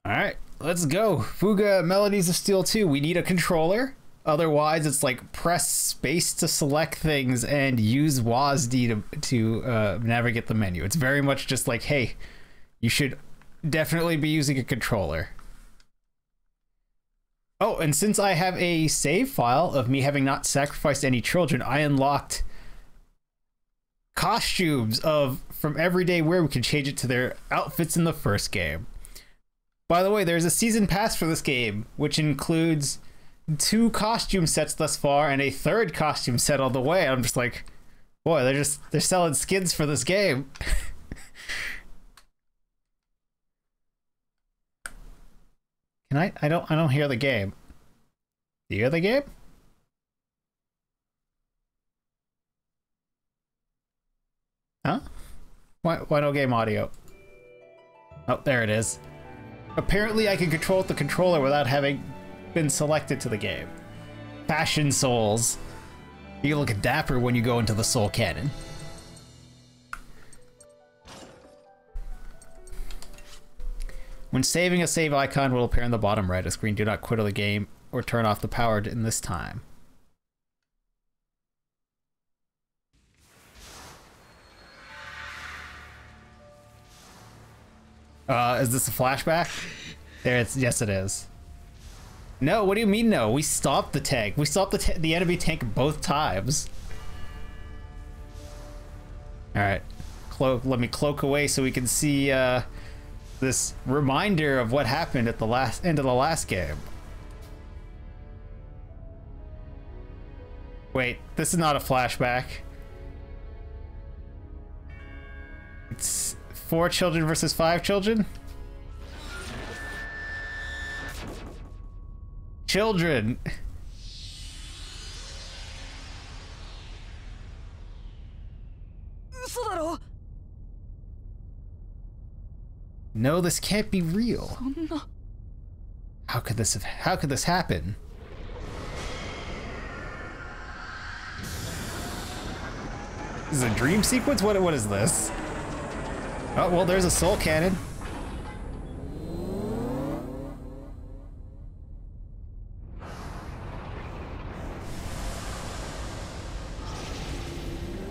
Alright, let's go. Fuga Melodies of Steel 2. We need a controller. Otherwise, it's like press space to select things and use WASD to navigate the menu. It's very much just like, hey, you should definitely be using a controller. Oh, and since I have a save file of me having not sacrificed any children, I unlocked costumes from everyday wear. We can change it to their outfits in the first game. By the way, there's a season pass for this game, which includes 2 costume sets thus far and a 3rd costume set on the way. I'm just like, boy, they're selling skins for this game. Can I don't hear the game. Do you hear the game? Huh? Why no game audio? Oh, there it is. Apparently I can control the controller without having been selected to the game. Fashion souls. You look dapper when you go into the soul cannon. When saving, a save icon will appear in the bottom right of the screen. Do not quit the game or turn off the power in this time. Is this a flashback? Yes, it is. No, what do you mean no? We stopped the tank. We stopped the enemy tank both times. All right, let me cloak away so we can see this reminder of what happened at the end of the last game. Wait, this is not a flashback. It's 4 children versus 5 children? Children! No, this can't be real. How could this happen? This is a dream sequence? What is this? Oh, well, there's a soul cannon.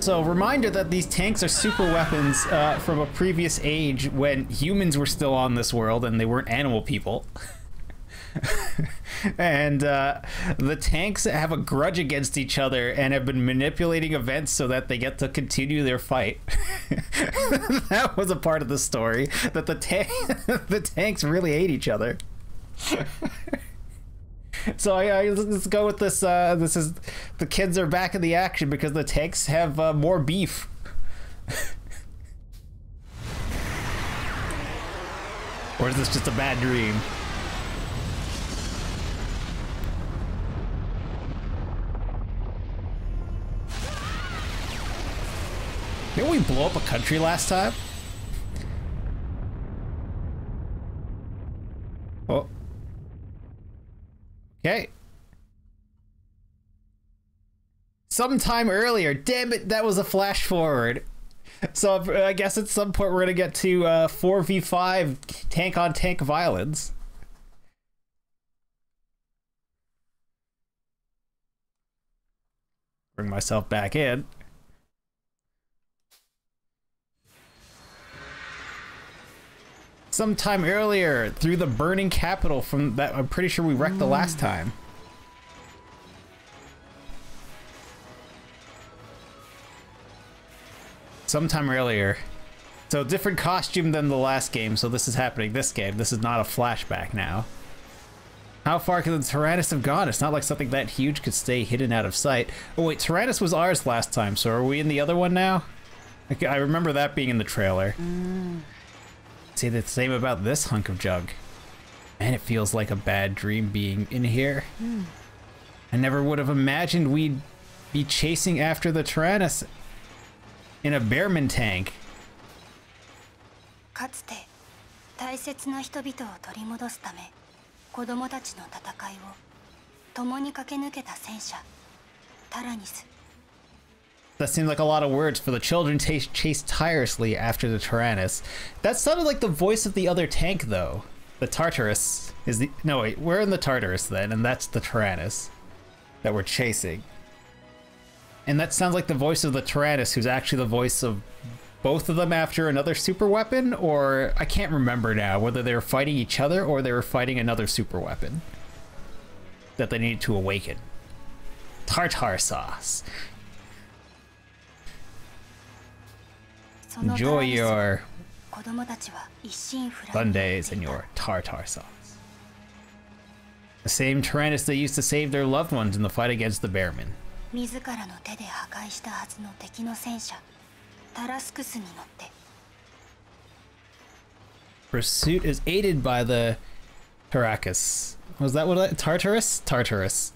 So, reminder that these tanks are super weapons from a previous age when humans were still on this world and they weren't animal people. And the tanks have a grudge against each other and have been manipulating events so that they get to continue their fight. That was a part of the story, that the tanks really hate each other. So let's go with this. This is the kids are back in the action because the tanks have more beef. Or is this just a bad dream? Didn't we blow up a country last time? Oh. Okay. Sometime earlier. Damn it, that was a flash forward. So I guess at some point we're gonna get to 4v5 tank on tank violence. Bring myself back in. Sometime earlier through the burning capital from that I'm pretty sure we wrecked the last time. Sometime earlier. So different costume than the last game, so this is happening this game. This is not a flashback now. How far could the Tyrannus have gone? It's not like something that huge could stay hidden out of sight. Oh wait, Tyrannus was ours last time, so are we in the other one now? I remember that being in the trailer. Say the same about this hunk of junk. Man, it feels like a bad dream being in here. I never would have imagined we'd be chasing after the Tyrannus in a Bearman tank. かつて大切な人々を取り戻すため子供たちの戦いを共に駆け抜けた戦車タラニス That seemed like a lot of words for the children chased tirelessly after the Tyrannus. That sounded like the voice of the other tank, though. The Tartarus is the... No, wait, we're in the Tartarus then, and that's the Tyrannus that we're chasing. And that sounds like the voice of the Tyrannus, who's actually the voice of both of them after another super weapon, or I can't remember now whether they were fighting each other or they were fighting another super weapon that they needed to awaken. Tartar sauce. Enjoy your Sundays and your tartar sauce. The same Tyrannus that used to save their loved ones in the fight against the Bearmen. Pursuit is aided by the Taracus. Was that what Tartarus? Tartarus.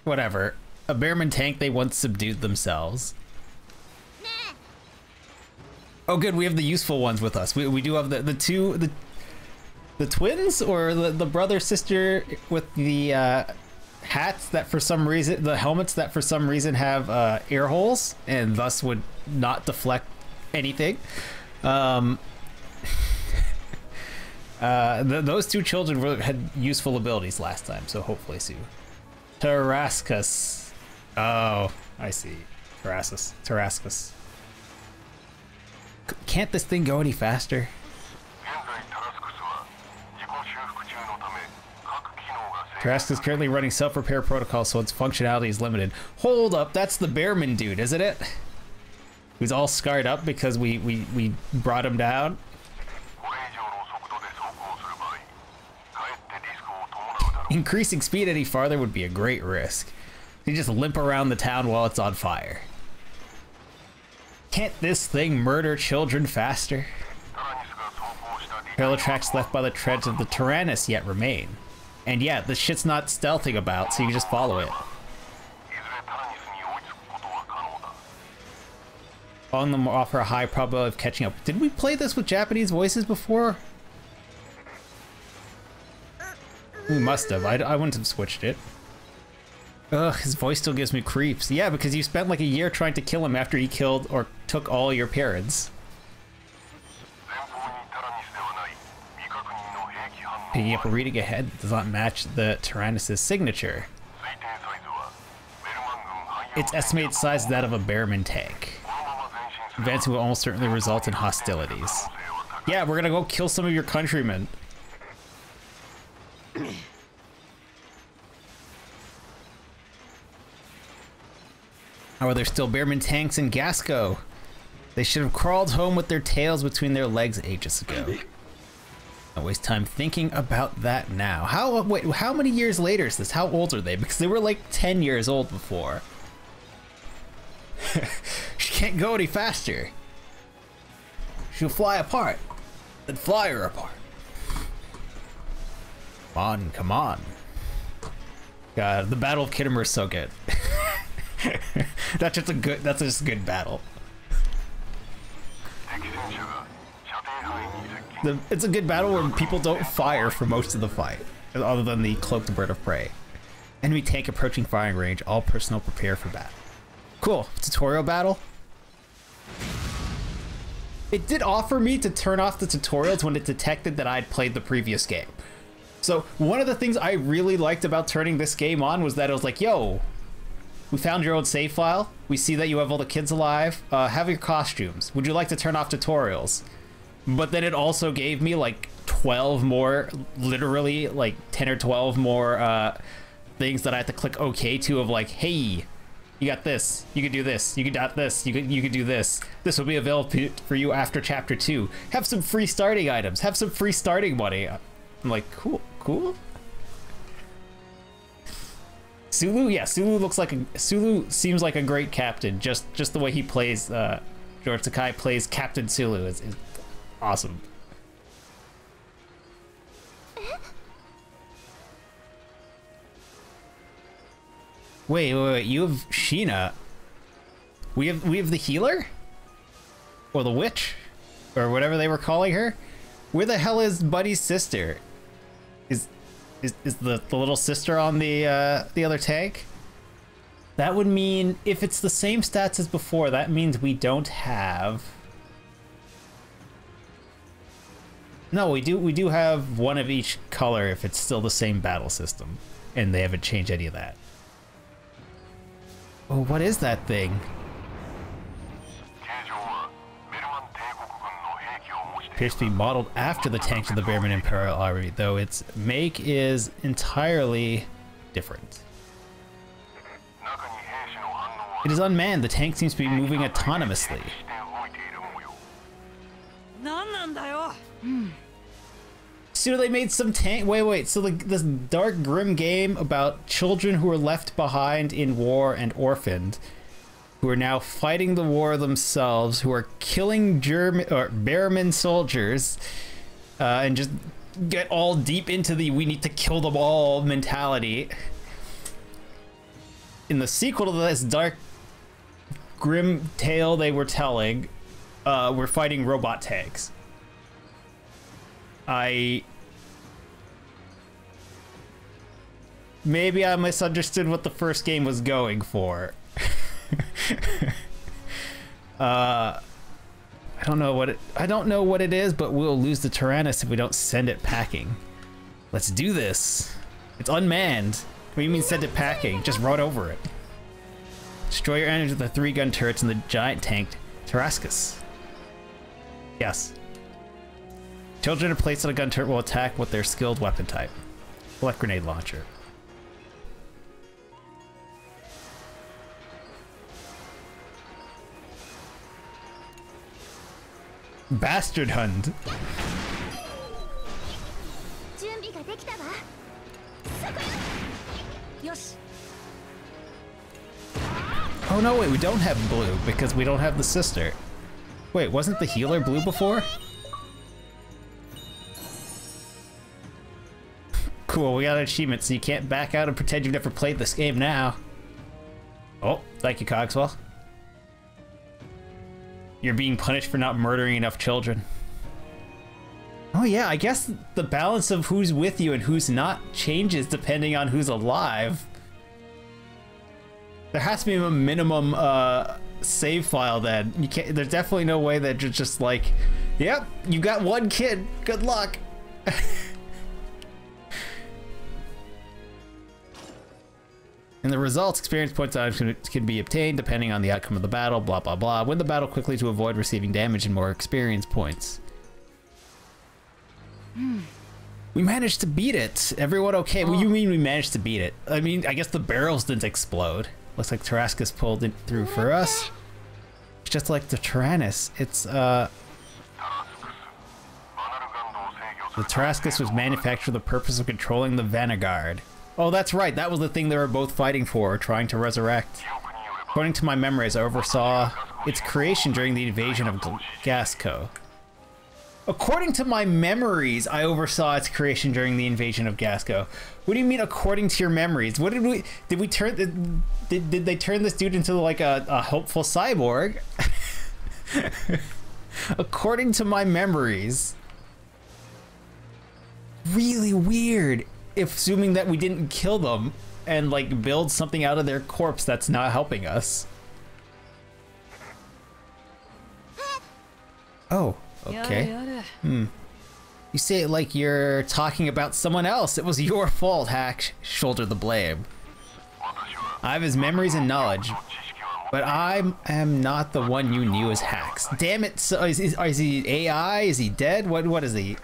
Whatever. A Bearman tank they once subdued themselves. Oh good, we have the useful ones with us. We do have the twins, or the brother sister with the hats that for some reason, the helmets that for some reason have air holes and thus would not deflect anything. Those two children had useful abilities last time, so hopefully soon. Tarascus. Oh, I see. Tarascus. Can't this thing go any faster? Tarascus is currently running self-repair protocol, so its functionality is limited. Hold up, that's the Bearman dude, isn't it? Who's all scarred up because we brought him down. Increasing speed any farther would be a great risk. You just limp around the town while it's on fire. Can't this thing murder children faster? Parallel tracks left by the treads of the Tyrannus yet remain. And yeah, the shit's not stealthing about, so you can just follow it. Following them offer a high probability of catching up. Did we play this with Japanese voices before? We must have. I wouldn't have switched it. Ugh, his voice still gives me creeps. Yeah, because you spent like a year trying to kill him after he killed or took all your parents. Picking up a reading ahead does not match the Tyrannus' signature. Its estimated size is that of a Bearman tank. Advancing will almost certainly result in hostilities. Yeah, we're gonna go kill some of your countrymen. How are there still Bearman tanks in Gasco? They should have crawled home with their tails between their legs ages ago. Don't waste time thinking about that now. Wait, how many years later is this? How old are they? Because they were like 10 years old before. She can't go any faster. She'll fly apart. Then fly her apart. Come on, come on. God, the Battle of Kittimer is so good. That's just a good battle. It's a good battle where people don't fire for most of the fight, other than the cloaked bird of prey. Enemy tank approaching firing range. All personnel prepare for battle. Cool. Tutorial battle. It did offer me to turn off the tutorials when it detected that I'd played the previous game. So one of the things I really liked about turning this game on was that it was like, yo, we found your old save file. We see that you have all the kids alive. Have your costumes. Would you like to turn off tutorials? But then it also gave me like 12 more, literally like 10 or 12 more things that I had to click OK to, of like, hey, you got this. You can do this. You can dot this. You can do this. This will be available for you after chapter 2. Have some free starting items. Have some free starting money. I'm like, cool. Sulu, yeah, Sulu seems like a great captain. Just the way he plays, George Sakai plays Captain Sulu is awesome. Wait, you have Sheena. We have the healer? Or the witch? Or whatever they were calling her? Where the hell is Buddy's sister? Is the little sister on the other tank? That would mean, if it's the same stats as before, that means we don't have... No, we do have one of each color if it's still the same battle system, and they haven't changed any of that. Oh, what is that thing? Appears to be modeled after the tanks of the Bearman Imperial Army, though its make is entirely different. It is unmanned. The tank seems to be moving autonomously. So they made some tank. Wait. So this dark, grim game about children who were left behind in war and orphaned, who are now fighting the war themselves, who are killing German or Bearman soldiers, and just get all deep into the "we need to kill them all" mentality. In the sequel to this dark, grim tale they were telling, we're fighting robot tanks. Maybe I misunderstood what the first game was going for. I don't know what it is, but we'll lose the Tyrannus if we don't send it packing. Let's do this. It's unmanned. What do you mean send it packing? Just run over it. Destroy your enemies with the 3-gun turrets and the giant tank Tarascus. Yes. Children are placed on a gun turret will attack with their skilled weapon type. Select grenade launcher. Bastard Hunt. Oh no, wait, we don't have blue because we don't have the sister. Wait, wasn't the healer blue before? Cool, we got an achievement, so you can't back out and pretend you've never played this game now. Oh, thank you, Cogswell. You're being punished for not murdering enough children. Oh yeah, I guess the balance of who's with you and who's not changes depending on who's alive. There has to be a minimum save file then. You can't. There's definitely no way that you're just like, yep, you got one kid. Good luck. And the results, experience points can be obtained depending on the outcome of the battle, blah, blah, blah. Win the battle quickly to avoid receiving damage and more experience points. We managed to beat it. Everyone okay? What do you mean we managed to beat it? I mean, I guess the barrels didn't explode. Looks like Tarascus pulled it through for us. It's just like the Tyrannus. It's, the Tarascus was manufactured for the purpose of controlling the Vanguard. Oh, that's right. That was the thing they were both fighting for, trying to resurrect. According to my memories, I oversaw its creation during the invasion of Gasco. According to my memories, I oversaw its creation during the invasion of Gasco. What do you mean, according to your memories? What did we turn? Did they turn this dude into like a hopeful cyborg? According to my memories. Really weird. Assuming that we didn't kill them and like build something out of their corpse that's not helping us. Oh, okay. You say it like you're talking about someone else. It was your fault, Hack. Shoulder the blame. I have his memories and knowledge, but I am not the one you knew as Hacks. Damn it! So is he AI? Is he dead? What is he?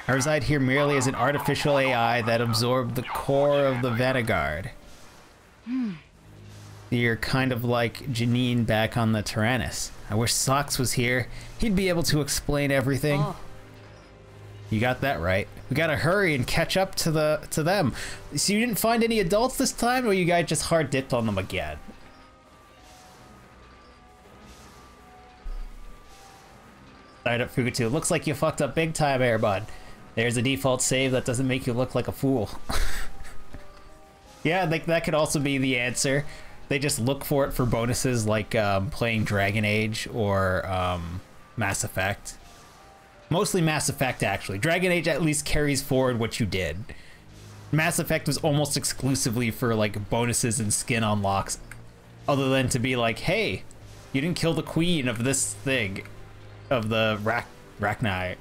I reside here merely as an artificial AI that absorbed the core of the Vanguard. You're kind of like Janine back on the Tyrannus. I wish Sox was here. He'd be able to explain everything. Oh. You got that right. We gotta hurry and catch up to them. So you didn't find any adults this time, or you guys just hard dipped on them again? Alright up, Fuga 2. Looks like you fucked up big time, Airbud. There's a default save that doesn't make you look like a fool. Yeah, that could also be the answer. They just look for it for bonuses like playing Dragon Age or Mass Effect. Mostly Mass Effect, actually. Dragon Age at least carries forward what you did. Mass Effect was almost exclusively for like bonuses and skin unlocks. Other than to be like, hey, you didn't kill the queen of this thing. Of the Rachni.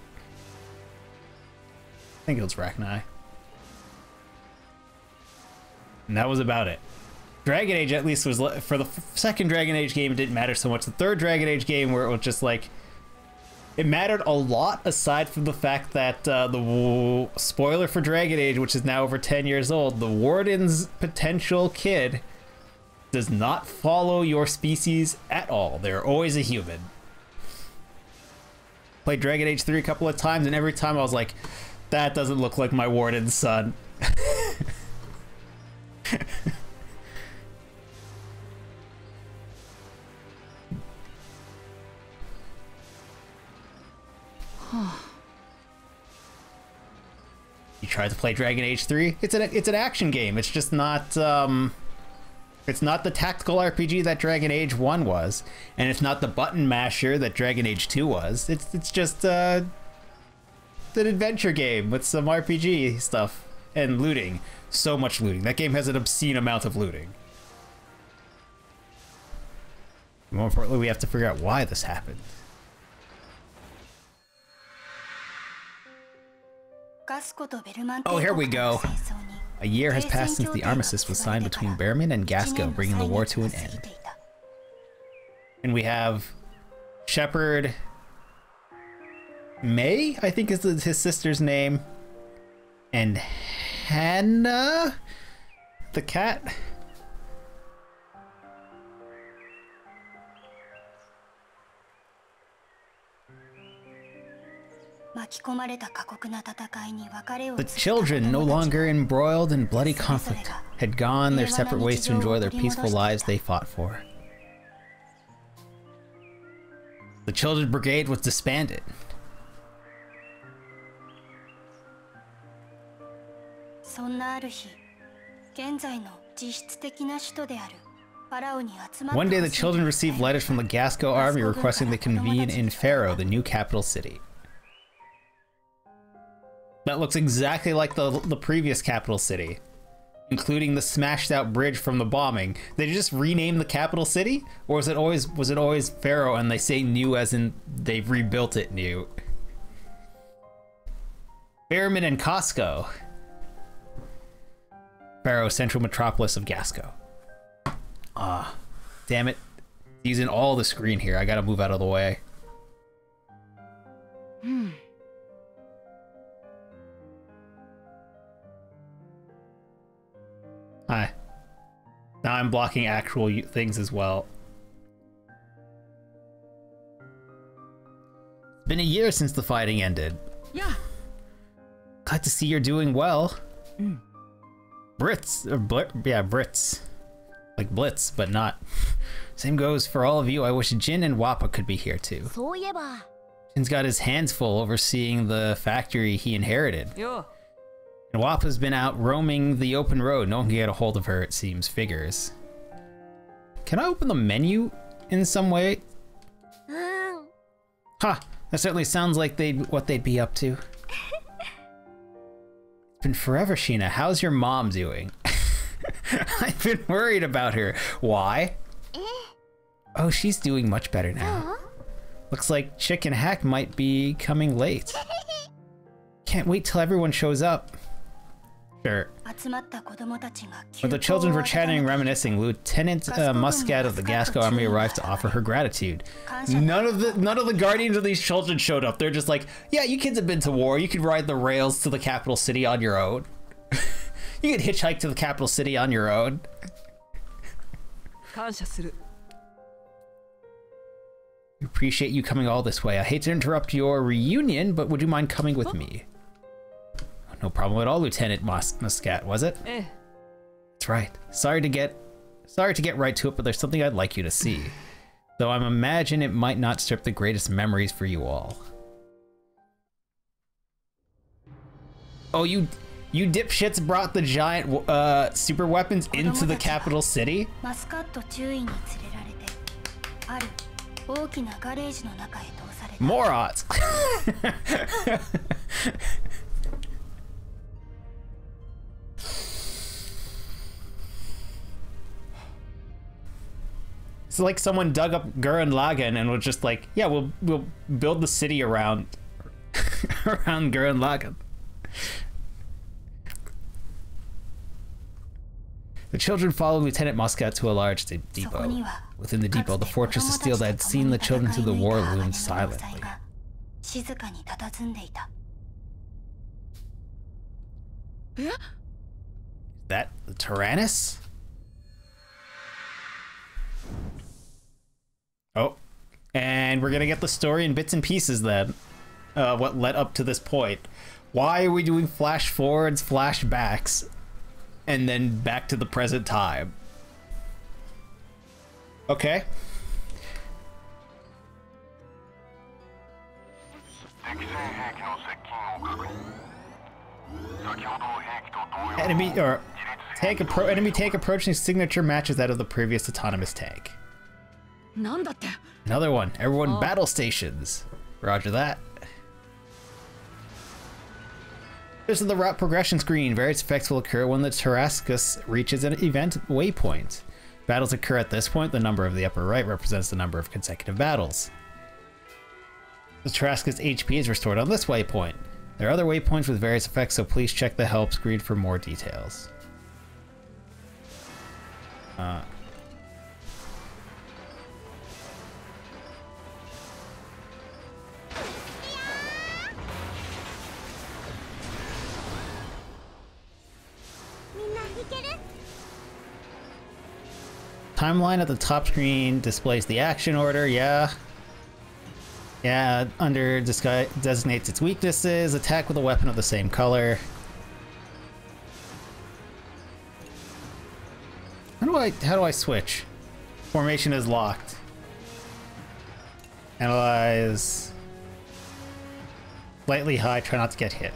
I think it was Rachni. And that was about it. Dragon Age at least was, for the second Dragon Age game, it didn't matter so much. The third Dragon Age game, where it was just like, it mattered a lot, aside from the fact that the spoiler for Dragon Age, which is now over 10 years old, the Warden's potential kid does not follow your species at all. They're always a human. Played Dragon Age 3 a couple of times, and every time I was like, that doesn't look like my Warden's son. You tried to play Dragon Age 3? It's an action game. It's just not it's not the tactical RPG that Dragon Age 1 was, and it's not the button masher that Dragon Age 2 was. It's just an adventure game with some RPG stuff and looting. So much looting. That game has an obscene amount of looting. More importantly, we have to figure out why this happened. Oh, here we go. A year has passed since the armistice was signed between Behrman and Gasco, bringing the war to an end. And we have Shepard May, I think is his sister's name, and Hannah, the cat. The children, no longer embroiled in bloody conflict, had gone their separate ways to enjoy their peaceful lives they fought for. The Children's Brigade was disbanded. One day the children received letters from the Gasco army requesting they convene in Pharaoh, the new capital city. That looks exactly like the previous capital city, including the smashed out bridge from the bombing. Did they just rename the capital city, or was it always Pharaoh and they say new as in they've rebuilt it new? Behrman and Costco. Pharaoh, central metropolis of Gasco. Ah, damn it. Using all the screen here. I gotta move out of the way. Hi. Now I'm blocking actual things as well. It's been a year since the fighting ended. Yeah. Glad to see you're doing well. Brits, or Brits. Like Blitz, but not. Same goes for all of you. I wish Jin and Wappa could be here too. Jin's got his hands full overseeing the factory he inherited. Yeah. And Wappa's been out roaming the open road. No one can get a hold of her, it seems. Figures. Can I open the menu in some way? Huh. That certainly sounds like what they'd be up to. It's been forever, Sheena. How's your mom doing? I've been worried about her. Why? Oh, she's doing much better now. Looks like Chicken Hack might be coming late. Can't wait till everyone shows up. Sure. When the children were chatting and reminiscing, Lieutenant Muscat of the Gasco army arrived to offer her gratitude. None of the guardians of these children showed up. They're just like, yeah, you kids have been to war. You can ride the rails to the capital city on your own. You can hitchhike to the capital city on your own. We appreciate you coming all this way. I hate to interrupt your reunion, but would you mind coming with me? No problem at all, Lieutenant Muscat, was it? That's right. Sorry to get right to it, but there's something I'd like you to see. Though I imagine it might not strip the greatest memories for you all. Oh, you dipshits brought the giant super weapons into the capital city? Morons! It's like someone dug up Gurren Lagann and was just like, yeah, we'll build the city around around Gurren Lagann. The children followed Lieutenant Muscat to a large depot. Within the depot, the fortress of steel that had seen the children through the war loomed silently. That the Tyrannus? Oh, and we're gonna get the story in bits and pieces then. What led up to this point. Why are we doing flash forwards, flashbacks, and then back to the present time? Okay. Enemy tank approaching signature matches that of the previous autonomous tank. Another one. Everyone battle stations. Roger that. This is the route progression screen. Various effects will occur when the Tarascus reaches an event waypoint. Battles occur at this point. The number of the upper right represents the number of consecutive battles. The Tarascus HP is restored on this waypoint. There are other waypoints with various effects, so please check the help screen for more details. Timeline at the top screen displays the action order, yeah. Yeah, under designates its weaknesses, attack with a weapon of the same color. How do I switch? Formation is locked. Analyze. Slightly high, try not to get hit.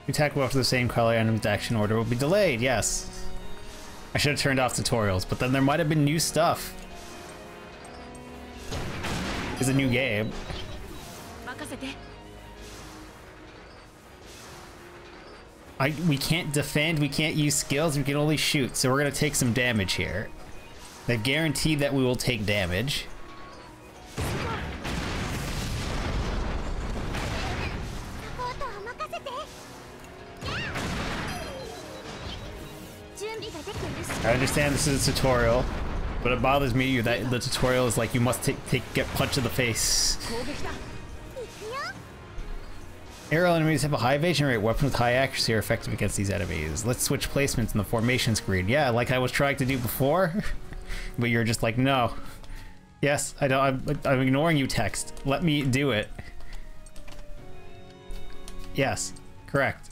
Attack weapon of the same color and action order will be delayed, yes. I should have turned off tutorials, but then there might have been new stuff. It's a new game. We can't defend, we can't use skills, we can only shoot, so we're gonna take some damage here. They've guaranteed that we will take damage. I understand this is a tutorial, but it bothers me that the tutorial is like you must get punched in the face. Aerial enemies have a high evasion rate. Weapons with high accuracy are effective against these enemies. Let's switch placements in the formation screen. Yeah, like I was trying to do before, but you're just like, no. Yes, I don't. I'm ignoring you, text. Let me do it. Yes, correct.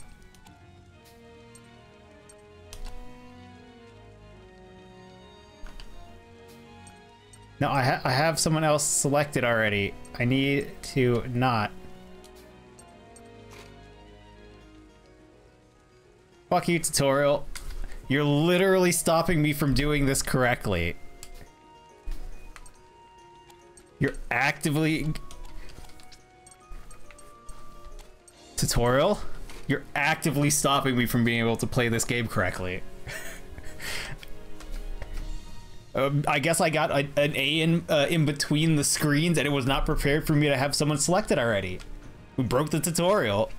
No, I have someone else selected already. I need to not. Fuck you, tutorial. You're literally stopping me from doing this correctly. You're actively... Tutorial? You're actively stopping me from being able to play this game correctly. I guess I got an A in between the screens and it was not prepared for me to have someone selected already. We broke the tutorial.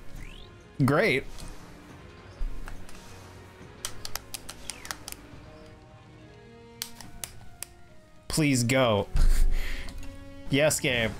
Great. Please go. Yes, game.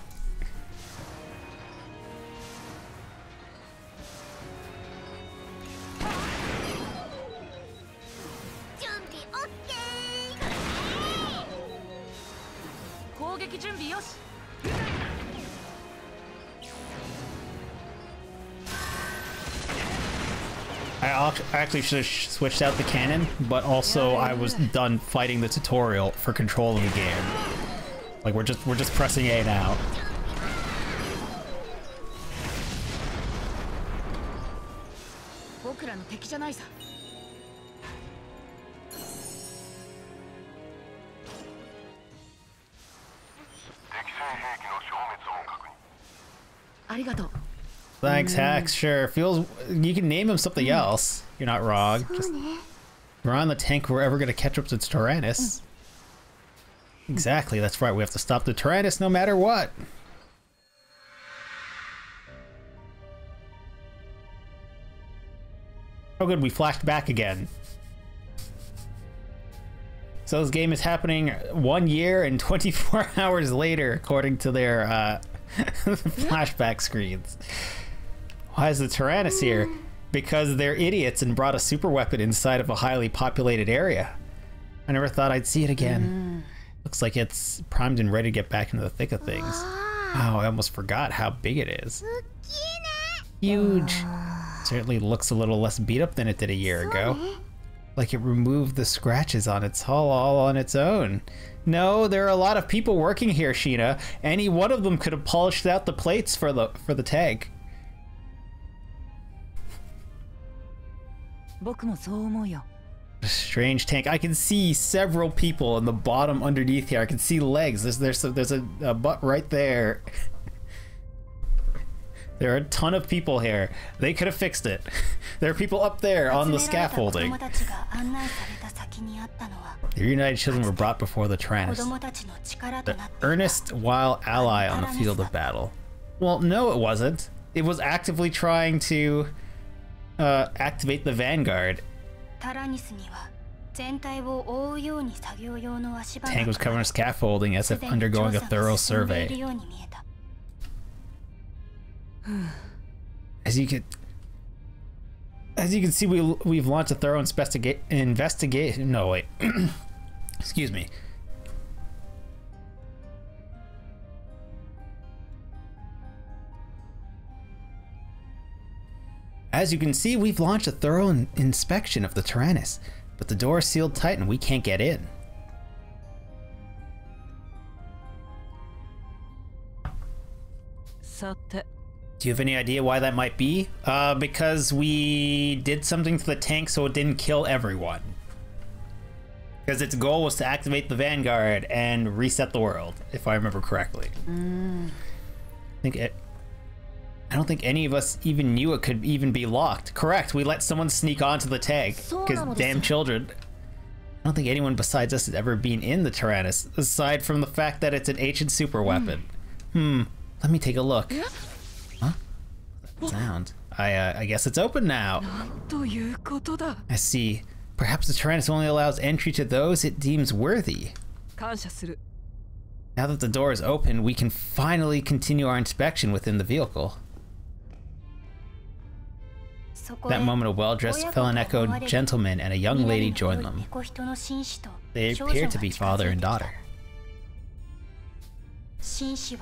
I actually should have switched out the cannon, but also I was done fighting the tutorial for controlling the game. Like we're just pressing A now. Thanks, Hacks. Sure. Feels you can name him something else. You're not wrong. Just we're on the tank. We're ever gonna catch up to Tyrannus. Exactly. That's right. We have to stop the Tyrannus no matter what. Oh good, we flashed back again. So this game is happening 1 year and 24 hours later, according to their flashback screens. Why is the Tyrannus here? Because they're idiots and brought a super weapon inside of a highly populated area. I never thought I'd see it again. Looks like it's primed and ready to get back into the thick of things. Wow, I almost forgot how big it is. Huge. Certainly looks a little less beat up than it did a year ago. Like it removed the scratches on its hull all on its own. No, there are a lot of people working here, Sheena. Any one of them could have polished out the plates for the tank. Strange tank. I can see several people in the bottom underneath here. I can see legs. There's a butt right there. There are a ton of people here. They could have fixed it. There are people up there on the scaffolding. The reunited children were brought before the Tyrannus, the earnest wild ally on the field of battle. Well, no, it wasn't. It was actively trying to activate the Vanguard. Tank was covered in scaffolding as if undergoing a thorough survey. As you can see, we've launched a thorough investigation. No, wait. Excuse me. As you can see, we've launched a thorough inspection of the Tyrannus, but the door is sealed tight and we can't get in. Do you have any idea why that might be? Because we did something to the tank so it didn't kill everyone. Because its goal was to activate the Vanguard and reset the world, if I remember correctly. I don't think any of us even knew it could even be locked. Correct, we let someone sneak onto the tank. Because damn children. I don't think anyone besides us has ever been in the Tyrannus, aside from the fact that it's an ancient super weapon. Let me take a look. Huh? That sound. I guess it's open now. I see. Perhaps the Tyrannus only allows entry to those it deems worthy. Now that the door is open, we can finally continue our inspection within the vehicle. That moment, a well-dressed, felon-echoed gentleman and a young lady joined them. They appear to be father and daughter. The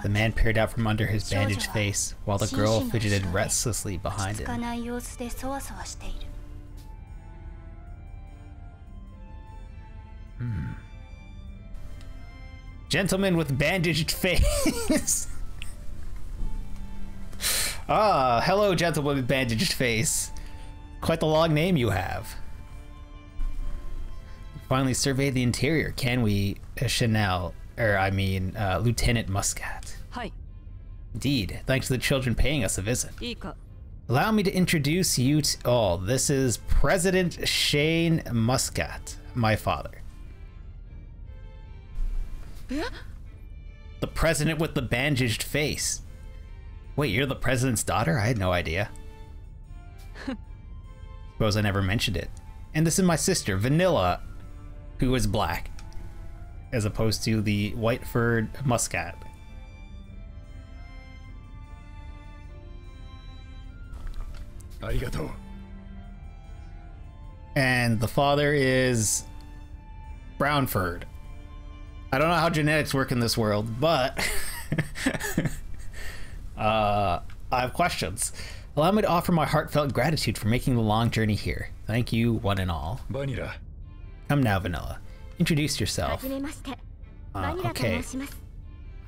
man peered out from under his bandaged face, while the girl fidgeted restlessly behind him. Gentleman with bandaged face. Ah, hello, gentleman with bandaged face. Quite the long name you have. Finally surveyed the interior, can we, Lieutenant Muscat? Hi. Indeed, thanks to the children paying us a visit. Allow me to introduce you to all. This is President Shane Muscat, my father. The president with the bandaged face. Wait, you're the president's daughter? I had no idea. Suppose I never mentioned it. And this is my sister, Vanilla, who is black, as opposed to the white-furred Muscat. Arigato. And the father is brown-furred. I don't know how genetics work in this world, but I have questions. Allow me to offer my heartfelt gratitude for making the long journey here. Thank you, one and all. Vanilla. Come now, Vanilla. Introduce yourself. Okay.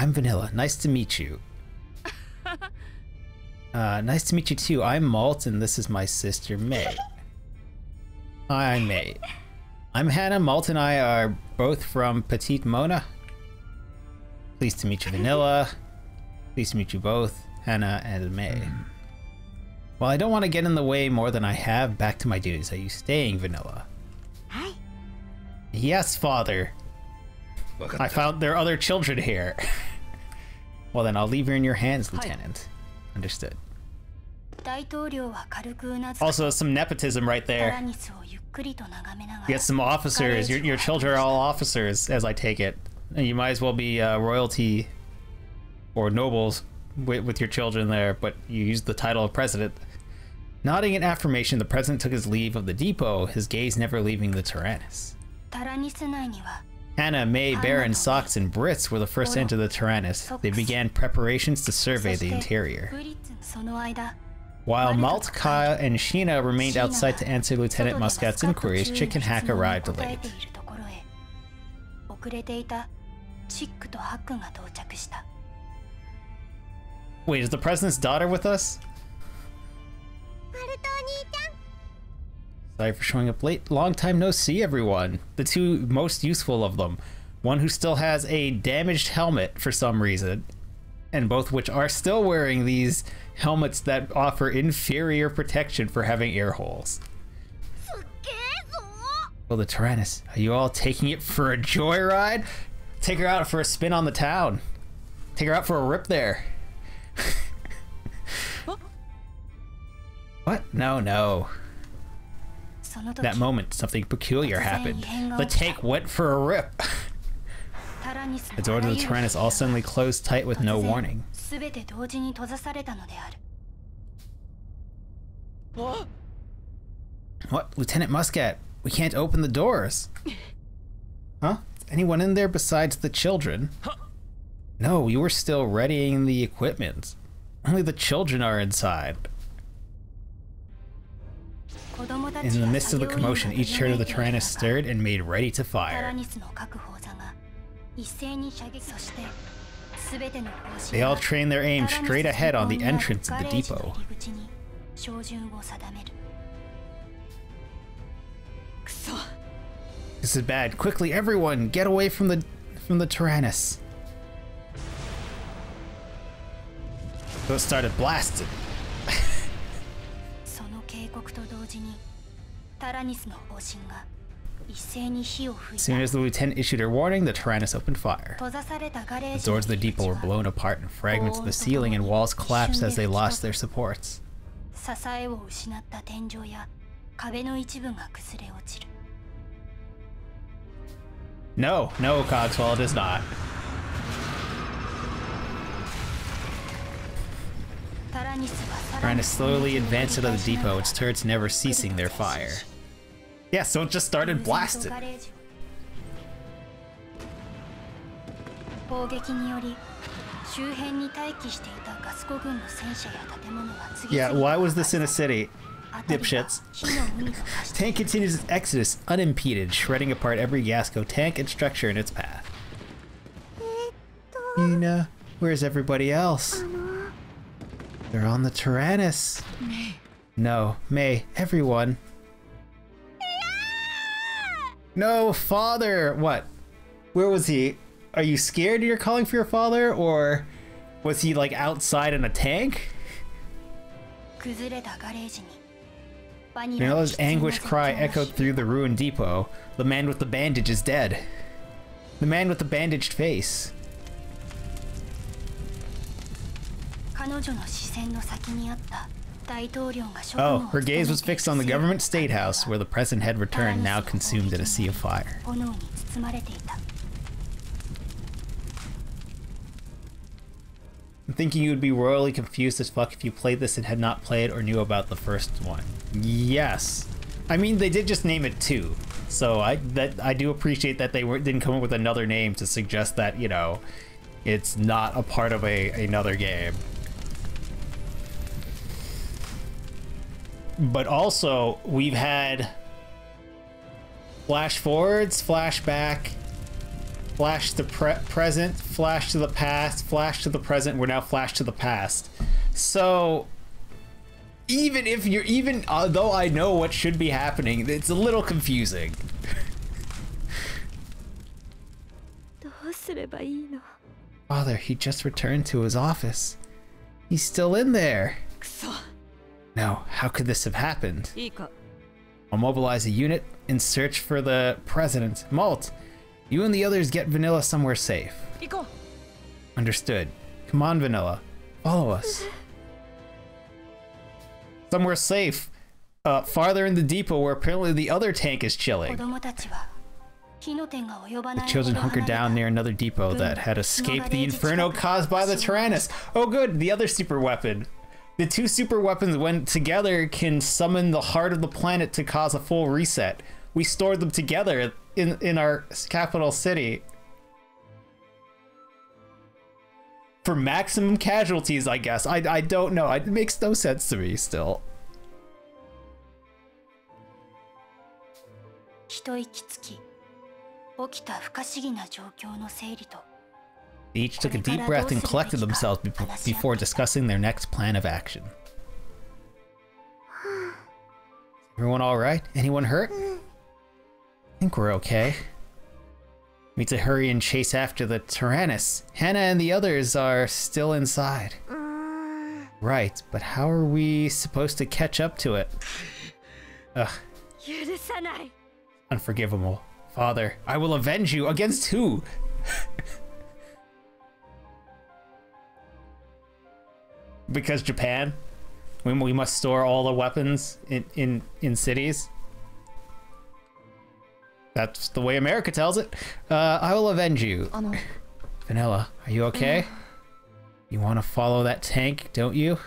I'm Vanilla. Nice to meet you. Nice to meet you too. I'm Malt, and this is my sister, May. Hi, May. I'm Hannah. Malt and I are both from Petite Mona. Pleased to meet you, Vanilla. Pleased to meet you both, Hannah and May. Well, I don't want to get in the way more than I have. Back to my duties. Are you staying, Vanilla? Hi. Yes, father. I found there are other children here. Well then, I'll leave her in your hands, Lieutenant. Understood. Also, some nepotism right there. You get some officers. Your children are all officers, as I take it. And you might as well be royalty or nobles with your children there, but you use the title of president. Nodding in affirmation, the president took his leave of the depot, his gaze never leaving the Tyrannus. Hannah, May, Baron, Sox, and Brits were the first to enter the Tyrannus. They began preparations to survey the interior. While Malt, Kaya, and Sheena remained outside to answer Lieutenant Muscat's inquiries, Chick and Hack arrived late. Wait, is the president's daughter with us? Sorry for showing up late. Long time no see, everyone. The two most useful of them. One who still has a damaged helmet for some reason, and both which are still wearing these helmets that offer inferior protection for having air holes. Well, the Tyrannus, are you all taking it for a joyride? Take her out for a spin on the town. Take her out for a rip there. What? No, no. That moment, something peculiar happened. The tank went for a rip. The door to the Tyrannus all suddenly closed tight with no warning. What? Lieutenant Muscat, we can't open the doors. Huh? Is anyone in there besides the children? No, you were still readying the equipment. Only the children are inside. In the midst of the commotion, each turret of the Tyrannus stirred and made ready to fire. They all trained their aim straight ahead on the entrance of the depot. This is bad. Quickly, everyone, get away from the Tyrannus. So it started blasting. As soon as the lieutenant issued her warning, the Tyrannus opened fire. The doors of the depot were blown apart and fragments of the ceiling and walls collapsed as they lost their supports. No, no, Cogswell, it is not. Tyrannus slowly advanced out of the depot, its turrets never ceasing their fire. Yeah, so it just started blasting. Yeah, why was this in a city? Dipshits. Tank continues its exodus unimpeded, shredding apart every Gasco tank and structure in its path. Nina, where's everybody else? They're on the Tyrannus. No, May, everyone. No, father! What? Where was he? Are you scared you're calling for your father? Or was he like outside in a tank? Manila's anguished cry echoed through the ruined depot. The man with the bandage is dead. The man with the bandaged face. Oh, her gaze was fixed on the government state house, where the president had returned, now consumed in a sea of fire. I'm thinking you would be royally confused as fuck if you played this and had not played or knew about the first one. Yes. I mean, they did just name it 2, so I do appreciate that they didn't come up with another name to suggest that, you know, it's not a part of another game. But also, we've had flash forwards, flashback, flash to present, flash to the past, flash to the present. We're now flash to the past. So even if you're, though I know what should be happening, it's a little confusing. Father, he just returned to his office. He's still in there. No, how could this have happened? I'll mobilize a unit and search for the president. Malt, you and the others get Vanilla somewhere safe. Understood. Come on, Vanilla. Follow us. Somewhere safe. Farther in the depot where apparently the other tank is chilling. The children hunkered down near another depot that had escaped the inferno caused by the Tyrannus. Oh good, the other super weapon. The two super weapons when together can summon the heart of the planet to cause a full reset. We stored them together in our capital city. For maximum casualties, I guess. I don't know. It makes no sense to me still. They each took a deep breath and collected themselves before discussing their next plan of action. Everyone all right? Anyone hurt? I think we're okay. We need to hurry and chase after the Tyrannus. Hannah and the others are still inside. Right, but how are we supposed to catch up to it? Ugh. Unforgivable. Father, I will avenge you. Against who? Because Japan? We must store all the weapons in cities? That's the way America tells it. I will avenge you. Vanilla, are you okay? You want to follow that tank, don't you?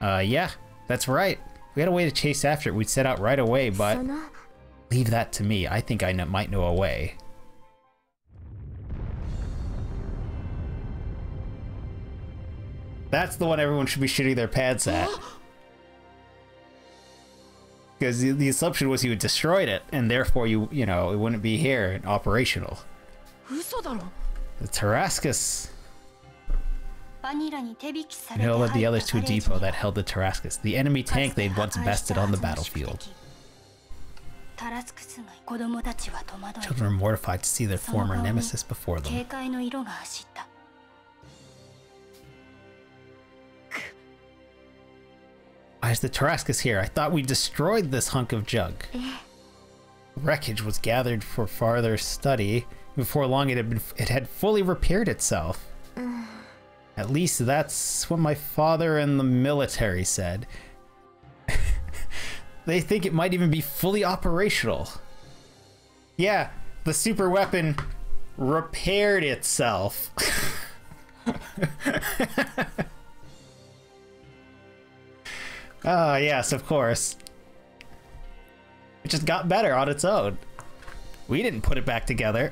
Yeah, that's right. We had a way to chase after it. We'd set out right away, but leave that to me. I think I might know a way. That's the one everyone should be shitting their pants at. Because the assumption was you had destroyed it, and therefore you know, it wouldn't be here and operational. The Tarascus. Vanilla led the others to a depot that held the Tarascus, the enemy tank they'd once bested on the battlefield. Children were mortified to see their former nemesis before them. Why is the Tarascus here? I thought we destroyed this hunk of junk. Wreckage was gathered for farther study. Before long, it had fully repaired itself. At least that's what my father and the military said. They think it might even be fully operational. Yeah, the super weapon repaired itself. Oh, yes, of course. It just got better on its own. We didn't put it back together.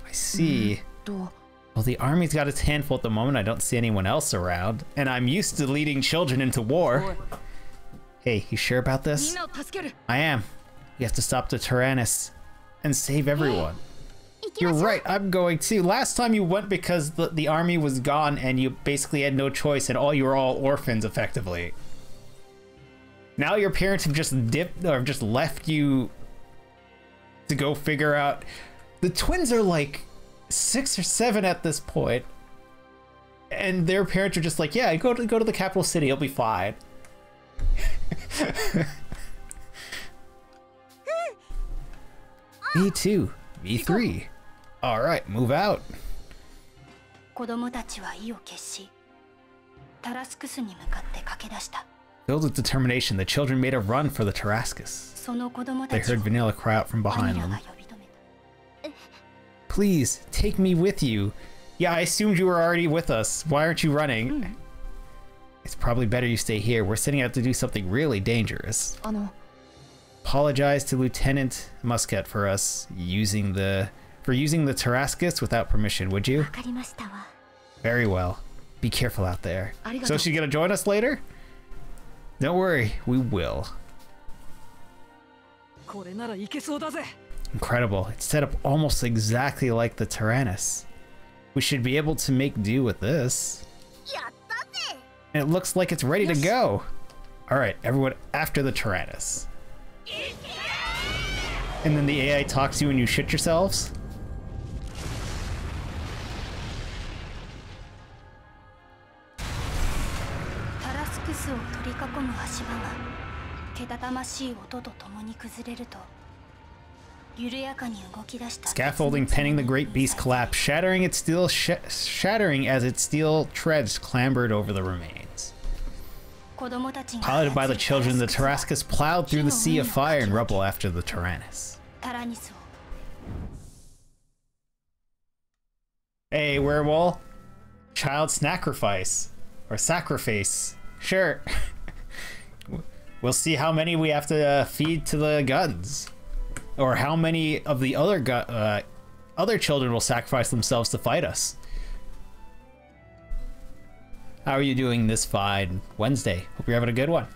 I see. Well, the army's got its handful at the moment. I don't see anyone else around. And I'm used to leading children into war. Hey, you sure about this? I am. You have to stop the Tyrannus and save everyone. You're right, I'm going to. Last time you went because the army was gone and you basically had no choice and you were all orphans, effectively. Now your parents have just just left you to go figure out. The twins are like 6 or 7 at this point, and their parents are just like, yeah, go to the capital city, you'll be fine. Me too. Me 3. All right, move out. Filled with determination, the children made a run for the Tarascus. They heard Vanilla cry out from behind them. Please, take me with you. Yeah, I assumed you were already with us. Why aren't you running? It's probably better you stay here. We're setting out to do something really dangerous. Apologize to Lieutenant Muscat for using the Tarascus without permission, would you? Very well. Be careful out there. So she's gonna join us later? Don't worry, we will. Incredible. It's set up almost exactly like the Tyrannus. We should be able to make do with this. And it looks like it's ready to go. Alright, everyone after the Tyrannus. And then the AI talks to you and you shit yourselves? Scaffolding penning the great beast collapsed, shattering as its steel treads clambered over the remains. Piloted by the children, the Tarascus plowed through the sea of fire and rubble after the Tyrannus. Hey, werewolf. Child sacrifice. Or sacrifice. Sure. We'll see how many we have to feed to the guns. Or how many of the other children will sacrifice themselves to fight us. How are you doing this fine Wednesday? Hope you're having a good one.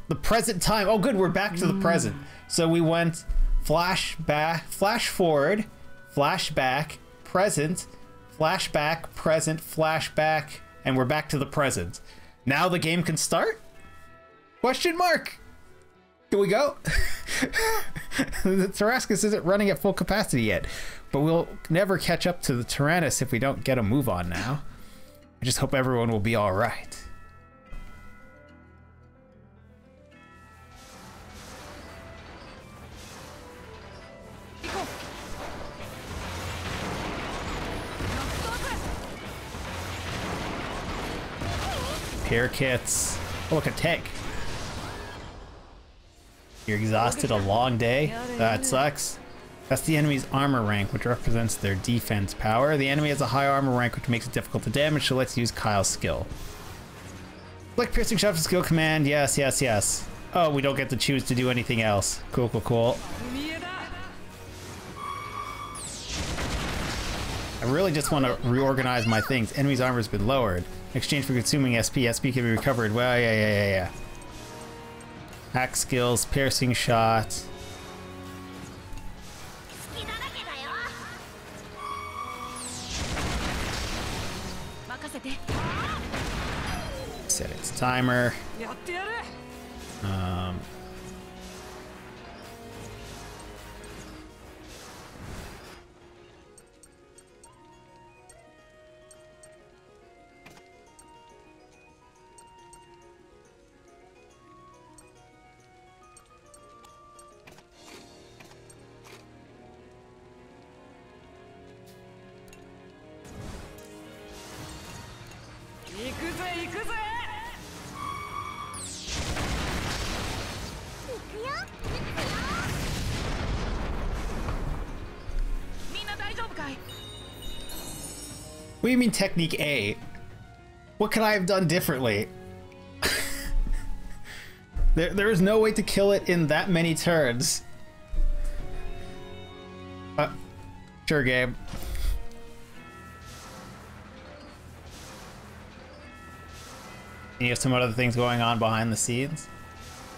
The present time. Oh, good. We're back to the present. So we went flash forward, flashback, present, flashback, present, flashback, and we're back to the present. Now the game can start? Question mark. Can we go? The Tarascus isn't running at full capacity yet, but we'll never catch up to the Tyrannus if we don't get a move on now. I just hope everyone will be all right. Pair kits. Oh, look, a tank. You're exhausted, a long day? That sucks. That's the enemy's armor rank, which represents their defense power. The enemy has a high armor rank, which makes it difficult to damage, so let's use Kyle's skill. Click piercing shot for skill command. Yes, yes, yes. Oh, we don't get to choose to do anything else. Cool, cool, cool. I really just want to reorganize my things. Enemy's armor has been lowered. In exchange for consuming SP, SP can be recovered. Well, yeah. Hack skills, piercing shot. Set its timer. What do you mean technique A? What could I have done differently? There is no way to kill it in that many turns. Sure, game. You have some other things going on behind the scenes.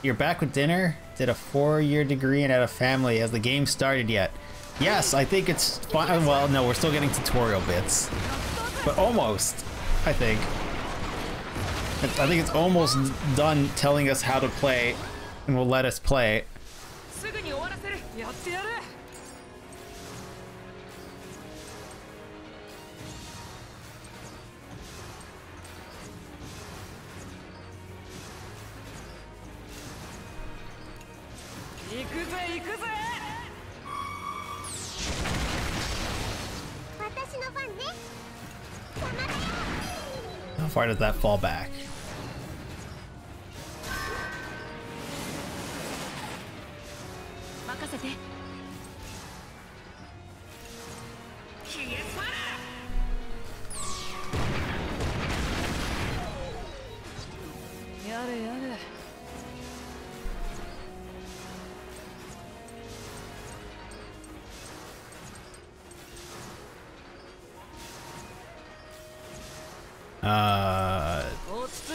You're back with dinner? Did a 4-year degree and had a family. Has the game started yet? Yes, I think it's fine. Well, no, we're still getting tutorial bits. But almost, I think. I think it's almost done telling us how to play and will let us play. How far does that fall back?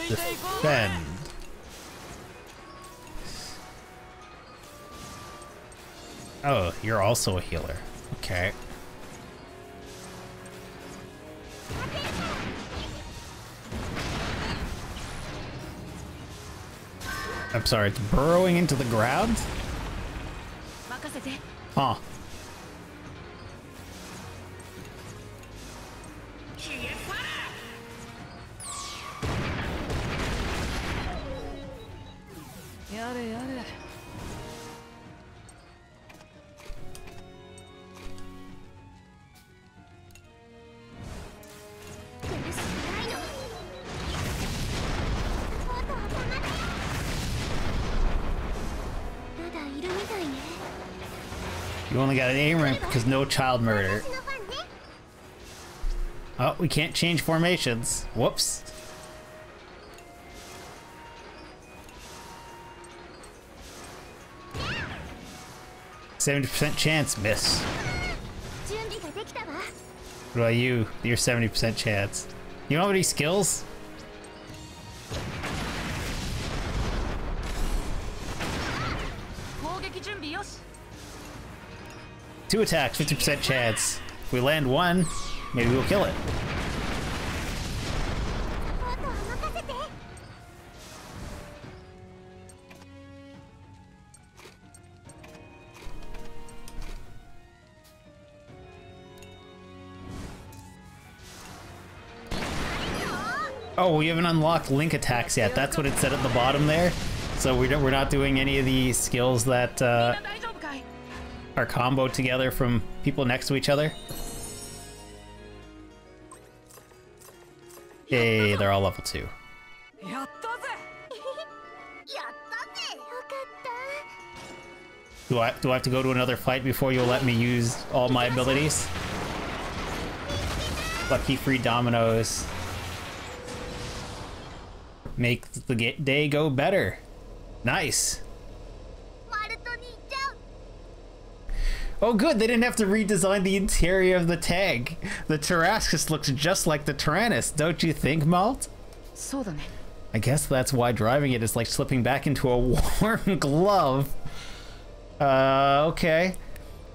Defend. Oh, you're also a healer. Okay. I'm sorry, it's burrowing into the ground? Huh. You only got an A rank because no child murder. Oh, we can't change formations. Whoops. %70 chance, miss. What about you? Your 70% chance. You don't have any skills? Two attacks, 50% chance. If we land one, maybe we'll kill it. Oh, we haven't unlocked link attacks yet. That's what it said at the bottom there. So we're not doing any of the skills that are comboed together from people next to each other. Hey, they're all level 2. Do I have to go to another fight before you'll let me use all my abilities? Lucky free dominoes. Make the day go better. Nice. Oh good, they didn't have to redesign the interior of the tank. The Tarrascus looks just like the Tyrannus, don't you think, Malt? I guess that's why driving it is like slipping back into a warm glove. Okay.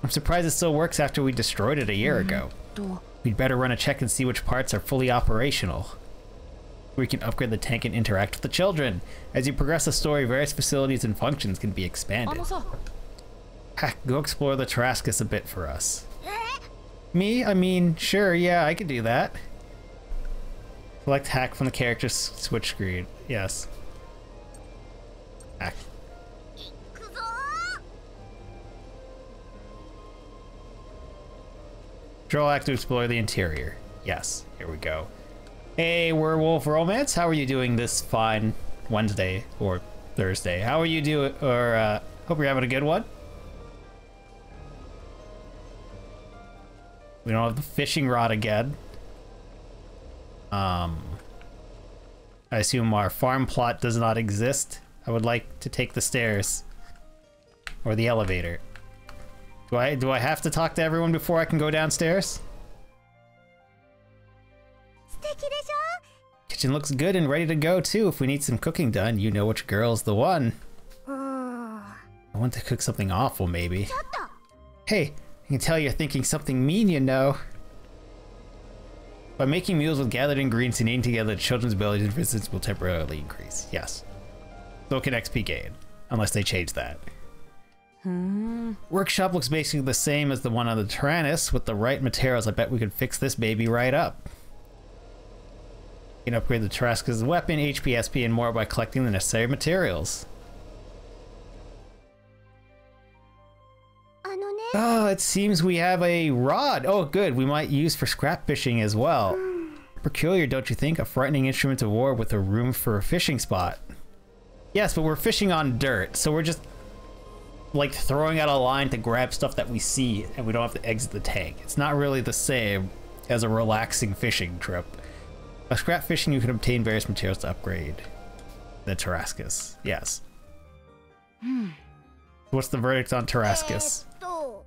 I'm surprised it still works after we destroyed it a year ago. We'd better run a check and see which parts are fully operational. We can upgrade the tank and interact with the children. As you progress the story, various facilities and functions can be expanded. Heck, go explore the Tarrascus a bit for us. Me? I mean, sure, yeah, I could do that. Select hack from the character switch screen. Yes. Hack. Control hack to explore the interior. Yes, here we go. Hey, Werewolf Romance, how are you doing this fine Wednesday or Thursday? How are you doing? Or, hope you're having a good one. We don't have the fishing rod again. I assume our farm plot does not exist. I would like to take the stairs. Or the elevator. Do I have to talk to everyone before I can go downstairs? Kitchen looks good and ready to go too. If we need some cooking done, you know which girl's the one. I want to cook something awful, maybe. Hey, I can tell you're thinking something mean, you know. By making meals with gathered ingredients and eating together, the children's ability to resist will temporarily increase. Yes. So can XP gain, unless they change that. Workshop looks basically the same as the one on the Tyrannus. With the right materials, I bet we could fix this baby right up. You can upgrade the Tarrascus' weapon, HP, SP, and more by collecting the necessary materials. Oh, it seems we have a rod. Oh, good. We might use for scrap fishing as well. Peculiar, don't you think? A frightening instrument of war with a room for a fishing spot. Yes, but we're fishing on dirt, so we're just like throwing out a line to grab stuff that we see, and we don't have to exit the tank. It's not really the same as a relaxing fishing trip. By scrap fishing, you can obtain various materials to upgrade the Tarrascus. Yes. What's the verdict on Tarrascus?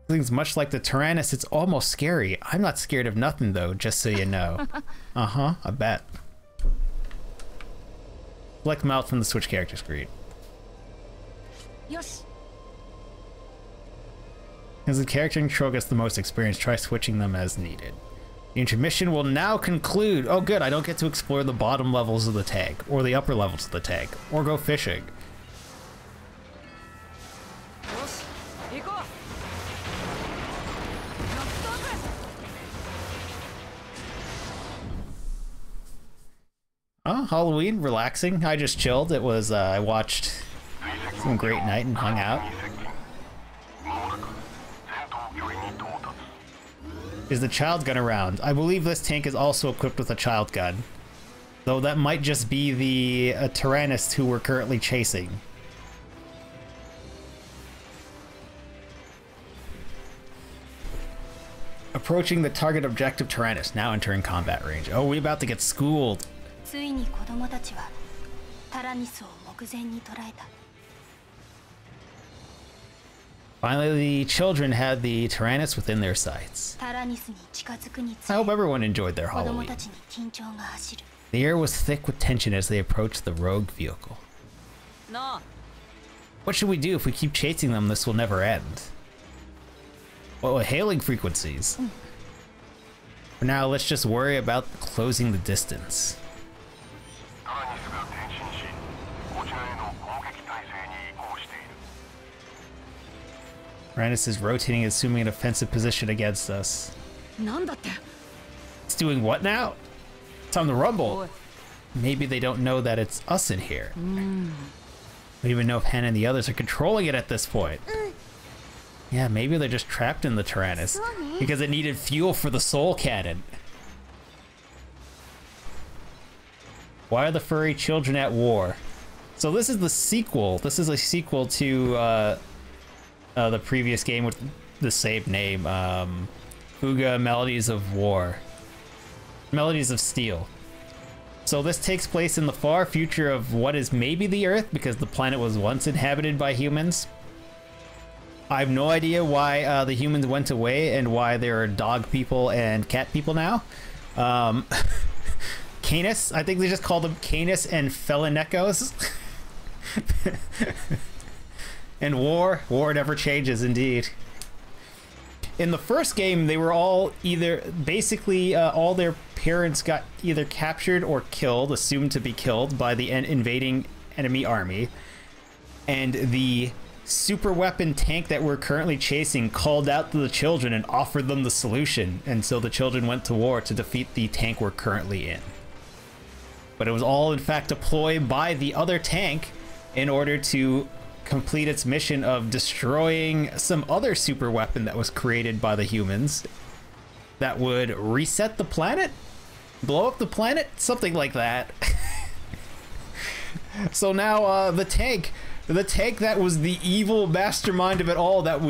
Things much like the Tyrannus, it's almost scary. I'm not scared of nothing though, just so you know. Uh-huh, I bet. Select mount from the switch character screen. Yes. As the character control gets the most experience, try switching them as needed. The intermission will now conclude. Oh good, I don't get to explore the bottom levels of the tank, or the upper levels of the tank, or go fishing. Oh, Halloween, relaxing. I just chilled. It was, I watched some Great Night and hung out. Is the child gun around? I believe this tank is also equipped with a child gun. Though that might just be the Tyrannus who we're currently chasing. Approaching the target objective Tyrannus, now entering combat range. Oh, we about to get schooled. ついに子供たちはタラニスを目前に捉えた。 Finally, the children had the Tyrannus within their sights. タラニスに近づくにつ I れ hope everyone enjoyed their 子供 Halloween. たちに緊張が走る。 The air was thick with tension as they approached the rogue vehicle. No. What should we do if we keep chasing them? This will never end. Well, hailing frequencies. For now, let's just worry about closing the distance. Tyrannus is rotating and assuming an offensive position against us. なんだって。 It's doing what now? It's on the rumble. おい。 Maybe they don't know that it's us in here. We don't even know if Hannah and the others are controlling it at this point. Yeah, maybe they're just trapped in the Tyrannus because it needed fuel for the soul cannon. Why are the furry children at war? So this is the sequel. This is a sequel to the previous game with the same name, Fuga, Melodies of War. Melodies of Steel. So this takes place in the far future of what is maybe the Earth, because the planet was once inhabited by humans. I have no idea why the humans went away and why there are dog people and cat people now. Canis, I think they just called them Canis and Felinecos. And war never changes, indeed. In the first game, they were all either, basically, all their parents got either captured or killed, assumed to be killed by the invading enemy army. And the super weapon tank that we're currently chasing called out to the children and offered them the solution. And so the children went to war to defeat the tank we're currently in. But it was all, in fact, deployed by the other tank in order to complete its mission of destroying some other super weapon that was created by the humans that would reset the planet, blow up the planet, something like that. So now the tank that was the evil mastermind of it all, that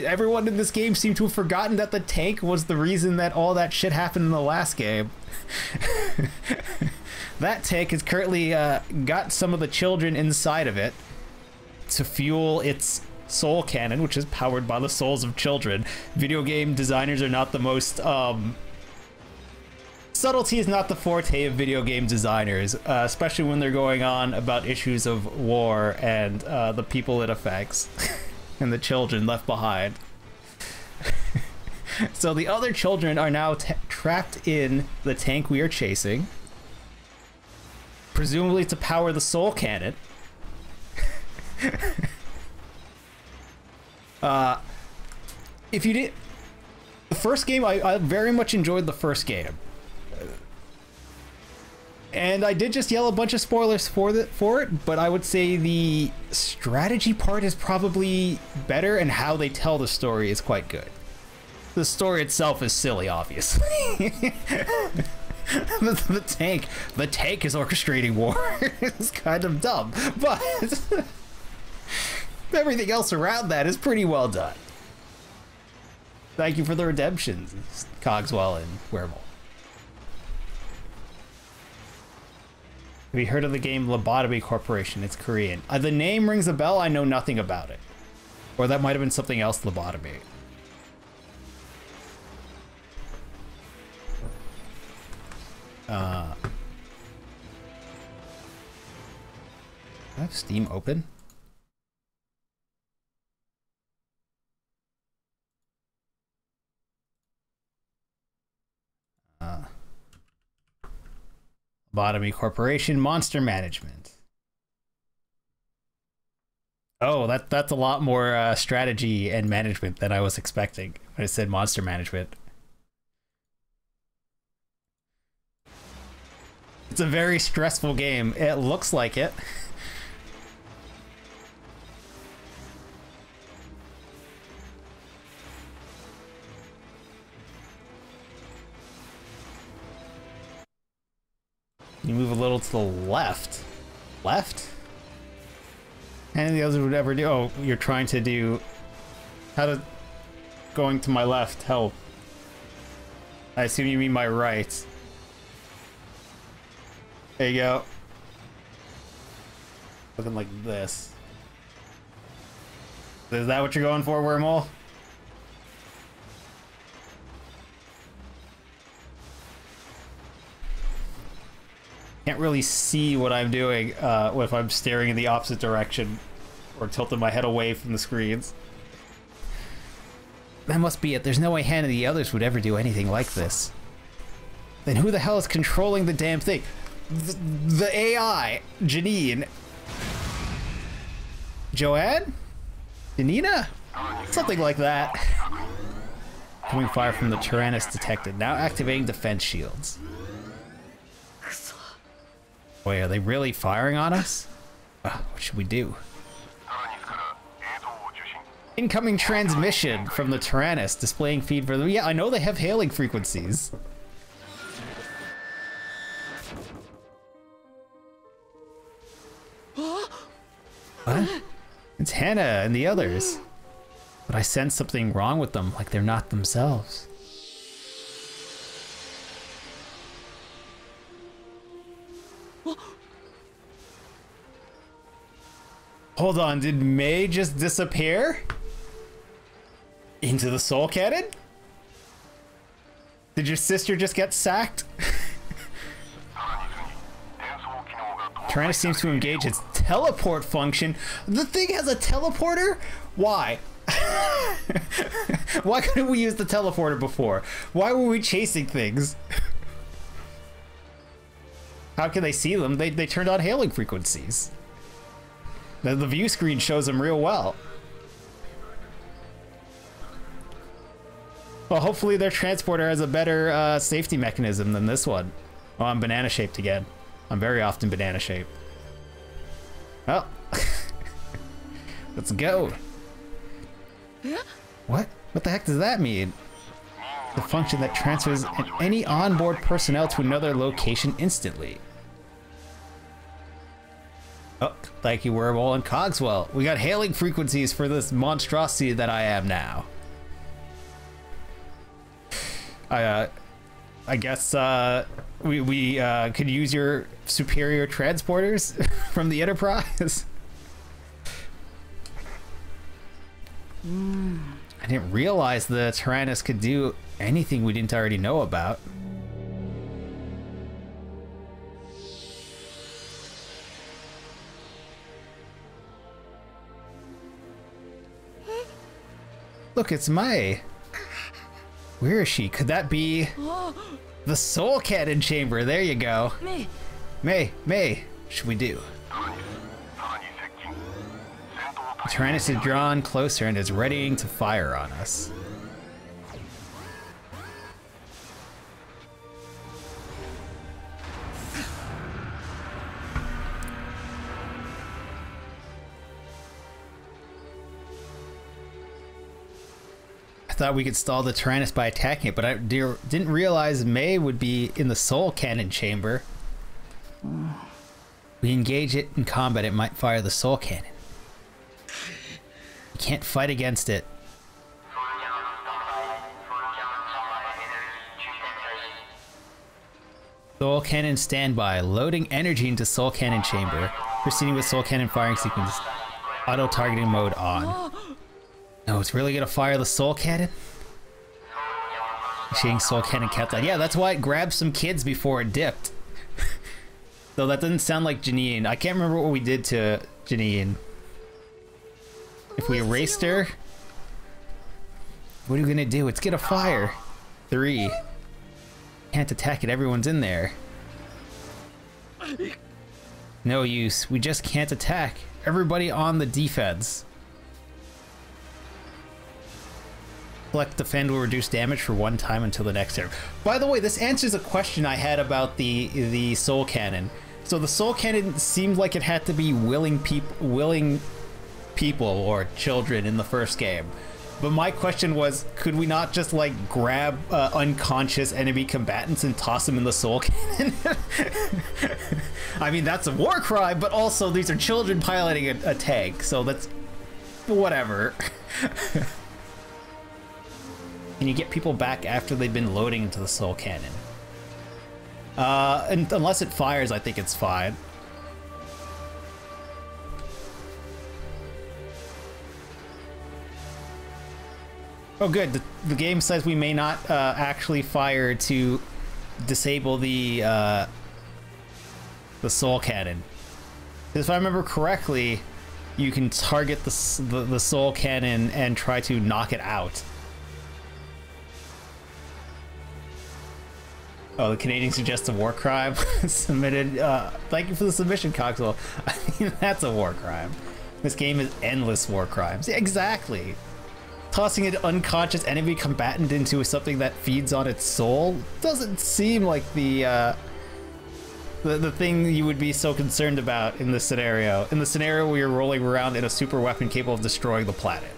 everyone in this game seemed to have forgotten that the tank was the reason that all that shit happened in the last game. That tank has currently got some of the children inside of it to fuel its soul cannon, which is powered by the souls of children. Video game designers are not the most subtlety is not the forte of video game designers, especially when they're going on about issues of war and the people it affects and the children left behind. So the other children are now trapped in the tank we are chasing, presumably to power the soul cannon. If you did the first game, I very much enjoyed the first game, and I did just yell a bunch of spoilers for it, but I would say the strategy part is probably better, and how they tell the story is quite good. The story itself is silly, obviously. the tank is orchestrating war. It's kind of dumb, but everything else around that is pretty well done. Thank you for the redemptions, Cogswell and Werewolf. Have you heard of the game Lobotomy Corporation? It's Korean. The name rings a bell. I know nothing about it. Or that might have been something else, lobotomy. I have Steam open. Lobotomy Corporation, Monster Management. Oh, that's a lot more strategy and management than I was expecting when I said Monster Management. It's a very stressful game. It looks like it. You move a little to the left. Left? And the others would ever do. Oh, you're trying to do. How to. Going to my left help. I assume you mean my right. There you go. Looking like this. Is that what you're going for, Wormhole? Can't really see what I'm doing if I'm staring in the opposite direction or tilting my head away from the screens. That must be it. There's no way Hannah and the others would ever do anything like this. Then who the hell is controlling the damn thing? The AI, Janine. Joanne? Janina? Something like that. Coming fire from the Tyrannus detected. Now activating defense shields. Wait, are they really firing on us? What should we do? Incoming transmission from the Tyrannus, displaying feed for them. Yeah, I know they have hailing frequencies. What? It's Hannah and the others. But I sense something wrong with them, like they're not themselves. Hold on, did May just disappear? Into the soul cannon? Did your sister just get sacked? Tyrannus seems to engage its teleport function. The thing has a teleporter? Why? Why couldn't we use the teleporter before? Why were we chasing things? How can they see them? They turned on hailing frequencies. The view screen shows them real well. Well, hopefully their transporter has a better safety mechanism than this one. Oh, I'm banana shaped again. I'm very often banana shaped. Well, let's go. What? What the heck does that mean? The function that transfers any onboard personnel to another location instantly. Oh, thank you, Wormhole and Cogswell. We got hailing frequencies for this monstrosity that I am now. I guess we could use your superior transporters from the Enterprise. I didn't realize the Tyrannus could do anything we didn't already know about. Look, it's May. Where is she? Could that be the soul cannon chamber? There you go. May, what should we do? The Tyrannus is drawn closer and is readying to fire on us. I thought we could stall the Tyrannus by attacking it, but I didn't realize May would be in the soul cannon chamber. We engage it in combat, it might fire the soul cannon. You can't fight against it. Soul cannon standby. Loading energy into soul cannon chamber. Proceeding with soul cannon firing sequence. Auto targeting mode on. No, it's really gonna fire the soul cannon? Shooting soul cannon catline. Yeah, that's why it grabbed some kids before it dipped. Though that doesn't sound like Janine. I can't remember what we did to Janine. If we erased her, what are we gonna do? It's gonna fire. 3. Can't attack it, everyone's in there. No use, we just can't attack. Everybody on the defense. Select defend will reduce damage for 1 time until the next turn. By the way, this answers a question I had about the soul cannon. So the soul cannon seemed like it had to be willing people or children in the first game. But my question was, could we not just like grab unconscious enemy combatants and toss them in the soul cannon? I mean, that's a war crime, but also these are children piloting a tank, so that's whatever. and you get people back after they've been loading into the soul cannon. And unless it fires, I think it's fine. Oh good, the game says we may not actually fire to disable the soul cannon. If I remember correctly, you can target the soul cannon and try to knock it out. Oh, the Canadian suggests a war crime submitted. Thank you for the submission, Coxwell. I mean, that's a war crime. This game is endless war crimes. Yeah, exactly. Tossing an unconscious enemy combatant into something that feeds on its soul doesn't seem like the thing you would be so concerned about in this scenario. In the scenario where you're rolling around in a super weapon capable of destroying the planet.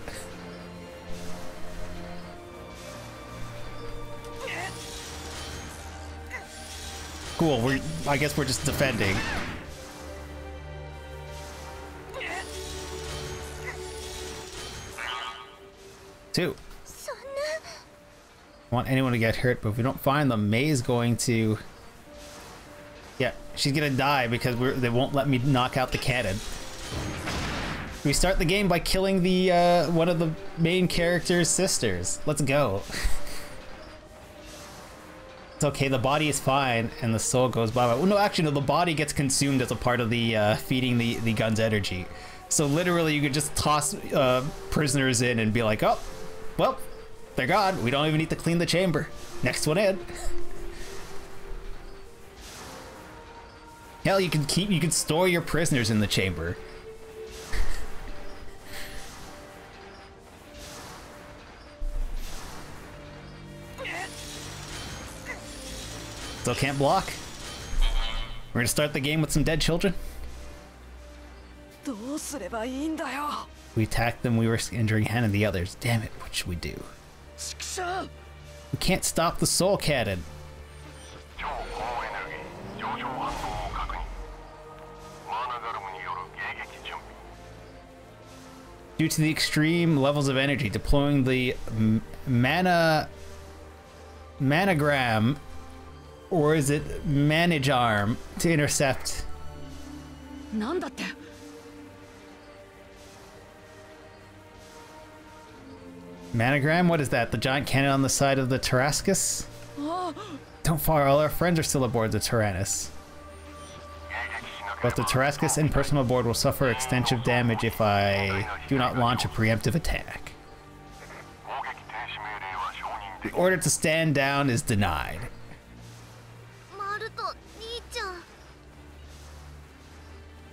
Cool, I guess we're just defending. Two. I want anyone to get hurt, but if we don't find them, May is going to... Yeah, she's gonna die because they won't let me knock out the cannon. We start the game by killing the one of the main character's sisters. Let's go. It's okay, the body is fine, and the soul goes by. Well, no, actually, no, the body gets consumed as a part of the feeding the gun's energy. So literally, you could just toss prisoners in and be like, oh, well, they're gone. We don't even need to clean the chamber. Next one in. Hell, you can store your prisoners in the chamber. Still can't block. We're gonna start the game with some dead children. We attacked them, we were injuring Han and the others. Damn it, what should we do? We can't stop the soul cannon. Due to the extreme levels of energy, deploying the managram, or is it manage arm, to intercept. Managram? What is that? The giant cannon on the side of the Tarascus? Don't fire, all our friends are still aboard the Tyrannus. Both the Tarascus and person aboard will suffer extensive damage if I do not launch a preemptive attack. The order to stand down is denied.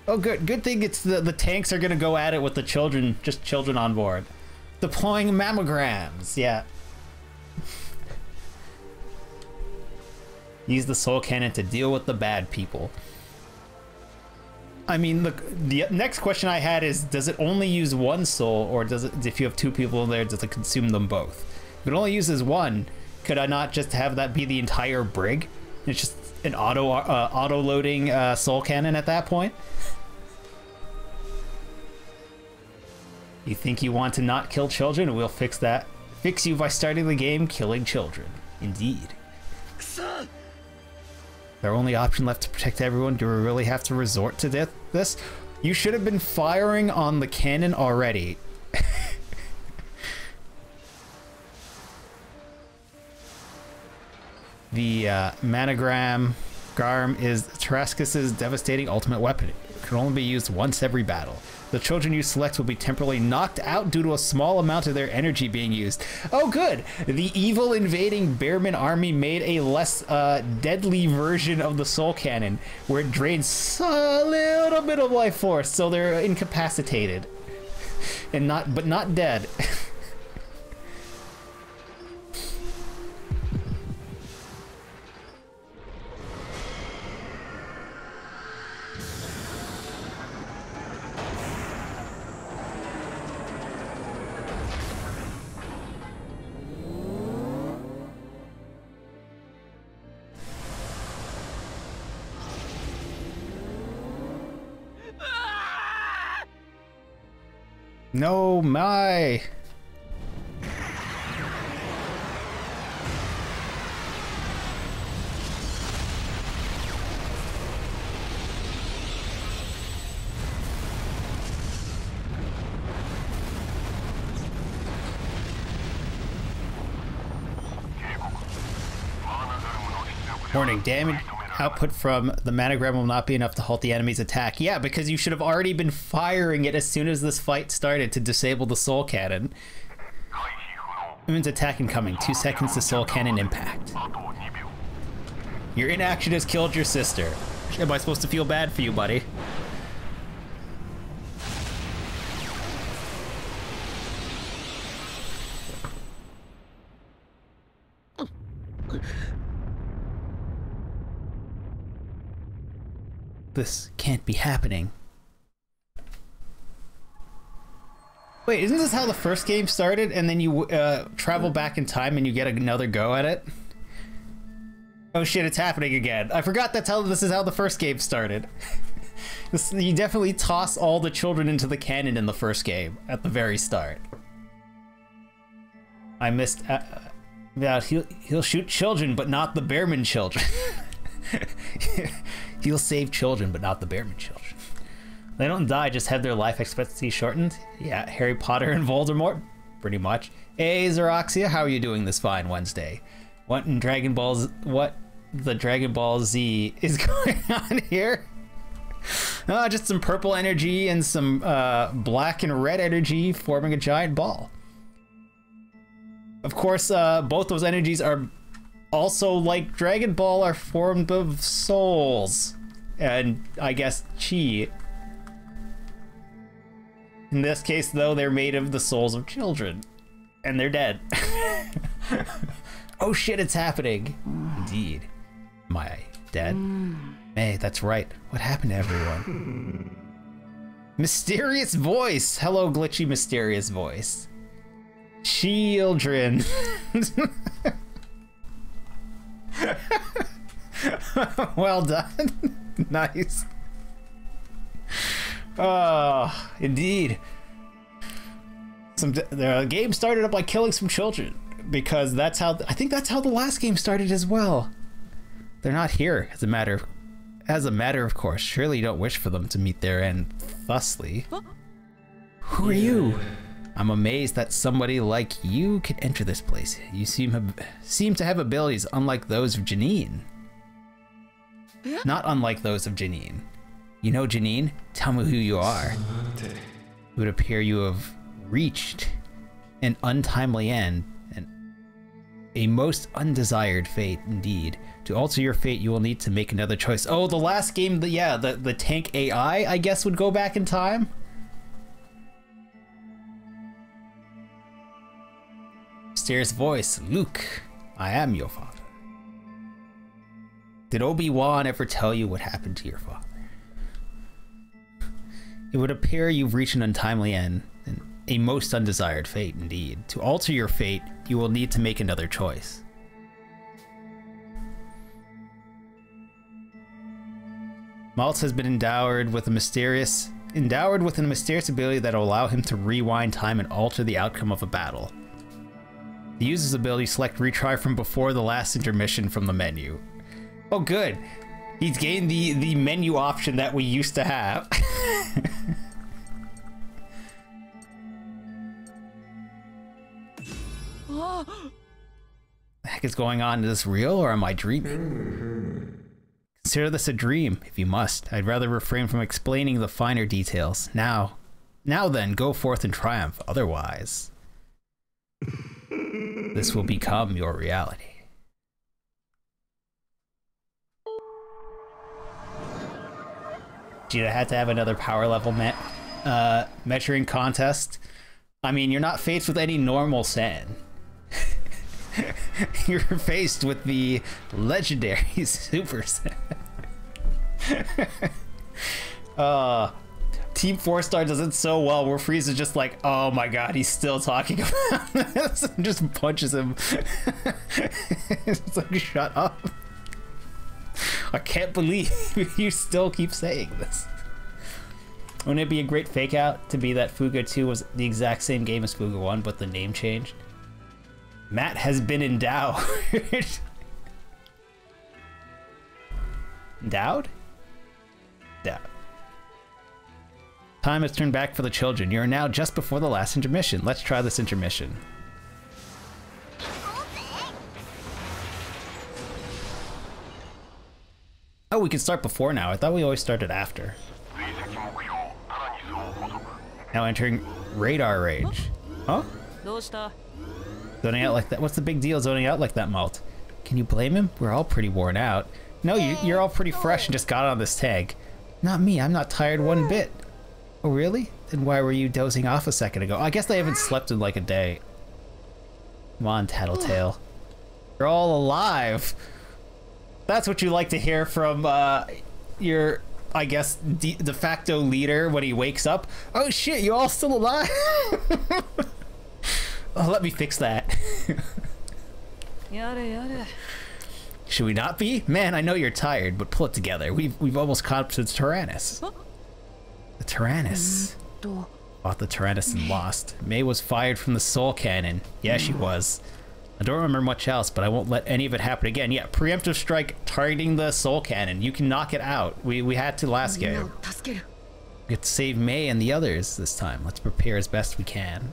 Oh good, good thing it's the tanks are gonna go at it with the children, just children on board. Deploying mammograms, yeah. Use the soul cannon to deal with the bad people. I mean, look, the next question I had is, does it only use one soul, or does it, if you have two people in there, does it consume them both? If it only uses one, could I not just have that be the entire brig? It's just an auto-loading soul cannon at that point? You think you want to not kill children? We'll fix that. Fix you by starting the game killing children. Indeed. Their only option left to protect everyone. Do we really have to resort to this? You should have been firing on the cannon already. The managram Garm is Tarascus's devastating ultimate weapon. It can only be used once every battle. The children you select will be temporarily knocked out due to a small amount of their energy being used. Oh good! The evil invading Bearman army made a less deadly version of the soul cannon, where it drains a little bit of life force, so they're incapacitated. And but not dead. No, my. Warning, damage output from the manogram will not be enough to halt the enemy's attack. Yeah, because you should have already been firing it as soon as this fight started to disable the soul cannon. Moon's attack incoming. 2 seconds to soul cannon impact. Your inaction has killed your sister. Am I supposed to feel bad for you, buddy? This can't be happening. Wait, isn't this how the first game started and then you travel back in time and you get another go at it? Oh shit, it's happening again. I forgot this is how the first game started. You definitely toss all the children into the cannon in the first game at the very start. I missed... yeah, he'll shoot children, but not the Bearman children. He'll save children, but not the Bearman children. They don't die, just have their life expectancy shortened. Yeah, Harry Potter and Voldemort, pretty much. Hey, Xeroxia, how are you doing this fine Wednesday? What the Dragon Ball Z is going on here? Just some purple energy and some black and red energy forming a giant ball. Of course, both those energies are also, like Dragon Ball, are formed of souls. And, I guess, chi. In this case, though, they're made of the souls of children. And they're dead. Oh shit, it's happening. Indeed. Am I dead? May, that's right. What happened to everyone? Mysterious voice! Hello, glitchy mysterious voice. Children. Well done. Nice. Oh, indeed. The game started up by killing some children because that's how I think that's how the last game started as well. They're not here as a matter of course. Surely you don't wish for them to meet their end thusly. Who are you? I'm amazed that somebody like you can enter this place. You seem to have abilities unlike those of Janine. Not unlike those of Janine. You know Janine? Tell me who you are. It would appear you have reached an untimely end and a most undesired fate indeed. To alter your fate, you will need to make another choice. Oh, the last game, the tank AI, I guess, would go back in time? Mysterious voice, Luke, I am your father. Did Obi-Wan ever tell you what happened to your father? It would appear you've reached an untimely end, and a most undesired fate indeed. To alter your fate, you will need to make another choice. Maltz has been endowed with a mysterious ability that will allow him to rewind time and alter the outcome of a battle. To use his ability, select retry from before the last intermission from the menu. Oh good, he's gained the menu option that we used to have. What the heck is going on? Is this real or am I dreaming? Consider this a dream, if you must. I'd rather refrain from explaining the finer details. Now then, go forth in triumph. Otherwise, this will become your reality. You had to have another power level measuring contest. I mean, you're not faced with any normal Saiyan. You're faced with the legendary Super Saiyan. Team 4-Star does it so well where Frieza's just like, oh my god, he's still talking about this, and just punches him. It's like, shut up. I can't believe you still keep saying this. Wouldn't it be a great fake out to be that Fuga 2 was the exact same game as Fuga 1, but the name changed? Matt has been endowed. Endowed? Endowed. Time has turned back for the children. You are now just before the last intermission. Let's try this intermission. Oh, we can start before now. I thought we always started after. Now entering radar range. Huh? Zoning out like that? What's the big deal zoning out like that, Malt? Can you blame him? We're all pretty worn out. No, you're all pretty fresh and just got on this tank. Not me. I'm not tired one bit. Oh, really? Then why were you dozing off a second ago? I guess they haven't slept in like a day. Come on, Tattletale. You're all alive. That's what you like to hear from your, I guess, de facto leader when he wakes up. Oh shit, you all still alive? Oh, let me fix that. Should we not be? Man, I know you're tired, but pull it together. We've almost caught up to the Tyrannus. The Tyrannus. Fought the Tyrannus and lost. May was fired from the Soul Cannon. Yeah, she was. I don't remember much else, but I won't let any of it happen again. Yeah, preemptive strike targeting the Soul Cannon. You can knock it out. We had to last game. We get to save May and the others this time. Let's prepare as best we can.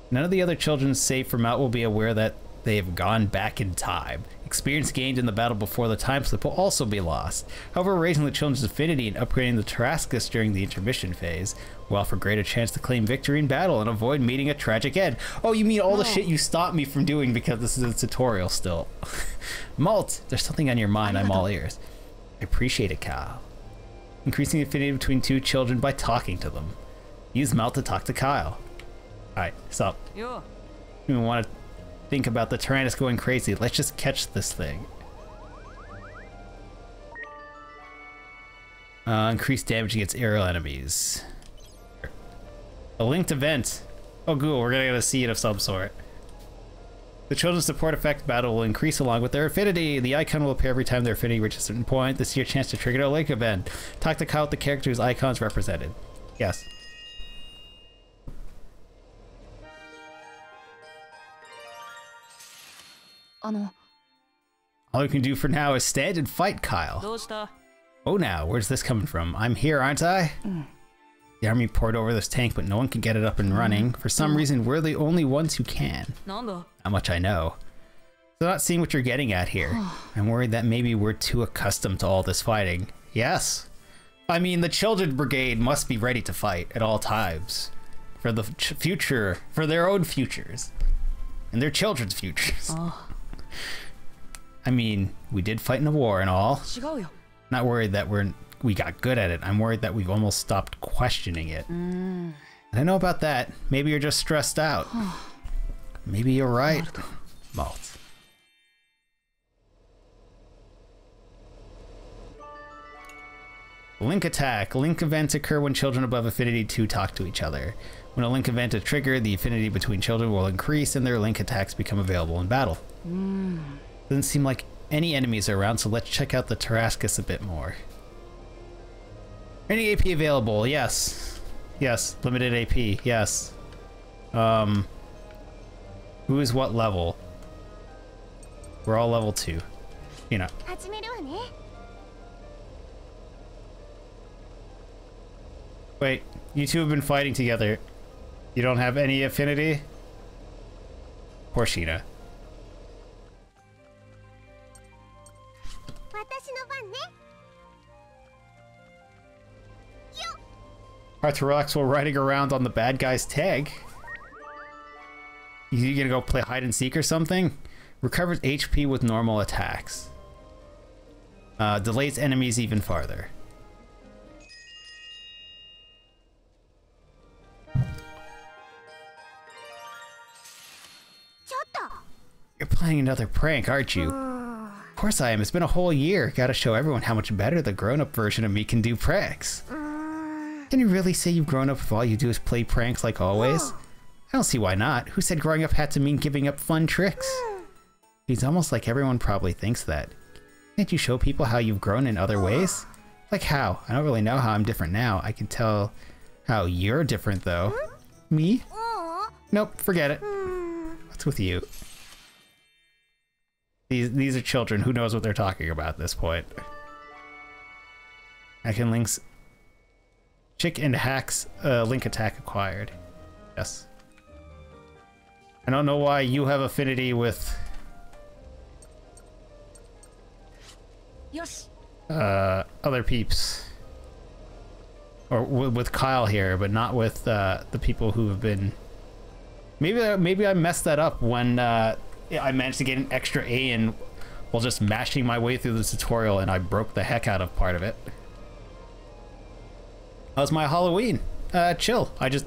None of the other children save for Mount will be aware that they have gone back in time. Experience gained in the battle before the time slip will also be lost. However, raising the children's affinity and upgrading the Tarascus during the intermission phase will offer greater chance to claim victory in battle and avoid meeting a tragic end. Oh, you mean all the shit you stopped me from doing because this is a tutorial still. Malt, there's something on your mind. I'm all ears. I appreciate it, Kyle. Increasing the affinity between two children by talking to them. Use Malt to talk to Kyle. Alright, stop. You don't want to think about the Tyrannus going crazy. Let's just catch this thing. Increased damage against aerial enemies. A linked event. Oh, cool. We're gonna get a seed of some sort. The children's support effect battle will increase along with their affinity. The icon will appear every time their affinity reaches a certain point. This is your chance to trigger a link event. Talk to Kyle with the character whose icon is represented. Yes. All we can do for now is stand and fight, Kyle. Oh, now, where's this coming from? I'm here, aren't I? The army poured over this tank, but no one can get it up and running. For some reason, we're the only ones who can. How much I know. So not seeing what you're getting at here. I'm worried that maybe we're too accustomed to all this fighting. Yes. I mean, the Children Brigade must be ready to fight at all times. For the future, for their own futures. And their children's futures. I mean, we did fight in a war and all. Not worried that we got good at it. I'm worried that we've almost stopped questioning it. I don't know about that. Maybe you're just stressed out. Maybe you're right. Malt. Link attack. Link events occur when children above affinity 2 talk to each other. When a link event is triggered, the affinity between children will increase and their link attacks become available in battle. Doesn't seem like any enemies are around, so let's check out the Tarascus a bit more. Any AP available? Yes. Yes. Limited AP. Yes. Who is what level? We're all level 2. You know. Wait, you two have been fighting together. You don't have any affinity? Poor Sheena. Arthrox while riding around on the bad guy's tag. You gonna go play hide and seek or something? Recovers HP with normal attacks. Delays enemies even farther. You're playing another prank, aren't you? Of course I am. It's been a whole year. Gotta show everyone how much better the grown-up version of me can do pranks. Can you really say you've grown up if all you do is play pranks like always? I don't see why not. Who said growing up had to mean giving up fun tricks? It's almost like everyone probably thinks that. Can't you show people how you've grown in other ways? Like how? I don't really know how I'm different now. I can tell how you're different though. Me? Nope, forget it. What's with you? These are children. Who knows what they're talking about at this point? I can links... Chick and hacks link attack acquired. Yes. I don't know why you have affinity with... other peeps. Or with Kyle here, but not with the people who have been... Maybe I messed that up when I managed to get an extra A in while just mashing my way through the tutorial, and I broke the heck out of part of it. How's my Halloween? Chill. I just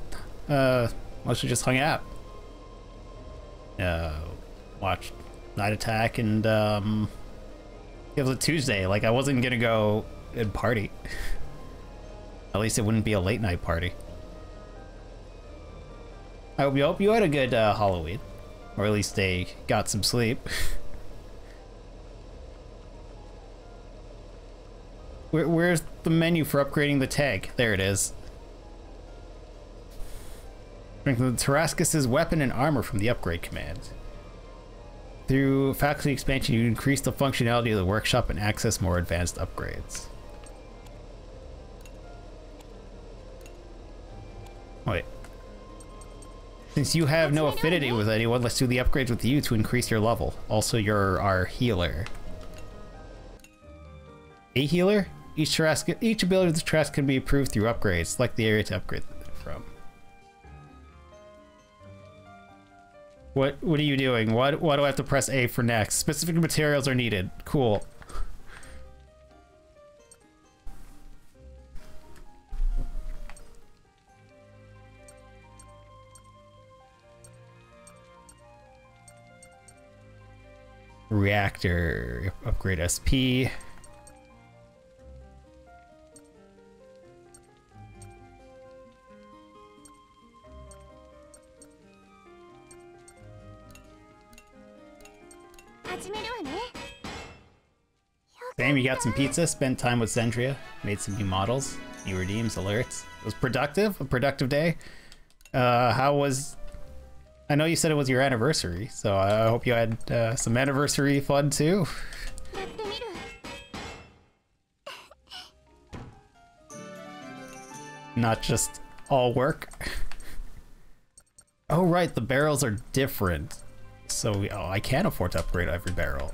mostly just hung out. Watched Night Attack, and it was a Tuesday. Like, I wasn't gonna go and party. At least it wouldn't be a late night party. I hope you had a good Halloween, or at least they got some sleep. Where's the menu for upgrading the tag? There it is. Strengthen Tarascus's weapon and armor from the upgrade command. Through faculty expansion, you increase the functionality of the workshop and access more advanced upgrades. Wait. Since you have no affinity with anyone, let's do the upgrades with you to increase your level. Also, you're our healer. A healer? Each ability of the Tarrasque can be improved through upgrades. Select the area to upgrade from. What are you doing? Why do I have to press A for next? Specific materials are needed. Cool. Reactor, upgrade SP. Sam, you got some pizza, spent time with Zendria, made some new models, new redeems, alerts. It was productive, a productive day. How was... I know you said it was your anniversary, so I hope you had some anniversary fun too. Not just all work. Oh right, the barrels are different. So I can't afford to upgrade every barrel.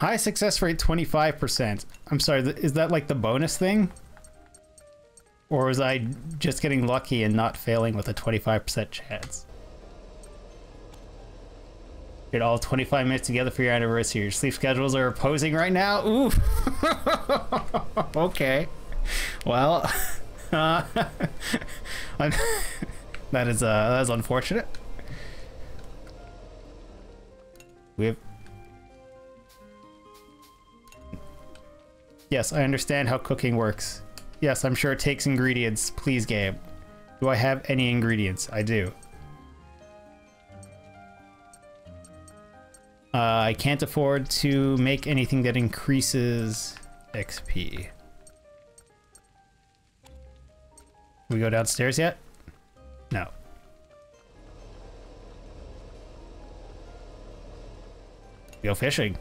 High success rate 25%. I'm sorry, is that like the bonus thing? Or was I just getting lucky and not failing with a 25% chance? Get all 25 minutes together for your anniversary. Your sleep schedules are opposing right now? Ooh. Okay. Well, that is unfortunate. We have... Yes, I understand how cooking works. Yes, I'm sure it takes ingredients. Please, game. Do I have any ingredients? I do. I can't afford to make anything that increases XP. We go downstairs yet? No. Go fishing.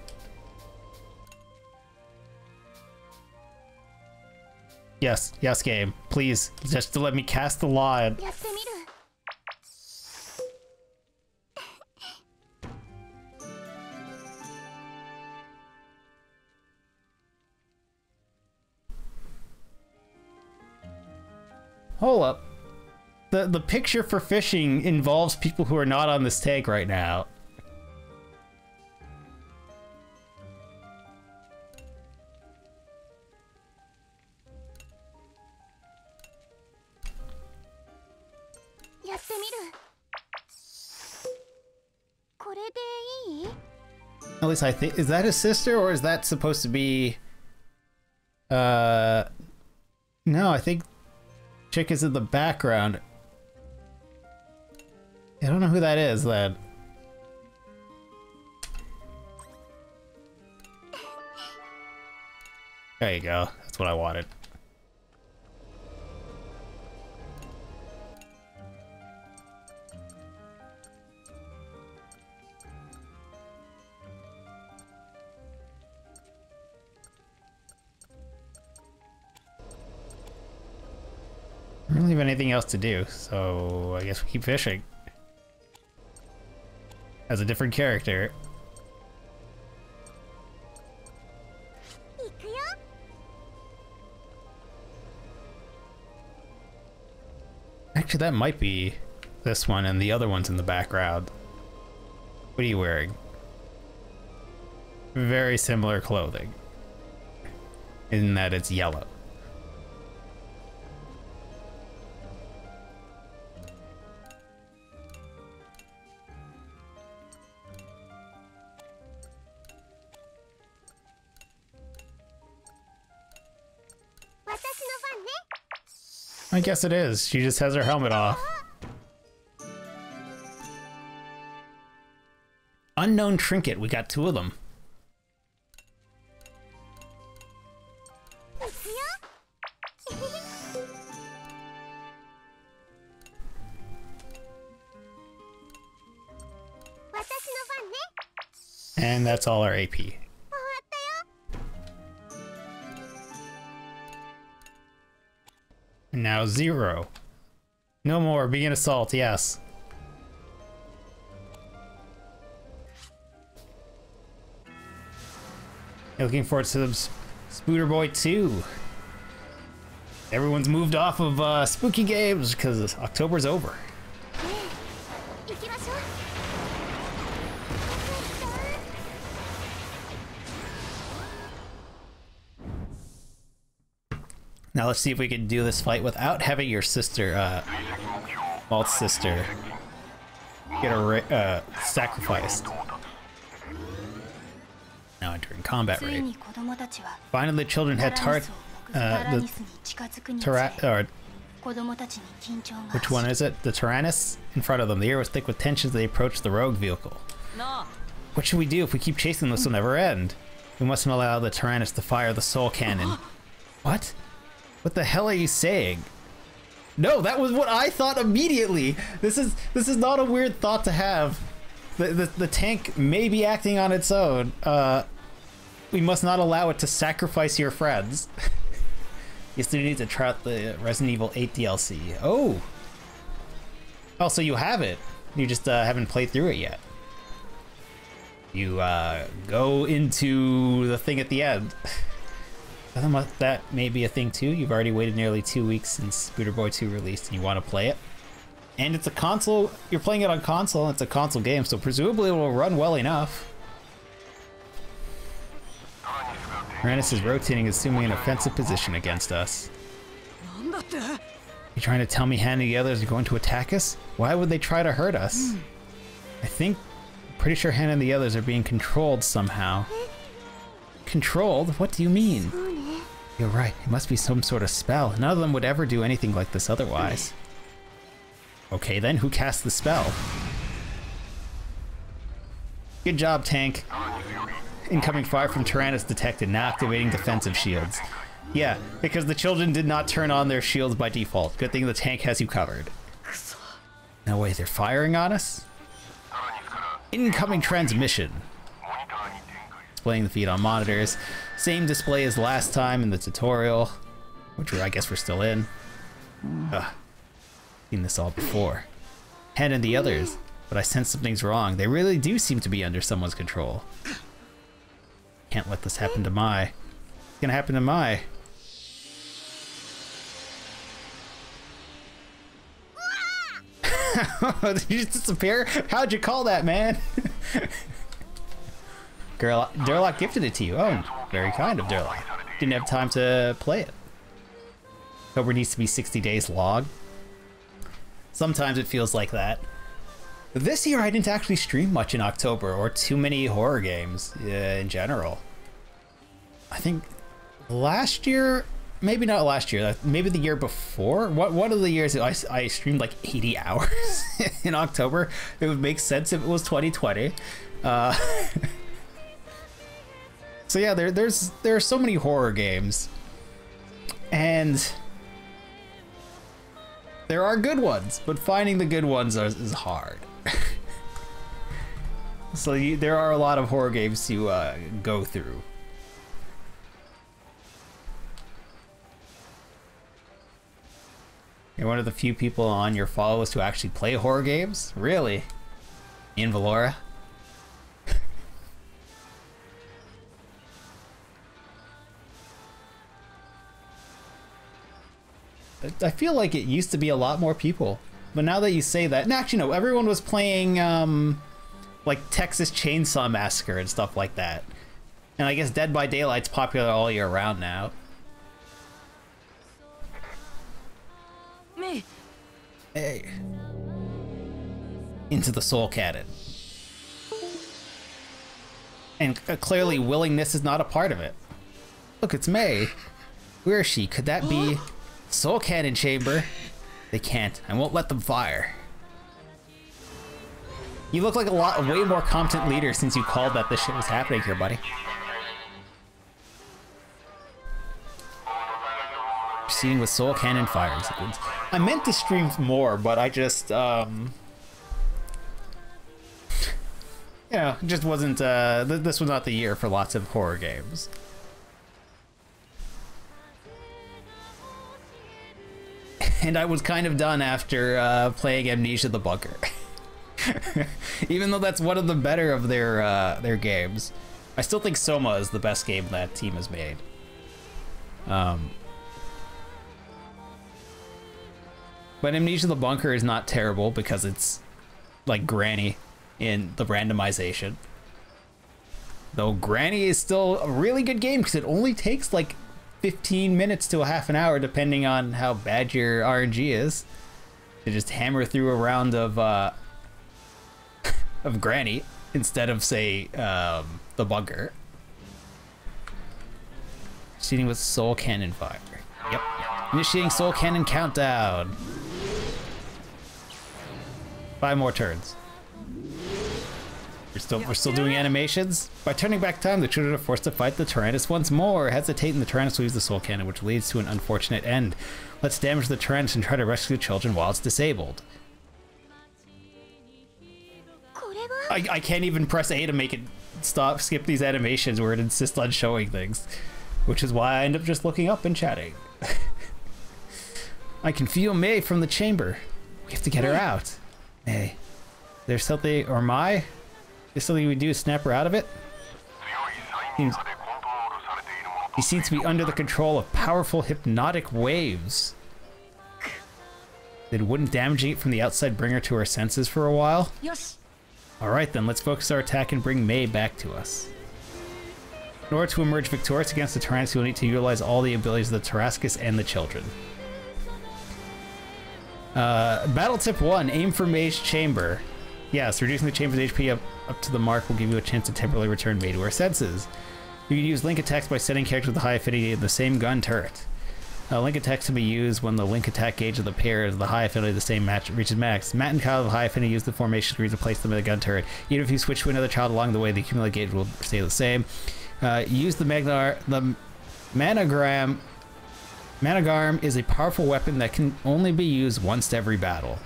Yes, yes, game. Please, just to let me cast the line. Hold up. The picture for fishing involves people who are not on this tag right now. At least I think, is that his sister or is that supposed to be no, I think chick is in the background. I don't know who that is then. There you go. That's what I wanted. don't have anything else to do, so I guess we keep fishing. As a different character. Actually, that might be this one, and the other one's in the background. What are you wearing? Very similar clothing. In that it's yellow. I guess it is. She just has her helmet off. Unknown trinket. We got 2 of them. And that's all our AP. Now 0. No more. Begin assault. Yes. Looking forward to Spooder Boy 2. Everyone's moved off of spooky games because October's over. Now let's see if we can do this fight without having your sister, Malt's sister, get sacrificed. Now entering combat rate. Finally, the children had which one is it? The Tyrannus in front of them. The air was thick with tension as they approached the rogue vehicle. What should we do if we keep chasing this will never end? We mustn't allow the Tyrannus to fire the soul cannon. What? What the hell are you saying? No, that was what I thought immediately. This is not a weird thought to have. The tank may be acting on its own. We must not allow it to sacrifice your friends. You still need to try out the Resident Evil 8 DLC. Oh. Oh, so you have it. You just haven't played through it yet. You go into the thing at the end. That may be a thing too. You've already waited nearly 2 weeks since Spooder Boy 2 released and you want to play it. And it's a console, you're playing it on console, and it's a console game, so presumably it will run well enough. Tyrannus is rotating, assuming an offensive position against us. You trying to tell me Hannah and the others are going to attack us? Why would they try to hurt us? Pretty sure Hannah and the others are being controlled somehow. Controlled? What do you mean? You're right, it must be some sort of spell. None of them would ever do anything like this otherwise. Okay then, who cast the spell? Good job, tank. Incoming fire from Tyrannus detected, now activating defensive shields. Yeah, because the children did not turn on their shields by default. Good thing the tank has you covered. No way, they're firing on us? Incoming transmission. Displaying the feed on monitors. Same display as last time in the tutorial, which I guess we're still in. Seen this all before. Hen and the others, but I sense something's wrong. They really do seem to be under someone's control. Can't let this happen to Mai. It's gonna happen to Mai. Did you just disappear? How'd you call that, man? Girl, Durlock gifted it to you. Oh, very kind of Durlock. Didn't have time to play it. October needs to be 60 days log. Sometimes it feels like that. This year I didn't actually stream much in October, or too many horror games in general. I think last year, maybe not last year, maybe the year before. One of the years I streamed like 80 hours in October. It would make sense if it was 2020. So yeah, there are so many horror games, and there are good ones, but finding the good ones is hard. So there are a lot of horror games to go through. You're one of the few people on your follow list who actually play horror games? Really? In Valora? I feel like it used to be a lot more people. But now that you say that... No, actually, no. Everyone was playing, like, Texas Chainsaw Massacre and stuff like that. And I guess Dead by Daylight's popular all year round now. Me. Hey. Into the soul cannon. And clearly willingness is not a part of it. Look, it's May. Where is she? Could that be soul cannon chamber? They can't. I won't let them fire. You look like a way more competent leader since you called that this shit was happening here, buddy. Proceeding with soul cannon fire sequence. I meant to stream more, but I just, you know, it just wasn't, this was not the year for lots of horror games. And I was kind of done after playing Amnesia the Bunker. Even though that's one of the better of their games. I still think Soma is the best game that team has made. But Amnesia the Bunker is not terrible because it's like Granny in the randomization. Though Granny is still a really good game because it only takes like 15 minutes to a half an hour depending on how bad your RNG is to just hammer through a round of of Granny instead of, say, the Bunker. Proceeding with Soul Cannon fire. Yep. Initiating Soul Cannon countdown. 5 more turns. We're still doing animations. By turning back time, the children are forced to fight the Tyrannus once more. Hesitating, the Tyrannus will use the Soul Cannon, which leads to an unfortunate end. Let's damage the Tyrannus and try to rescue the children while it's disabled. I can't even press A to make it skip these animations where it insists on showing things. Which is why I end up just looking up and chatting. I can feel May from the chamber. We have to get her out. May. There's something, or Mai? Is something we do to snap her out of it? He seems to be under the control of powerful hypnotic waves. Then wouldn't damaging it from the outside bring her to her senses for a while? Yes. Alright then, let's focus our attack and bring May back to us. In order to emerge victorious against the Tyrannus, you'll need to utilize all the abilities of the Tarascus and the children. Battle tip 1, aim for May's chamber. Yes, reducing the chamber's HP up to the mark will give you a chance to temporarily return May to her senses. You can use link attacks by setting characters with a high affinity in the same gun turret. Link attacks can be used when the link attack gauge of the pair is the high affinity of the same match reaches max. Matt and Kyle with high affinity use the formation screens to place them in the gun turret. Even if you switch to another child along the way, the accumulated gauge will stay the same. Use the Managram. Managarm is a powerful weapon that can only be used once every battle.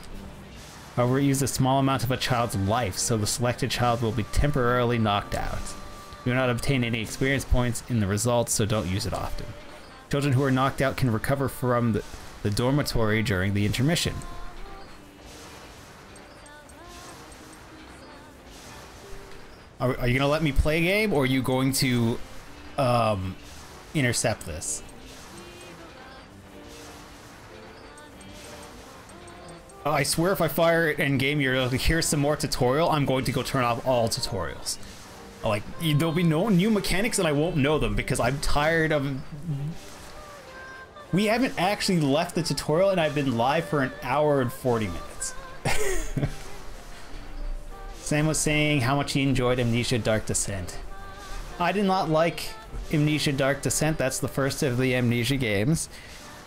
However, it uses a small amount of a child's life, so the selected child will be temporarily knocked out. You will not obtain any experience points in the results, so don't use it often. Children who are knocked out can recover from the dormitory during the intermission. Are you going to let me play a game, or are you going to intercept this? I swear if I fire it in game, you're like, here's some more tutorial, I'm going to go turn off all tutorials. Like, there'll be no new mechanics and I won't know them because I'm tired of... We haven't actually left the tutorial and I've been live for an hour and 40 minutes. Sam was saying how much he enjoyed Amnesia Dark Descent. I did not like Amnesia Dark Descent, that's the first of the Amnesia games.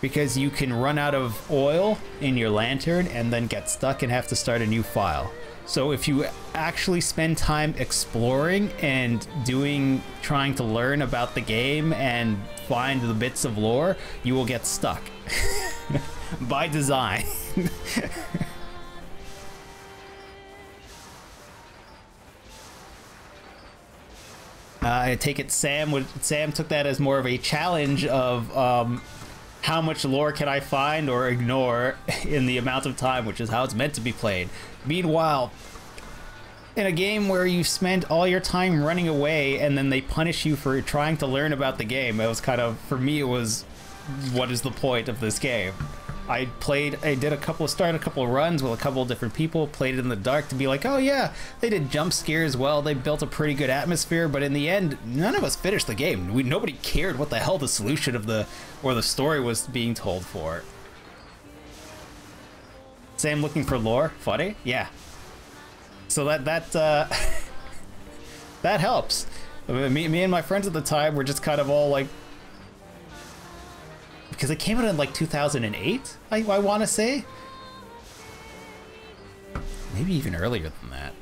Because you can run out of oil in your lantern and then get stuck and have to start a new file. So if you actually spend time exploring and trying to learn about the game and find the bits of lore, you will get stuck. By design. I take it Sam took that as more of a challenge of how much lore can I find or ignore in the amount of time, which is how it's meant to be played. Meanwhile, in a game where you spend all your time running away and then they punish you for trying to learn about the game, it was kind of, for me, it was, what is the point of this game? I started a couple of runs with a couple of different people, played it in the dark to be like, oh yeah, they did jump scares well, they built a pretty good atmosphere, but in the end, none of us finished the game. Nobody cared what the hell the solution of the story was being told for. Sam looking for lore? Funny? Yeah. So that that helps. Me and my friends at the time were just kind of all like, because it came out in like 2008, I want to say. Maybe even earlier than that.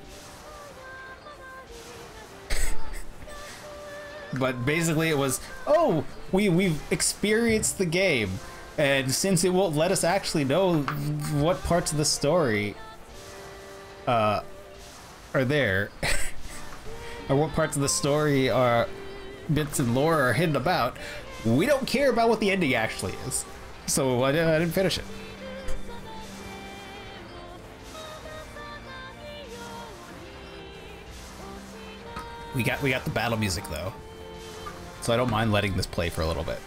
But basically it was, oh, we've experienced the game, and since it won't let us actually know what parts of the story are there, or what parts of the story are bits and lore are hidden about, we don't care about what the ending actually is. So I didn't finish it. We got the battle music though, so I don't mind letting this play for a little bit,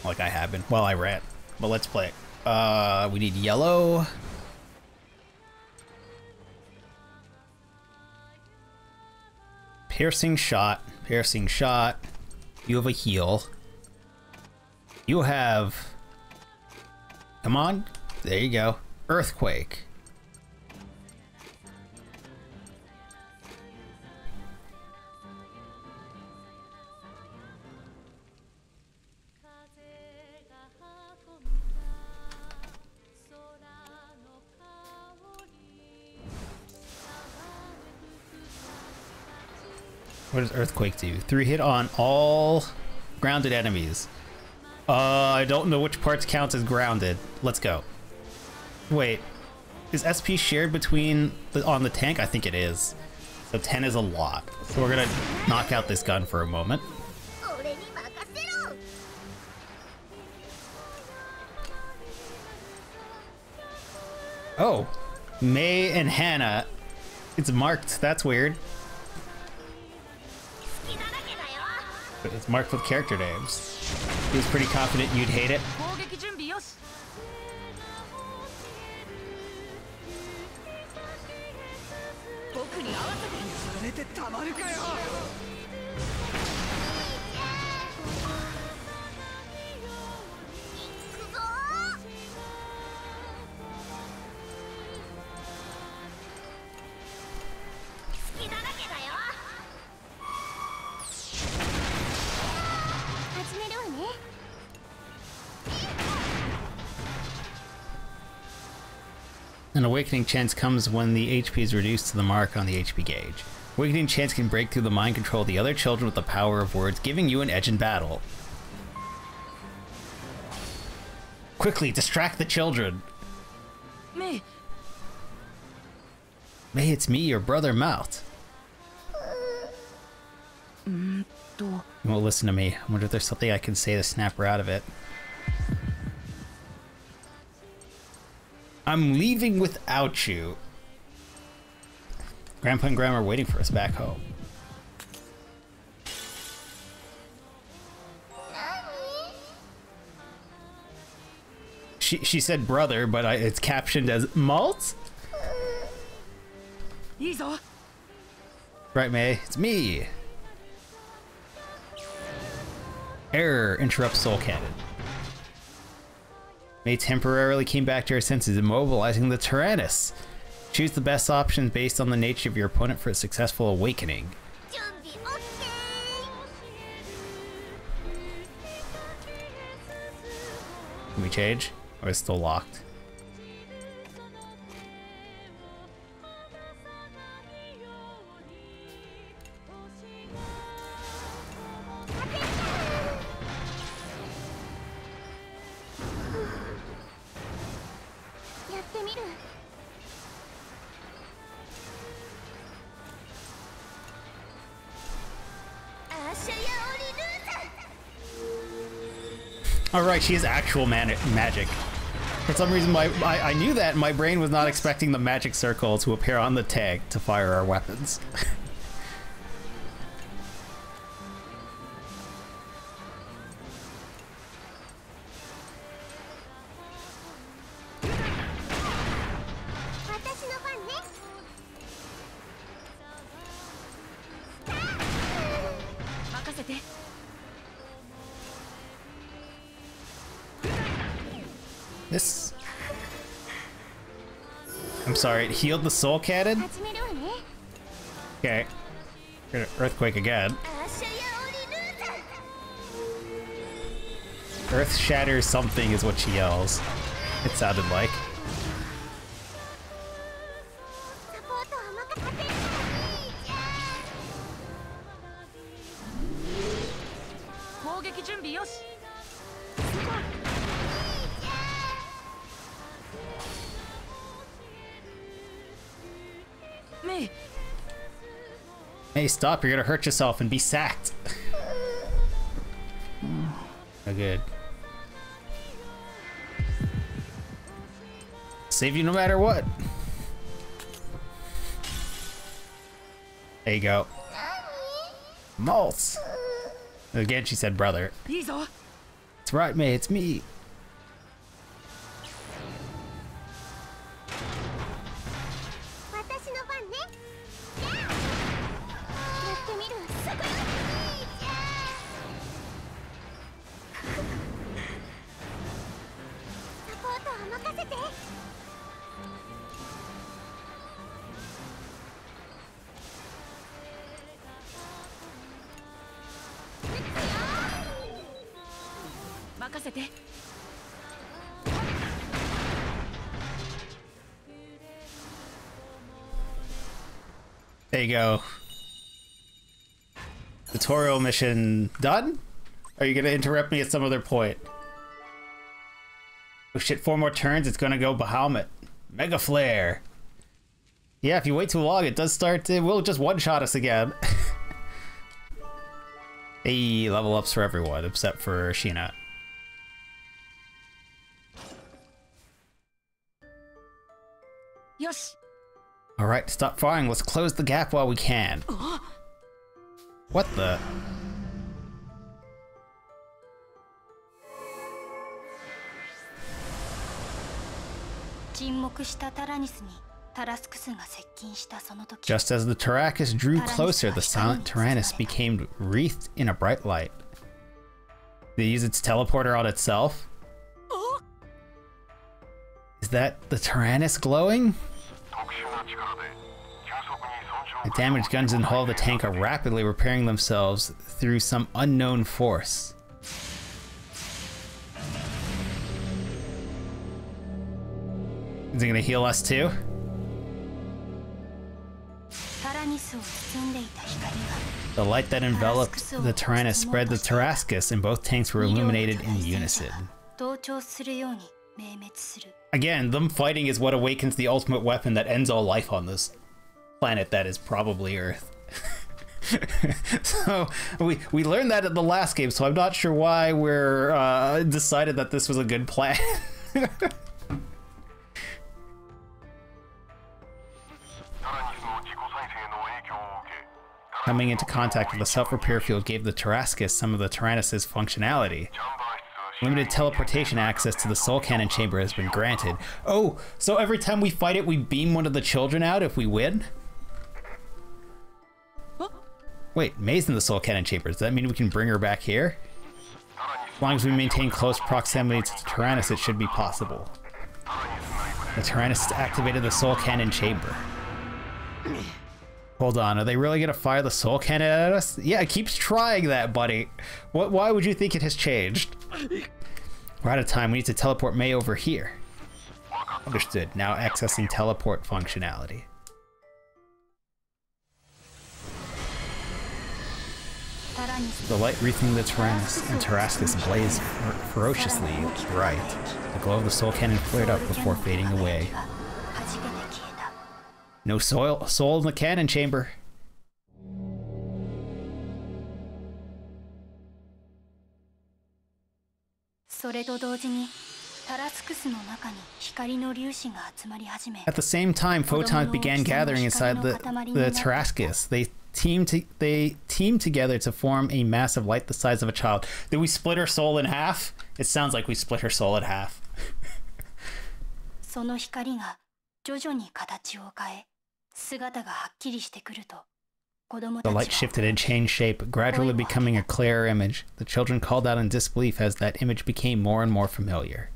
like I have been while I ran. But let's play it. We need yellow. Piercing shot. Piercing shot. You have a heal. You have... Come on. There you go. Earthquake. What does Earthquake do? 3 hit on all grounded enemies. I don't know which parts count as grounded. Let's go. Wait, is SP shared between on the tank? I think it is. So 10 is a lot. So we're gonna knock out this gun for a moment. Oh, May and Hannah. It's marked. That's weird. But it's marked with character names. He was pretty confident you'd hate it. An awakening chance comes when the HP is reduced to the mark on the HP gauge. Awakening chance can break through the mind control of the other children with the power of words, giving you an edge in battle. Quickly, distract the children. May, it's me, your brother Mouth. You won't listen to me. I wonder if there's something I can say to snap her out of it. I'm leaving without you. Grandpa and Grandma are waiting for us back home. She said brother, but it's captioned as Malt? Right, May? It's me. Error. Interrupt soul cannon. May temporarily came back to her senses, immobilizing the Tyrannus. Choose the best option based on the nature of your opponent for a successful awakening. Can we change? Or is it still locked? Oh right, she has actual magic. For some reason, I knew that, and my brain was not expecting the magic circle to appear on the tag to fire our weapons. This... I'm sorry, it healed the soul cannon? Okay. Earthquake again. Earth shatters something is what she yells. It sounded like. Hey, stop, you're gonna hurt yourself and be sacked. Oh, good. Save you no matter what. There you go. Maltz. Again, she said brother. That's right, May, it's me. There you go. Tutorial mission done? Are you gonna interrupt me at some other point? Oh shit, 4 more turns, it's gonna go Bahamut. Mega Flare. Yeah, if you wait too long, it does start, it will just one-shot us again. Hey, level ups for everyone, except for Sheena. Yosh. Alright, stop firing, let's close the gap while we can. What the? Just as the Tarakas drew closer, the silent Tyrannus became wreathed in a bright light. Did it use its teleporter on itself? Is that the Tyrannus glowing? The damaged guns and hull of the tank are rapidly repairing themselves through some unknown force. Is it gonna heal us too? The light that enveloped the Tyrannus spread the Tarascus, and both tanks were illuminated in unison. Again, them fighting is what awakens the ultimate weapon that ends all life on this planet that is probably Earth. So we learned that in the last game, so I'm not sure why we're decided that this was a good plan. Coming into contact with the self-repair field gave the Tarascus some of the Tyrannus' functionality. Limited teleportation access to the Soul Cannon chamber has been granted. Oh, so every time we fight it, we beam one of the children out if we win? Wait, May's in the Soul Cannon chamber. Does that mean we can bring her back here? As long as we maintain close proximity to the Tyrannus, it should be possible. The Tyrannus activated the Soul Cannon chamber. Hold on, are they really gonna fire the Soul Cannon at us? Yeah, it keeps trying that, buddy. Why would you think it has changed? We're out of time, we need to teleport May over here. Understood, now accessing teleport functionality. The light wreathing the Tyrannus and Tarascus blazed ferociously bright. The glow of the Soul Cannon flared up before fading away. No soul in the cannon chamber. れと同時にタラスクスの中に光の粒子が集まり始め At the same time, photons began gathering inside the Tarascus. They teamed together to form a mass of light the size of a child. Did we split her soul in half? It sounds like we split her soul in half. その光が徐々に形を変え、姿がはっきりしてくると、子供た The ちは light shifted and changed shape, gradually becoming a clearer image. The children called out in disbelief as that image became more and more familiar.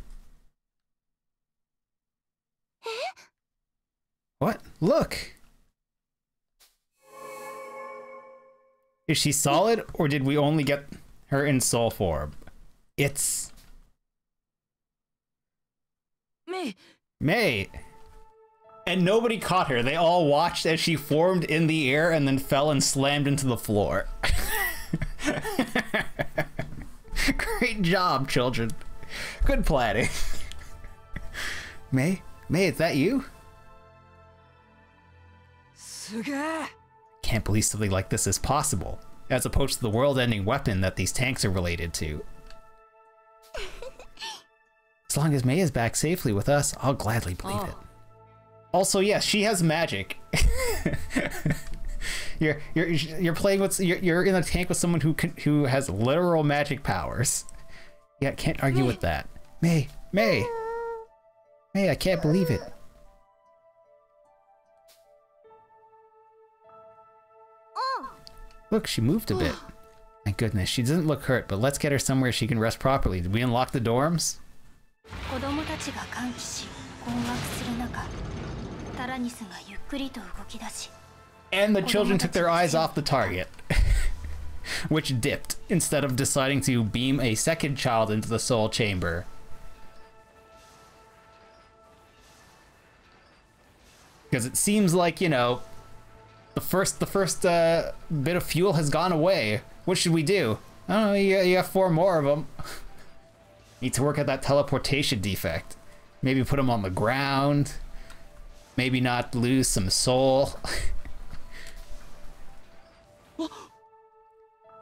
What? Look! Is she solid, or did we only get her in soul form? It's... May! And nobody caught her. They all watched as she formed in the air and then fell and slammed into the floor. Great job, children. Good planning. May, is that you? Can't believe something like this is possible, as opposed to the world-ending weapon that these tanks are related to. As long as May is back safely with us, I'll gladly believe it. Also, yes, she has magic. you're playing with you're in a tank with someone who has literal magic powers. Yeah, can't argue with that. May, I can't believe it. Look, she moved a bit. Thank goodness, she doesn't look hurt, but let's get her somewhere she can rest properly. Did we unlock the dorms? 子供たちが歓喜し、困惑する中、タラニスがゆっくりと動き出し、 And the children took their eyes off the target, which dipped instead of deciding to beam a second child into the soul chamber. Because it seems like, you know, the first bit of fuel has gone away. What should we do? I don't know, you have 4 more of them. Need to work out that teleportation defect. Maybe put them on the ground. Maybe not lose some soul.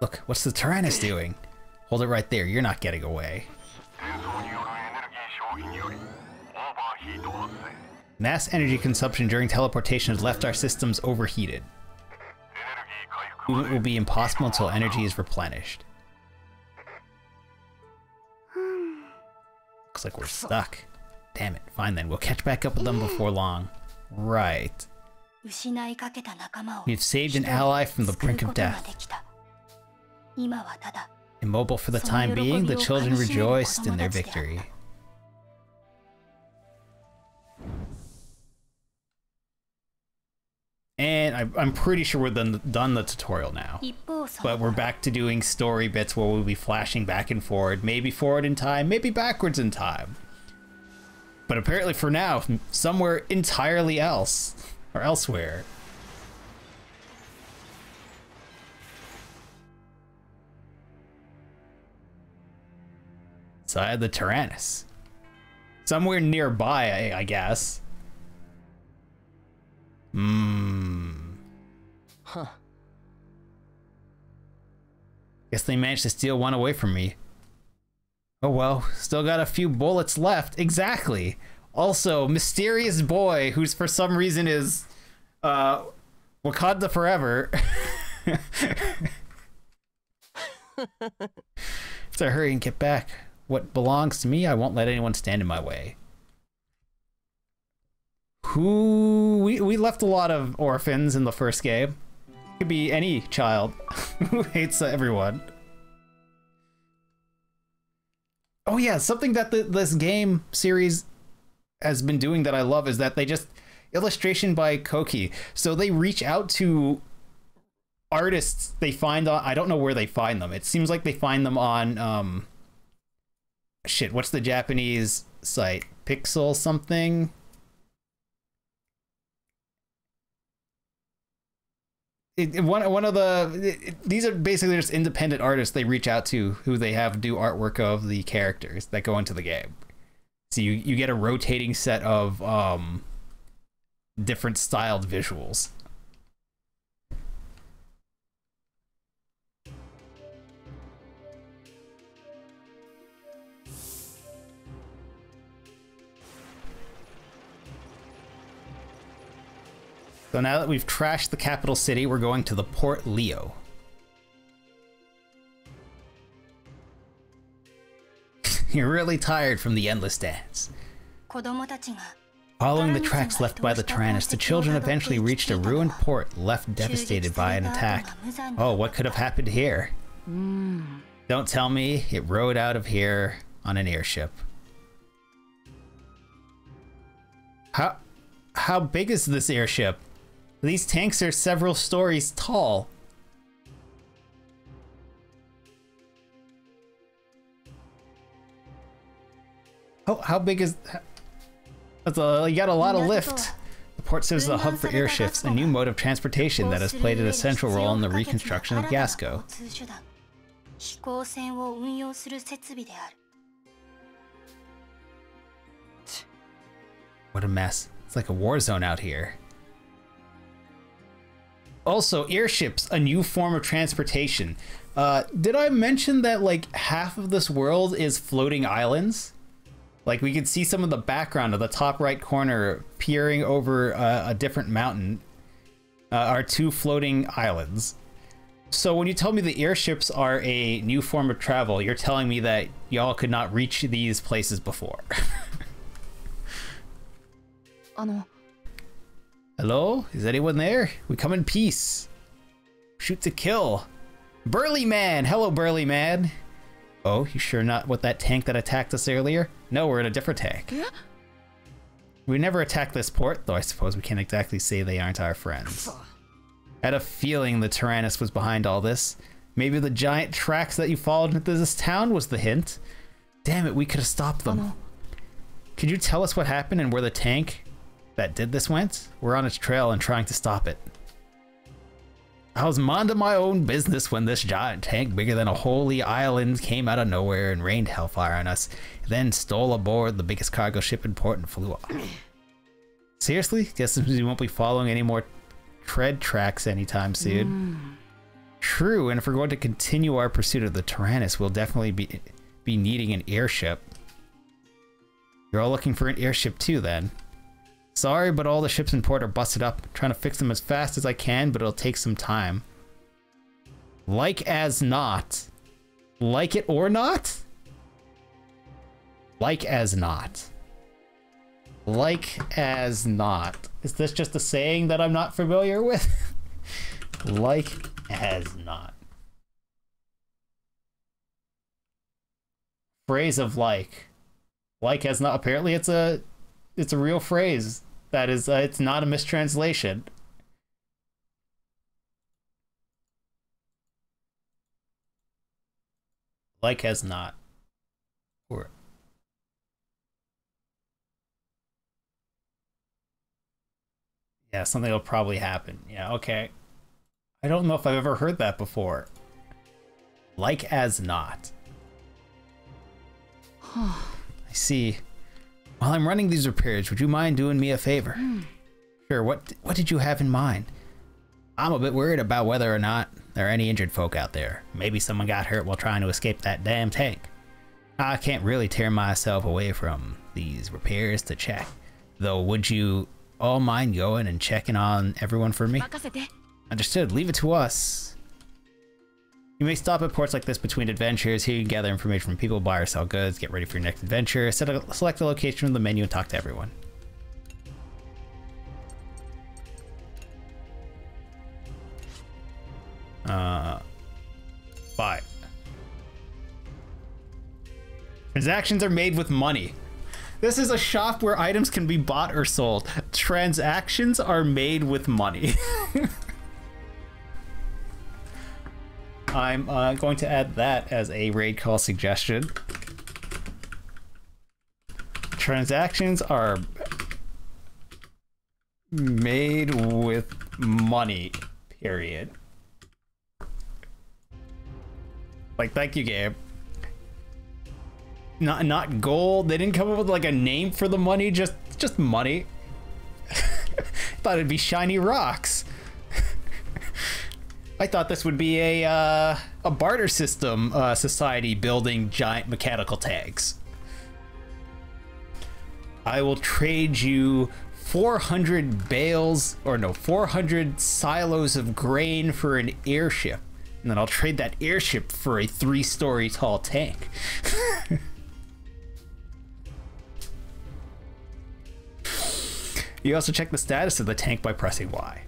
Look, what's the Tyrannus doing? Hold it right there, you're not getting away. Mass energy consumption during teleportation has left our systems overheated. Movement will be impossible until energy is replenished. Looks like we're stuck. Damn it, fine then, we'll catch back up with them before long. Right. We've saved an ally from the brink of death. Immobile for the time being, the children rejoiced in their victory. And I'm pretty sure we're done the tutorial now. But we're back to doing story bits where we'll be flashing back and forward. Maybe forward in time, maybe backwards in time. But apparently for now, somewhere entirely else. Or elsewhere. Inside the Tyrannus. Somewhere nearby, I guess. Huh. Guess they managed to steal one away from me. Oh well, still got a few bullets left. Exactly. Also, mysterious boy who's for some reason is Wakanda forever. So hurry and get back. What belongs to me, I won't let anyone stand in my way. We left a lot of orphans in the first game. Could be any child who hates everyone. Oh yeah, something that this game series has been doing that I love is that they just illustration by Koki. So they reach out to artists they find on, I don't know where they find them. It seems like they find them on shit, what's the Japanese site? Pixel something? One of the these are basically just independent artists they reach out to who they have do artwork of the characters that go into the game. So you get a rotating set of different styled visuals. So now that we've trashed the capital city, we're going to the Port Leo. You're really tired from the endless dance. Following the tracks left by the Tyrannus, the children eventually reached a ruined port left devastated by an attack. Oh, what could have happened here? Don't tell me it rode out of here on an airship. How big is this airship? These tanks are several stories tall. How big is... You got a lot of lift. The port serves as a hub for airships, a new mode of transportation that has played an essential role in the reconstruction of Gasco. What a mess. It's like a war zone out here. Also, airships, a new form of transportation. Did I mention that like half of this world is floating islands? Like we can see some of the background of the top right corner peering over a different mountain are two floating islands. So when you tell me the airships are a new form of travel, you're telling me that y'all could not reach these places before. Hello? Is anyone there? We come in peace. Shoot to kill. Burly Man! Hello, Burly Man! Oh, you sure not with that tank that attacked us earlier? No, we're in a different tank. We never attacked this port, though I suppose we can't exactly say they aren't our friends. I had a feeling the Tyrannus was behind all this. Maybe the giant tracks that you followed into this town was the hint. Damn it, we could have stopped them. Could you tell us what happened and where the tank that did this went? We're on its trail and trying to stop it. I was minding my own business when this giant tank bigger than a holy island came out of nowhere and rained hellfire on us, then stole aboard the biggest cargo ship in port and flew off. Seriously? Guess we won't be following any more tread tracks anytime soon. True, and if we're going to continue our pursuit of the Tyrannus, we'll definitely be needing an airship. You're all looking for an airship too, then. Sorry, but all the ships in port are busted up. I'm trying to fix them as fast as I can, but it'll take some time. Like as not. Like it or not? Like as not. Like as not. Is this just a saying that I'm not familiar with? Like as not. Phrase of like. Like as not. Apparently it's a real phrase. That is, it's not a mistranslation. Like as not. Or yeah, something will probably happen. Yeah, okay. I don't know if I've ever heard that before. Like as not. I see. While I'm running these repairs, would you mind doing me a favor? Sure, what did you have in mind? I'm a bit worried about whether or not there are any injured folk out there. Maybe someone got hurt while trying to escape that damn tank. I can't really tear myself away from these repairs to check. Though, would you all mind going and checking on everyone for me? Understood, leave it to us. You may stop at ports like this between adventures. Here you can gather information from people, buy or sell goods, get ready for your next adventure, select a location from the menu and talk to everyone. Buy. Transactions are made with money. This is a shop where items can be bought or sold. Transactions are made with money. I'm going to add that as a raid call suggestion. Transactions are made with money, period. Like, thank you, Gabe. Not gold. They didn't come up with like a name for the money, just money. Thought it'd be shiny rocks. I thought this would be a barter system society building giant mechanical tanks. I will trade you 400 bales, or no, 400 silos of grain for an airship. And then I'll trade that airship for a 3-story tall tank. You also check the status of the tank by pressing Y.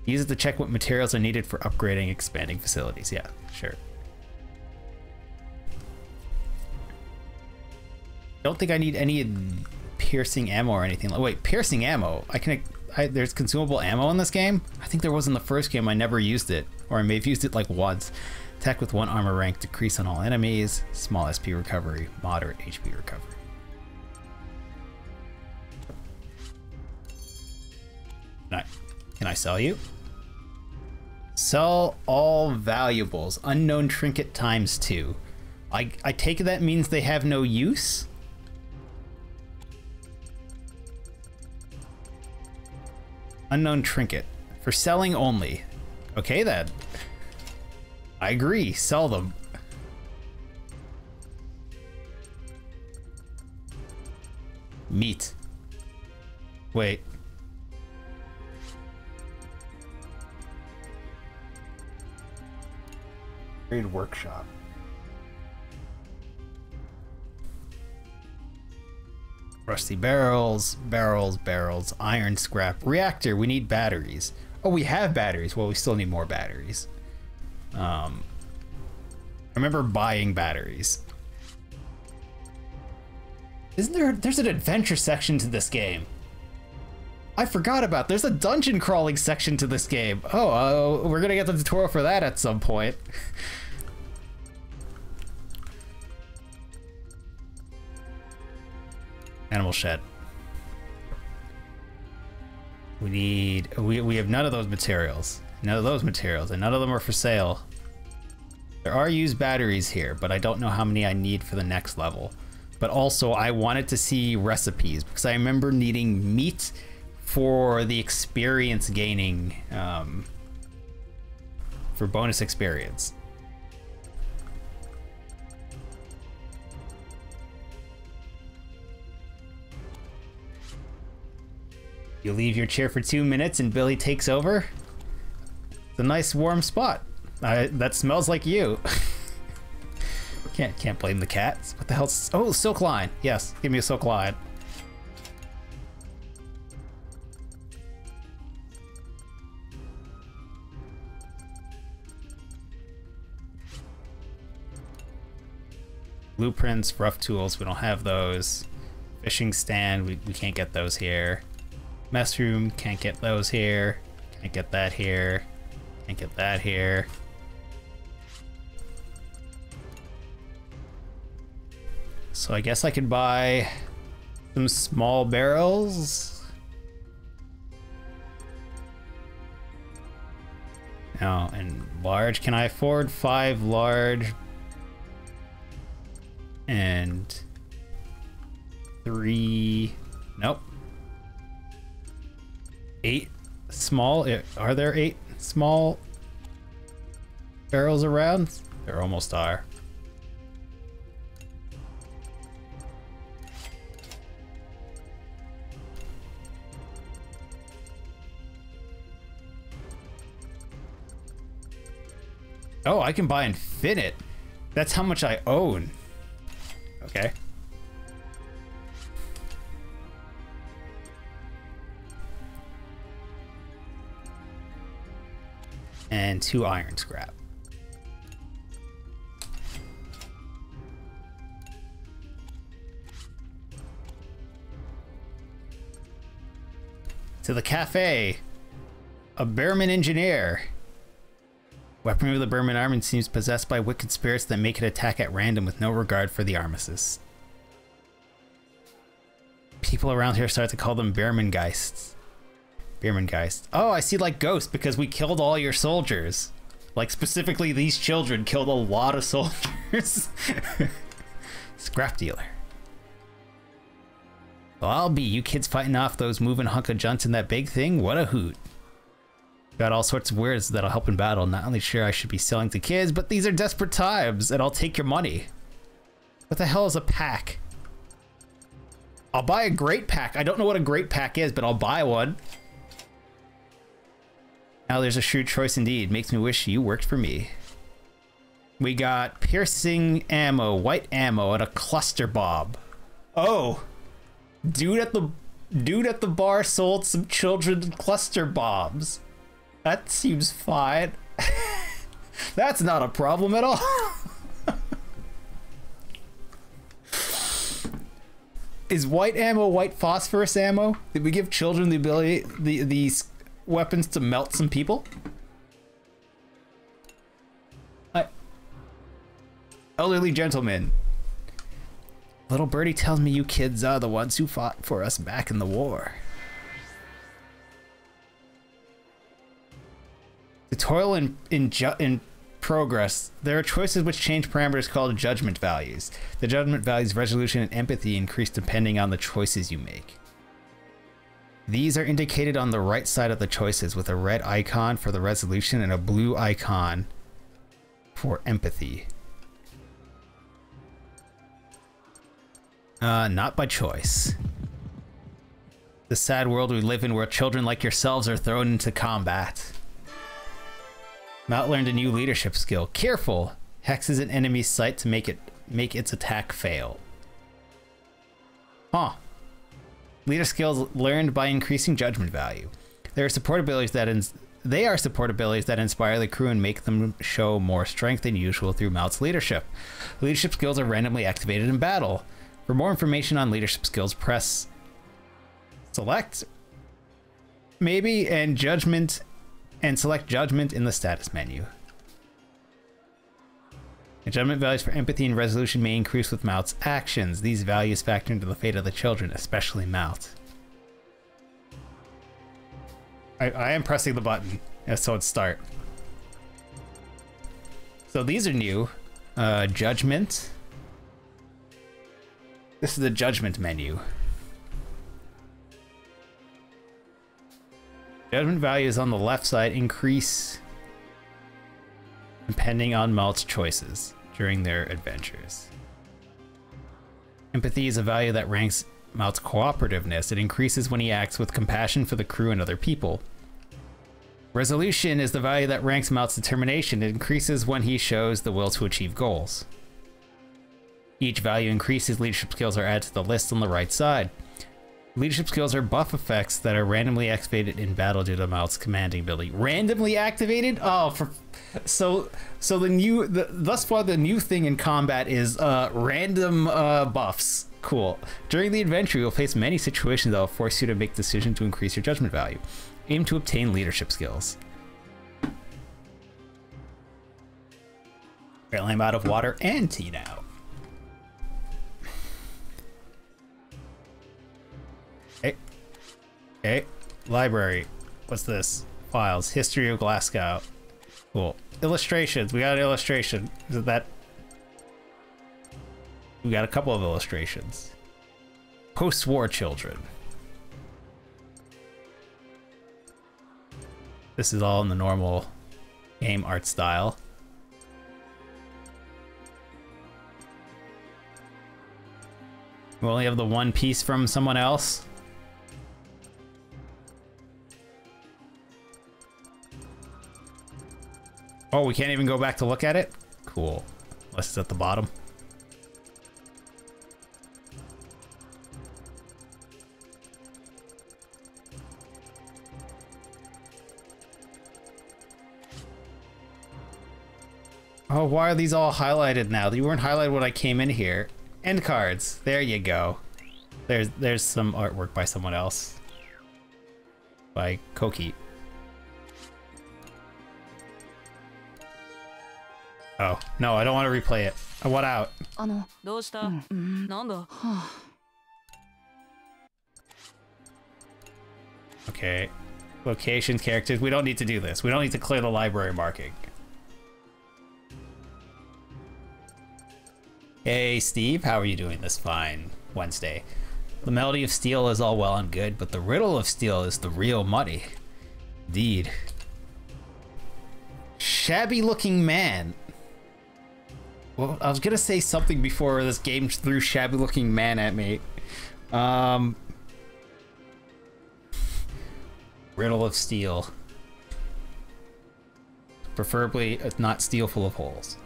Use it to check what materials are needed for upgrading expanding facilities. Yeah, sure. Don't think I need any piercing ammo or anything. Wait, piercing ammo? There's consumable ammo in this game? I think there was in the first game. I never used it. Or I may have used it like once. Attack with 1 armor rank, decrease on all enemies, small SP recovery, moderate HP recovery. Can I sell you? Sell all valuables. Unknown trinket ×2. I take it that means they have no use? Unknown trinket. For selling only. Okay then. I agree. Sell them. Meat. Wait. Trade workshop. Rusty barrels, barrels, iron scrap, reactor. We need batteries. Oh, we have batteries. Well, we still need more batteries. I remember buying batteries. There's an adventure section to this game. I forgot about, there's a dungeon crawling section to this game. Oh, we're gonna get the tutorial for that at some point. Animal shed. We have none of those materials. None of those materials, and none of them are for sale. There are used batteries here, but I don't know how many I need for the next level. But also, I wanted to see recipes, because I remember needing meat for the experience gaining, for bonus experience. You leave your chair for 2 minutes and Billy takes over. It's a nice warm spot. That smells like you. Can't blame the cats. What the hell's... Oh, silk line. Yes, give me a silk line. Blueprints, rough tools, we don't have those. Fishing stand, we can't get those here. Mess room, can't get those here. Can't get that here. Can't get that here. So I guess I could buy some small barrels. No, and large, can I afford 5 large? And 3, nope. 8 small, are there 8 small barrels around? There almost are. Oh, I can buy infinite. That's how much I own. Okay. And 2 iron scrap. To the cafe. A Behrman engineer. Weaponry of the Behrman army seems possessed by wicked spirits that make it attack at random with no regard for the armistice. People around here start to call them Behrmangeists. Behrmangeist. Oh, I see, like ghosts, because we killed all your soldiers. Like, specifically these children killed a lot of soldiers. Scrap dealer. Well, I'll be. You kids fighting off those moving hunk of junts in that big thing? What a hoot. Got all sorts of words that'll help in battle. Not only sure I should be selling to kids, but these are desperate times, and I'll take your money. What the hell is a pack? I'll buy a great pack. I don't know what a great pack is, but I'll buy one. Now there's a shrewd choice indeed. Makes me wish you worked for me. We got piercing ammo, white ammo, and a cluster bob. Oh, dude at the bar sold some children cluster bobs. That seems fine. That's not a problem at all. Is white ammo white phosphorus ammo? Did we give children the ability, these weapons to melt some people? Elderly gentleman. Little birdie tells me you kids are the ones who fought for us back in the war. Tutorial in progress. There are choices which change parameters called judgment values. The judgment values resolution and empathy increase depending on the choices you make. These are indicated on the right side of the choices with a red icon for the resolution and a blue icon for empathy. Not by choice. The sad world we live in where children like yourselves are thrown into combat. Mount learned a new leadership skill. Careful! Hexes an enemy's sight to make its attack fail. Huh. Leader skills learned by increasing judgment value. They are support abilities that inspire the crew and make them show more strength than usual through Mount's leadership. Leadership skills are randomly activated in battle. For more information on leadership skills, press select maybe and judgment and select judgment in the status menu. The judgment values for empathy and resolution may increase with Mount's actions. These values factor into the fate of the children, especially Mount. I am pressing the button, so it's start. So these are new. Judgment. This is the judgment menu. Judgment values on the left side increase depending on Malt's choices during their adventures. Empathy is a value that ranks Malt's cooperativeness. It increases when he acts with compassion for the crew and other people. Resolution is the value that ranks Malt's determination. It increases when he shows the will to achieve goals. Each value increases, leadership skills are added to the list on the right side. Leadership skills are buff effects that are randomly activated in battle due to Malt's commanding ability. Randomly activated? Oh, so thus far the new thing in combat is random buffs. Cool. During the adventure, you'll face many situations that will force you to make decisions to increase your judgment value. Aim to obtain leadership skills. Apparently I'm out of water and tea now. Okay, library. What's this? Files. History of Glasgow. Cool. Illustrations. We got an illustration. Is it that? We got a couple of illustrations. Post-war children. This is all in the normal game art style. We only have the one piece from someone else. Oh, we can't even go back to look at it? Cool. Unless it's at the bottom. Oh, why are these all highlighted now? They weren't highlighted when I came in here. End cards. There you go. There's some artwork by someone else. By Koki. Oh, no, I don't want to replay it. I want out. Okay. Locations, characters. We don't need to do this. We don't need to clear the library marking. Hey, Steve. How are you doing this fine Wednesday? The Melody of Steel is all well and good, but the riddle of steel is the real money. Indeed. Shabby looking man. Well, I was gonna say something before this game threw shabby looking man at me. Riddle of steel. Preferably not steel full of holes.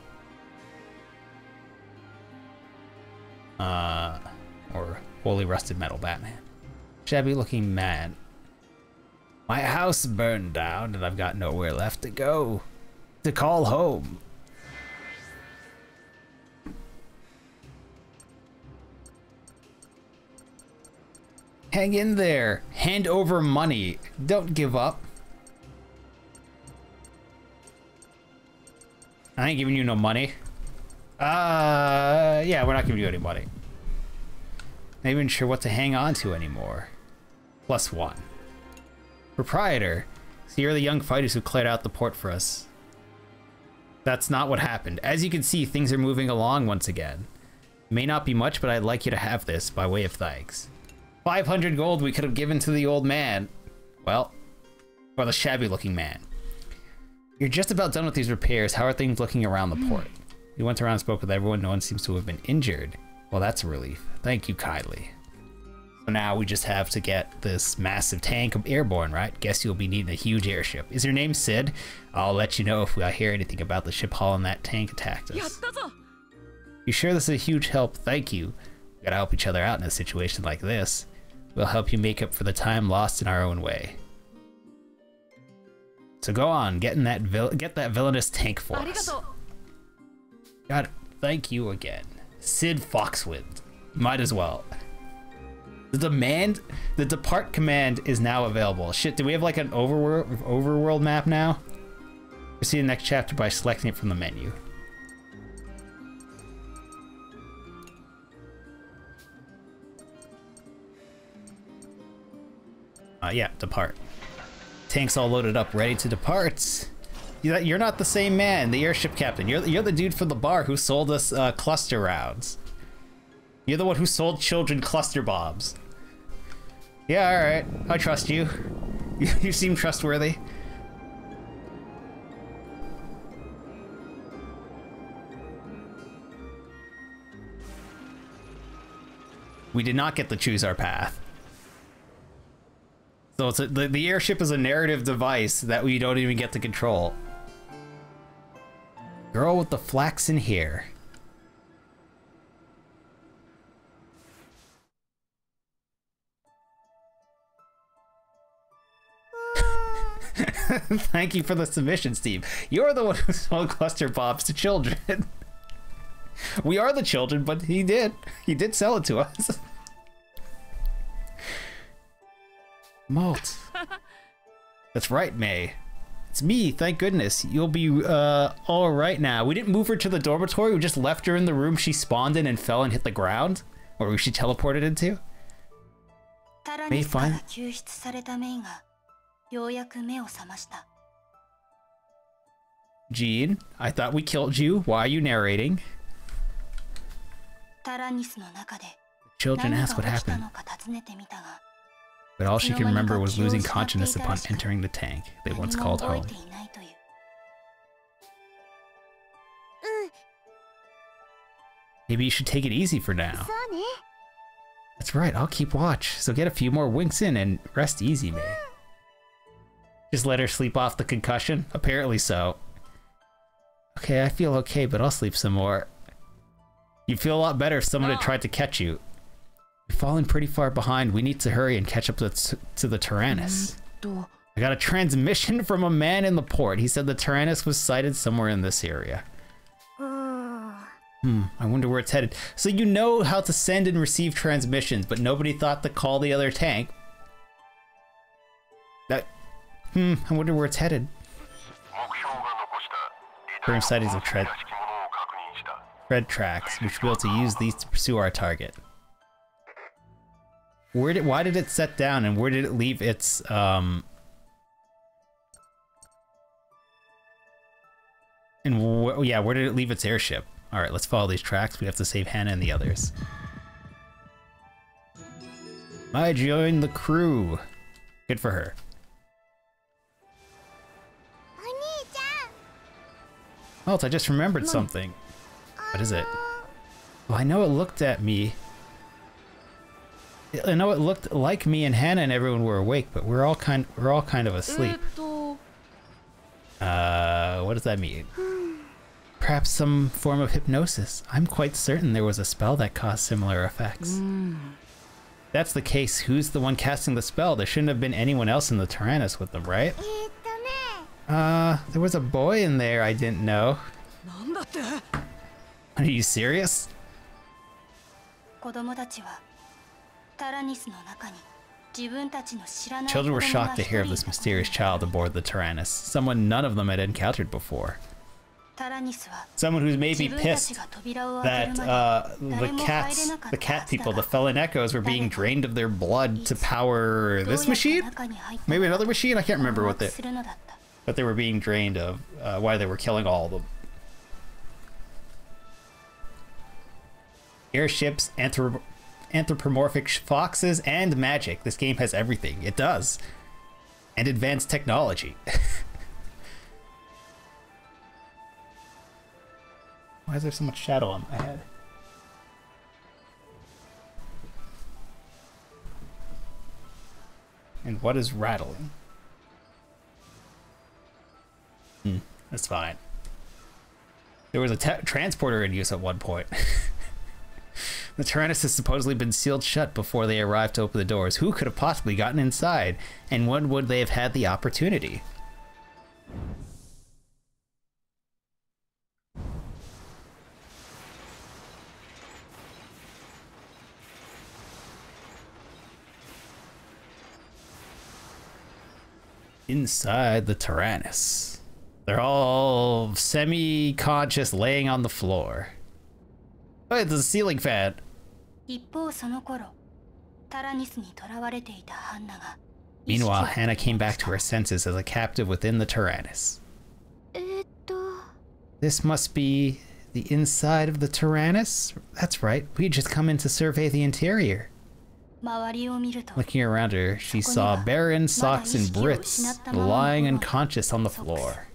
Or wholly rusted metal Batman. Shabby looking man. My house burned down and I've got nowhere left to go. To call home. Hang in there. Hand over money. Don't give up. I ain't giving you no money. Yeah, we're not giving you any money. Not even sure what to hang on to anymore. +1. Proprietor. So you're the young fighters who cleared out the port for us. That's not what happened. As you can see, things are moving along once again. May not be much, but I'd like you to have this by way of thanks. 500 gold we could have given to the old man. Well, or the shabby looking man. You're just about done with these repairs. How are things looking around the port? We went around and spoke with everyone. No one seems to have been injured. Well, that's a relief. Thank you kindly. So now we just have to get this massive tank airborne, right? Guess you'll be needing a huge airship. Is your name Sid? I'll let you know if I hear anything about the ship hauling that tank attacked us. You sure this is a huge help? Thank you. We gotta help each other out in a situation like this. We'll help you make up for the time lost in our own way. So go on, get that villainous tank for us. God, thank you again. Sid Foxwind. Might as well. The depart command is now available. Shit, do we have like an overworld map now? We'll see the next chapter by selecting it from the menu. Yeah, depart. Tank's all loaded up, ready to depart. You're not the same man, the airship captain. You're the dude from the bar who sold us cluster rounds. You're the one who sold children cluster bombs. Yeah, alright. I trust you. You seem trustworthy. We did not get to choose our path. So it's the airship is a narrative device that we don't even get to control. Girl with the flaxen hair. Thank you for the submission, Steve. You're the one who sold cluster bombs to children. We are the children, but he did sell it to us. Malt. That's right, May. It's me, thank goodness. You'll be all right now. We didn't move her to the dormitory, we just left her in the room she spawned in and fell and hit the ground, or she teleported into. May find. Jean, I thought we killed you. Why are you narrating? Children asked what happened. But all she can remember was losing consciousness upon entering the tank they once called home. Maybe you should take it easy for now. That's right, I'll keep watch. So get a few more winks in and rest easy, May. Just let her sleep off the concussion? Apparently so. Okay, I feel okay, but I'll sleep some more. You'd feel a lot better if someone had tried to catch you. We've fallen pretty far behind. We need to hurry and catch up to the Tyrannus. I got a transmission from a man in the port. He said the Tyrannus was sighted somewhere in this area. I wonder where it's headed. So you know how to send and receive transmissions, but nobody thought to call the other tank. I wonder where it's headed. Confirmed sightings of tread tracks. We should be able to use these to pursue our target. Why did it set down, and where did it leave its where did it leave its airship? All right, let's follow these tracks. We have to save Hannah and the others. I joined the crew. Good for her. Halt, I just remembered something. What is it? Well, I know it looked at me. I know it looked like me and Hannah and everyone were awake, but we're all kind of asleep. What does that mean? Perhaps some form of hypnosis. I'm quite certain there was a spell that caused similar effects. If that's the case, who's the one casting the spell? There shouldn't have been anyone else in the Tyrannus with them, right? There was a boy in there I didn't know. Are you serious? Children were shocked to hear of this mysterious child aboard the Tyrannus, someone none of them had encountered before. Someone who's maybe pissed that the cat people, the Felon Echoes, were being drained of their blood to power this machine? Maybe another machine? I can't remember what they were being drained of, why they were killing all of them. Airships, anthropomorphic foxes, and magic. This game has everything. It does. And advanced technology. Why is there so much shadow on my head? And what is rattling? That's fine. There was a transporter in use at one point. The Tyrannus has supposedly been sealed shut before they arrived to open the doors. Who could have possibly gotten inside? And when would they have had the opportunity? Inside the Tyrannus. They're all semi-conscious, laying on the floor. Oh, it's a ceiling fan. Meanwhile, Hannah came back to her senses as a captive within the Tyrannus. This must be the inside of the Tyrannus? That's right, we just come in to survey the interior. Looking around her, she saw Baron, Socks, and Brits lying unconscious on the floor.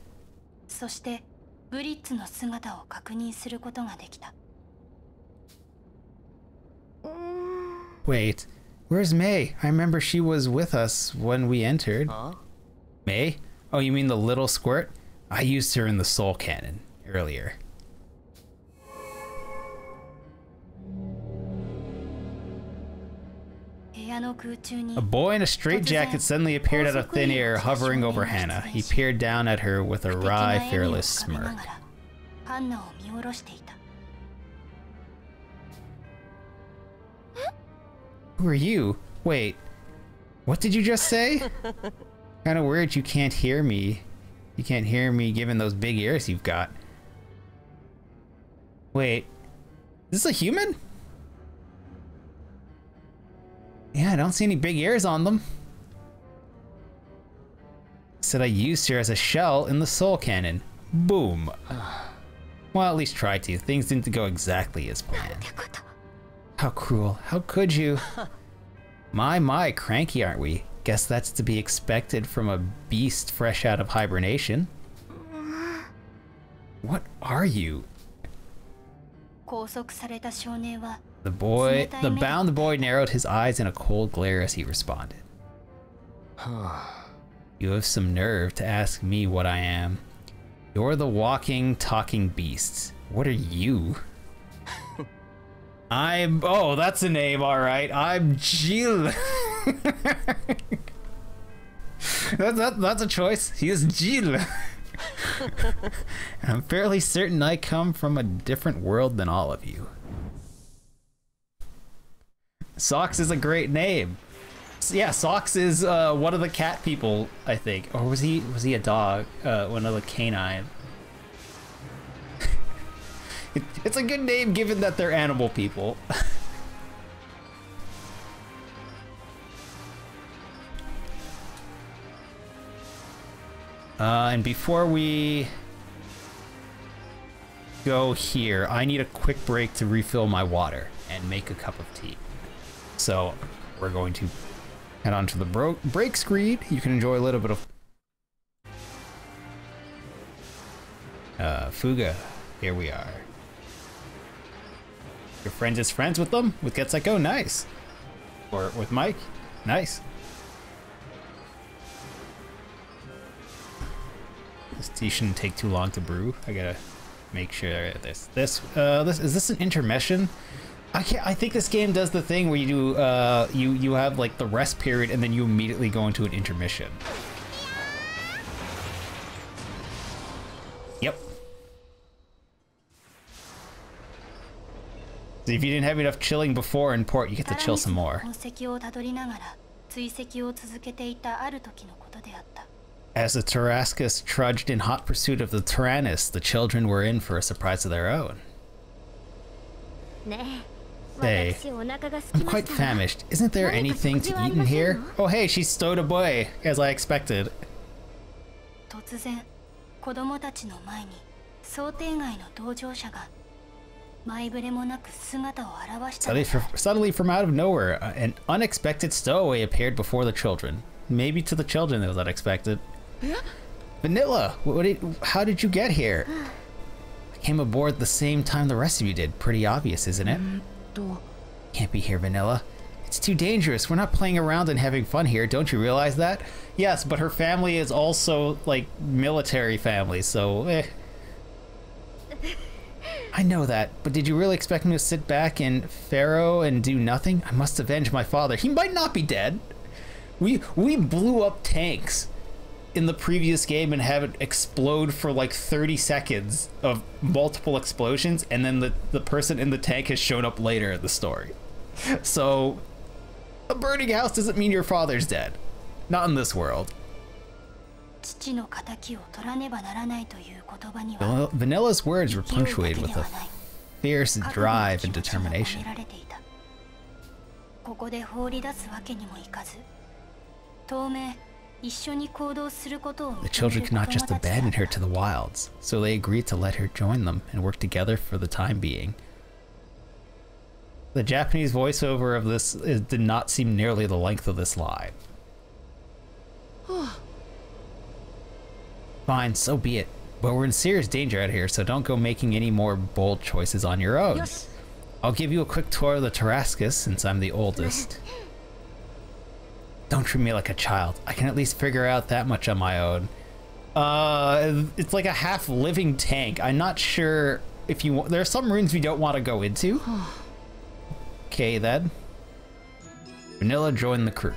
Wait, where's May? I remember she was with us when we entered. Huh? May? Oh, you mean the little squirt? I used her in the Soul Cannon earlier. A boy in a straitjacket suddenly appeared out of thin air, hovering over Hannah. He peered down at her with a wry, fearless smirk. Who are you? Wait, what did you just say? Kinda weird you can't hear me. You can't hear me given those big ears you've got. Wait, is this a human? Yeah, I don't see any big ears on them. Said I used her as a shell in the Soul Cannon. Boom. Well, at least try to. Things didn't go exactly as planned. How cruel. How could you? My, cranky aren't we? Guess that's to be expected from a beast fresh out of hibernation. What are you? The bound boy narrowed his eyes in a cold glare as he responded. You have some nerve to ask me what I am. You're the walking, talking beast. What are you? Oh, that's a name, alright. I'm Jill. That's a choice. He is Jill. I'm fairly certain I come from a different world than all of you. Socks is a great name. Yeah, Socks is one of the cat people, I think. Or was he a dog? One of the canine. It's a good name given that they're animal people. And before we go here, I need a quick break to refill my water and make a cup of tea. So we're going to head on to the break screen. You can enjoy a little bit of Fuga. Here we are. Your friend is friends with them? With Get Set Go? Nice. Or with Mike. Nice. This tea shouldn't take too long to brew. I gotta make sure this is this an intermission? I think this game does the thing where you do you have like the rest period and then you immediately go into an intermission. Yep. So if you didn't have enough chilling before in port, you get to chill some more. As the Tarascus trudged in hot pursuit of the Tyrannus, the children were in for a surprise of their own. Hey, I'm quite famished. Isn't there anything to eat in here? Oh hey, she stowed away, as I expected. Suddenly from out of nowhere, an unexpected stowaway appeared before the children. Maybe to the children it was unexpected. Vanilla, how did you get here? I came aboard the same time the rest of you did. Pretty obvious, isn't it? Can't be here, Vanilla. It's too dangerous. We're not playing around and having fun here. Don't you realize that? Yes, but her family is also, like, military family, so eh. I know that, but did you really expect me to sit back in Pharaoh and do nothing? I must avenge my father. He might not be dead. We blew up tanks in the previous game and have it explode for like 30 seconds of multiple explosions, and then the person in the tank has shown up later in the story. So a burning house doesn't mean your father's dead. Not in this world. Vanilla's words were punctuated with a fierce drive and determination. The children could not just abandon her to the wilds, so they agreed to let her join them and work together for the time being. The Japanese voiceover of this did not seem nearly the length of this line. Fine, so be it. But we're in serious danger out here, so don't go making any more bold choices on your own. Yes. I'll give you a quick tour of the Tarascus since I'm the oldest. Don't treat me like a child. I can at least figure out that much on my own. It's like a half-living tank. I'm not sure if you... There are some rooms we don't want to go into. Okay, then. Vanilla joined the crew.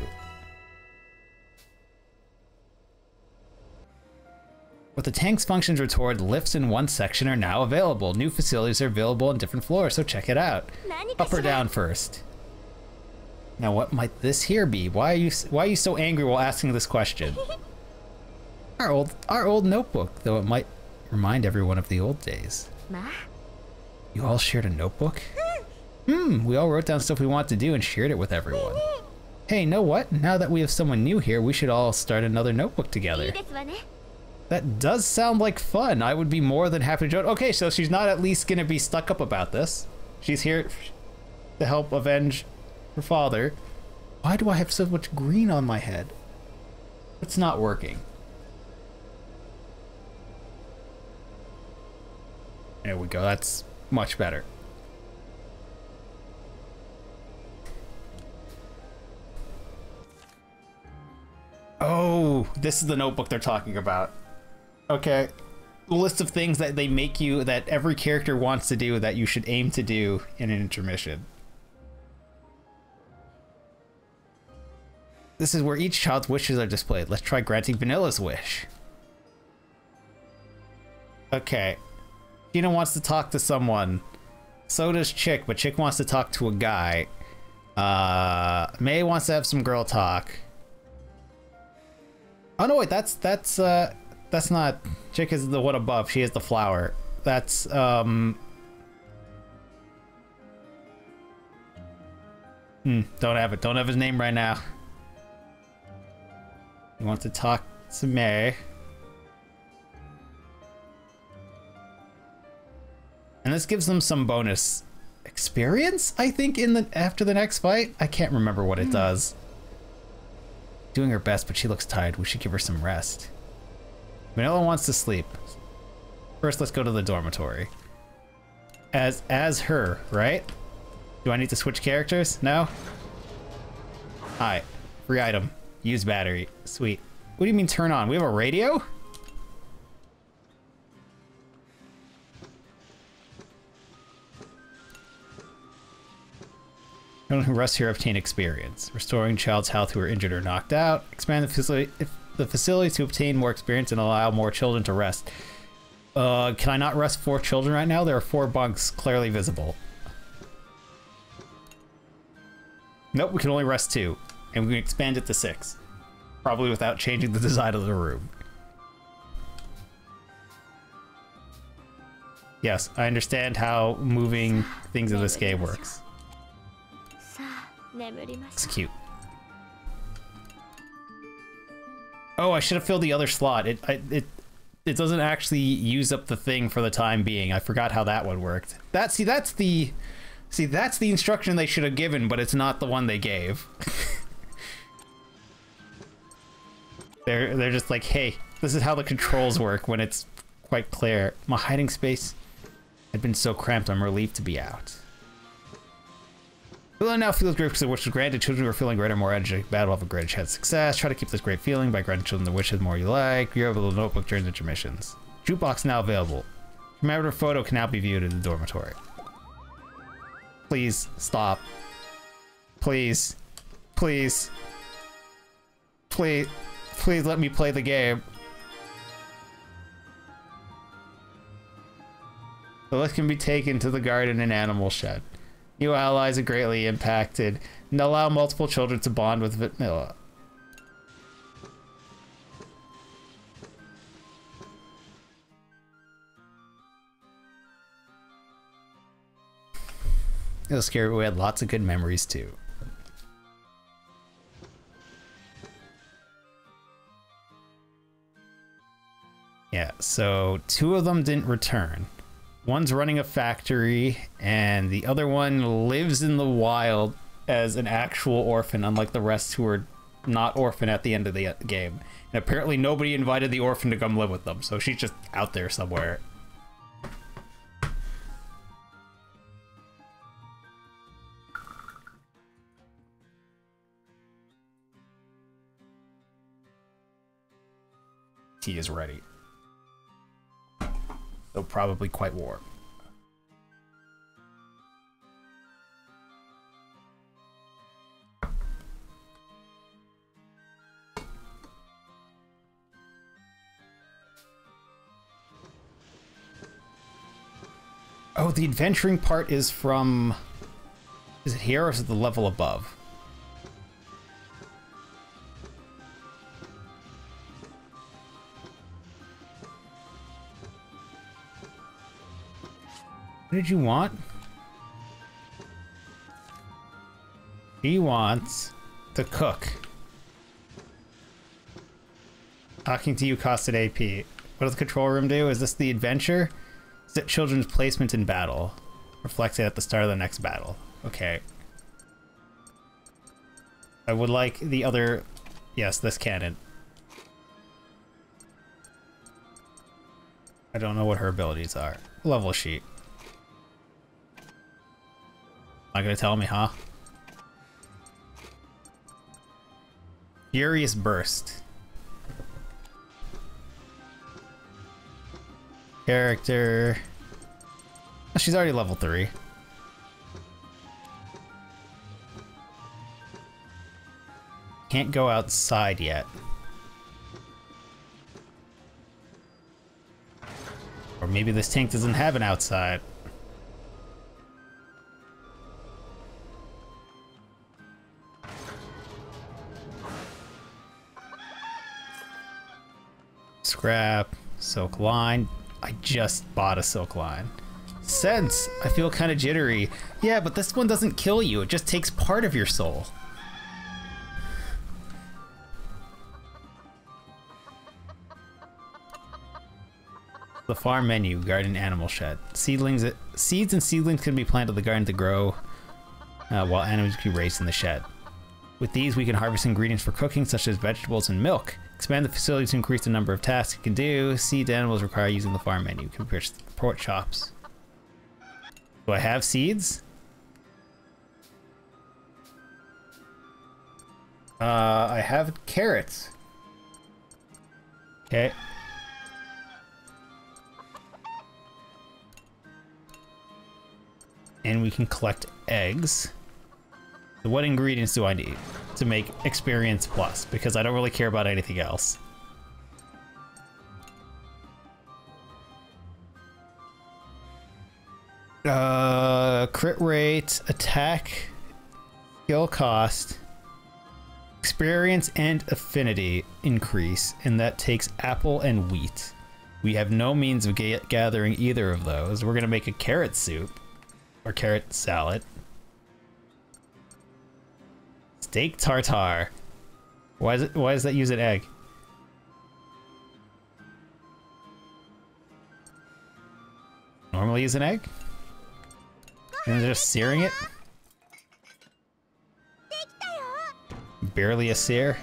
With the tank's functions restored, lifts in one section are now available. New facilities are available on different floors, so check it out. Up or down first? Now what might this here be? Why are you so angry while asking this question? Our old notebook, though it might remind everyone of the old days. You all shared a notebook? We all wrote down stuff we want to do and shared it with everyone. Hey, know what? Now that we have someone new here, we should all start another notebook together. That does sound like fun. I would be more than happy to join. Okay, so she's not at least gonna be stuck up about this. She's here to help avenge her father. Why do I have so much green on my head? It's not working. There we go, that's much better. Oh, this is the notebook they're talking about. Okay. The list of things that they make you, that every character wants to do, that you should aim to do in an intermission. This is where each child's wishes are displayed. Let's try granting Vanilla's wish. Okay. Tina wants to talk to someone. So does Chick, but Chick wants to talk to a guy. May wants to have some girl talk. Oh no, wait, that's not... Chick is the one above. She is the flower. That's, don't have it. Don't have his name right now. You want to talk to May. And this gives them some bonus experience, I think, after the next fight. I can't remember what it does. Doing her best, but she looks tired. We should give her some rest. Vanilla wants to sleep. First, let's go to the dormitory. As her, right? Do I need to switch characters? No? Hi. Free item. Use battery. Sweet. What do you mean turn on? We have a radio? Children who rest here obtain experience. Restoring child's health who are injured or knocked out. Expand the facility to obtain more experience and allow more children to rest. Can I not rest 4 children right now? There are 4 bunks clearly visible. Nope, we can only rest 2. And we can expand it to 6. Probably without changing the design of the room. Yes, I understand how moving things in this game works. It's cute. Oh, I should have filled the other slot. It doesn't actually use up the thing for the time being. I forgot how that one worked. That's the instruction they should have given, but it's not the one they gave. They're just like, hey, this is how the controls work when it's quite clear. My hiding space had been so cramped, I'm relieved to be out. Well, now feels great because the wish was granted. Children who are feeling greater, more energetic battle have a greater chance of success. Try to keep this great feeling by granting children the wishes more you like. You're able to notebook during intermissions. Jukebox now available. Commemorative photo can now be viewed in the dormitory. Please stop. Please. Please. Please. Please let me play the game. The list can be taken to the garden and animal shed. New allies are greatly impacted and allow multiple children to bond with Vanilla. It was scary, but we had lots of good memories too. Yeah, so 2 of them didn't return. One's running a factory, and the other one lives in the wild as an actual orphan, unlike the rest who are not orphan at the end of the game. And apparently nobody invited the orphan to come live with them, so she's just out there somewhere. Tea is ready. Though probably quite warm. Oh, the adventuring part is from... Is it here or is it the level above? What did you want? He wants to cook. Talking to you costed AP. What does the control room do? Is this the adventure? Set children's placement in battle. Reflected at the start of the next battle. Okay. I would like the other... Yes, this cannon. I don't know what her abilities are. Level sheet. Not gonna tell me, huh? Furious Burst. Character. Oh, she's already level 3. Can't go outside yet. Or maybe this tank doesn't have an outside. Scrap, silk line. I just bought a silk line. Sense, I feel kind of jittery. Yeah, but this one doesn't kill you. It just takes part of your soul. The farm menu, garden, animal shed. Seeds and seedlings can be planted in the garden to grow, while animals can be raised in the shed. With these, we can harvest ingredients for cooking, such as vegetables and milk. Expand the facility to increase the number of tasks it can do. Seed animals require using the farm menu. Can purchase pork chops. Do I have seeds? I have carrots. Okay. And we can collect eggs. So what ingredients do I need to make experience plus? Because I don't really care about anything else. Crit rate, attack, skill cost, experience and affinity increase, and that takes apple and wheat. We have no means of gathering either of those. We're gonna make a carrot soup or carrot salad. Steak tartare. Why does that use an egg? Normally use an egg? And they're just searing it? Barely a sear.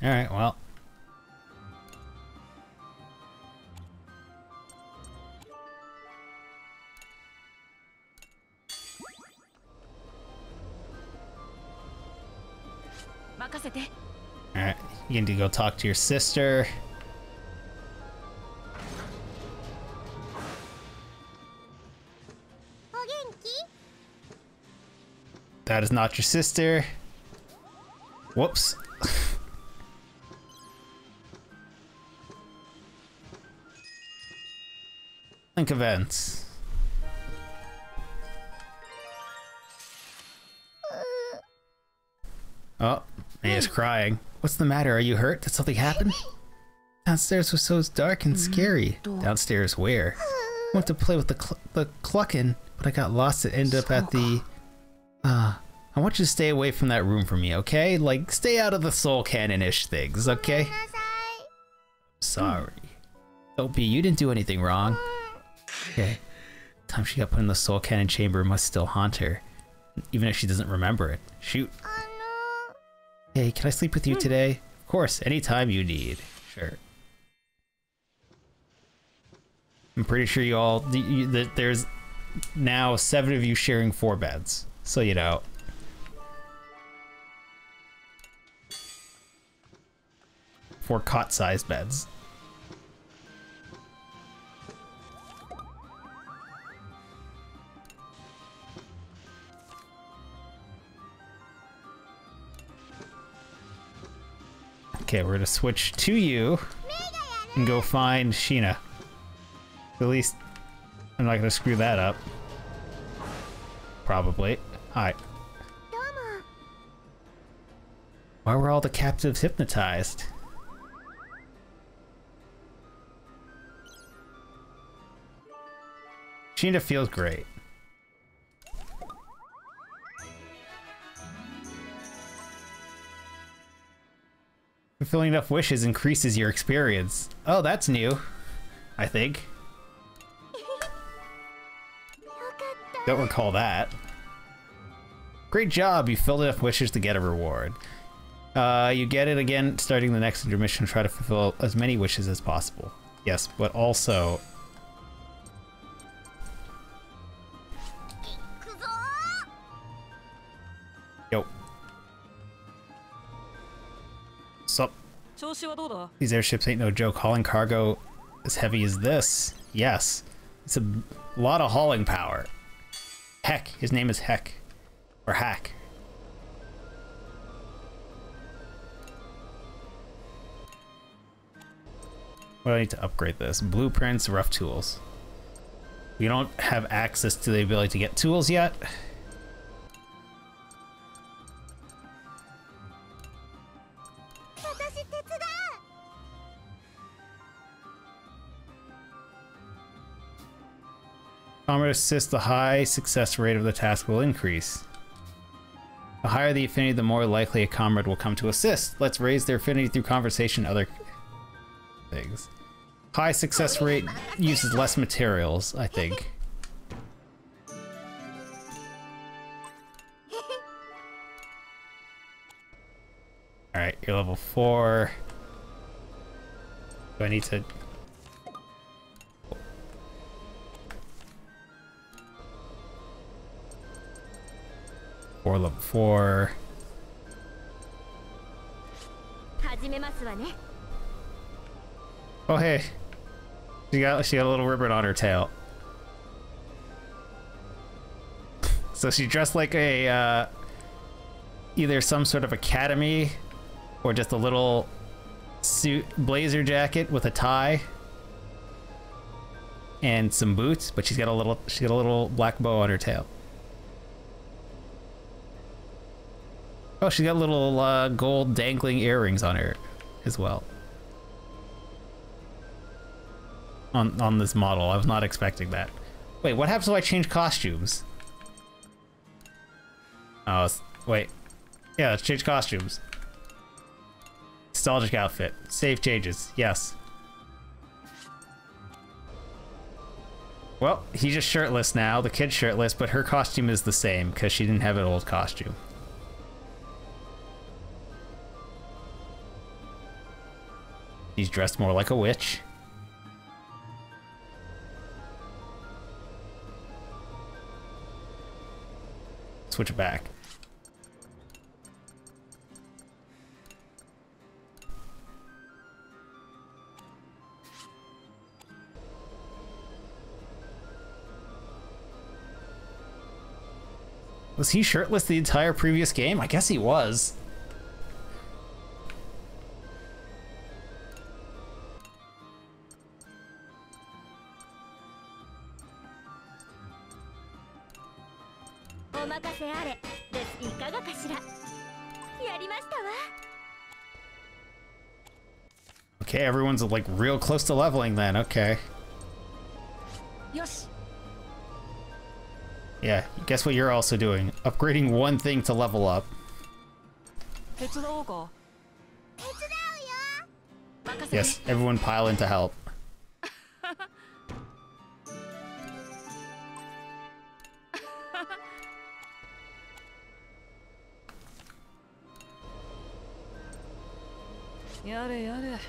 Alright, well. Alright, you need to go talk to your sister. That is not your sister. Whoops. Link events. Oh, Maya's crying. What's the matter? Are you hurt? Did something happen? Downstairs was so dark and scary. Downstairs where? I went to play with the cluckin', but I got lost and ended up at the... I want you to stay away from that room for me, okay? Like, stay out of the soul cannon-ish things, okay? Sorry. Don't be, you didn't do anything wrong. Okay. The time she got put in the soul cannon chamber must still haunt her, even if she doesn't remember it. Shoot. Hey, can I sleep with you today? Of course, anytime you need. Sure. I'm pretty sure you all... there's now 7 of you sharing 4 beds. So, you know. 4 cot-sized beds. Okay, we're gonna switch to you and go find Sheena. At least I'm not gonna screw that up. Probably. Hi. Why were all the captives hypnotized? Sheena feels great. Fulfilling enough wishes increases your experience. Oh, that's new, I think. Don't recall that. Great job, you filled enough wishes to get a reward. You get it again starting the next intermission. Try to fulfill as many wishes as possible. Yes, but also... Yo. Sup? These airships ain't no joke. Hauling cargo as heavy as this. Yes. It's a lot of hauling power. Heck. His name is Heck. Or Hack. What do I need to upgrade this? Blueprints, rough tools. We don't have access to the ability to get tools yet. Comrade assist, the high success rate of the task will increase. The higher the affinity, the more likely a comrade will come to assist. Let's raise their affinity through conversation, other things. High success rate uses less materials, I think. Alright, you're level 4. Do I need to... level 4. Oh hey, she got a little ribbon on her tail. So she dressed like a either some sort of academy or just a little suit blazer jacket with a tie and some boots, but she's got a little black bow on her tail. Oh, she's got little gold dangling earrings on her as well. On this model, I was not expecting that. Wait, what happens if I change costumes? Oh, wait. Yeah, let's change costumes. Nostalgic outfit. Save changes. Yes. Well, he's just shirtless now. The kid's shirtless, but her costume is the same because she didn't have an old costume. He's dressed more like a witch. Switch it back. Was he shirtless the entire previous game? I guess he was. Okay, everyone's like real close to leveling then, okay. Yes. Yeah, guess what you're also doing? Upgrading one thing to level up. Yes, everyone pile in to help. Yare yare.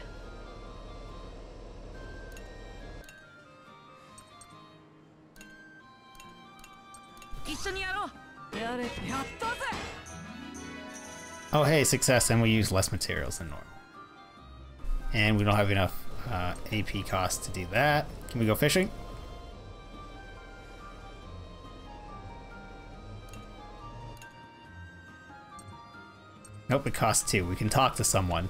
Oh hey, success, and we use less materials than normal. And we don't have enough AP costs to do that. Can we go fishing? Nope, it costs 2. We can talk to someone.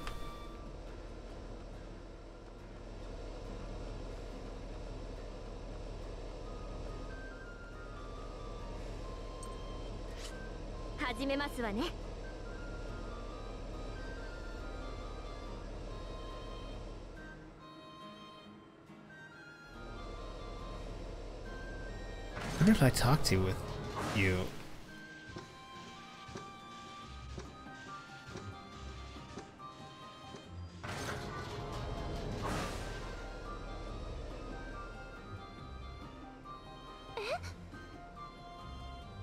Who did I talk to with you?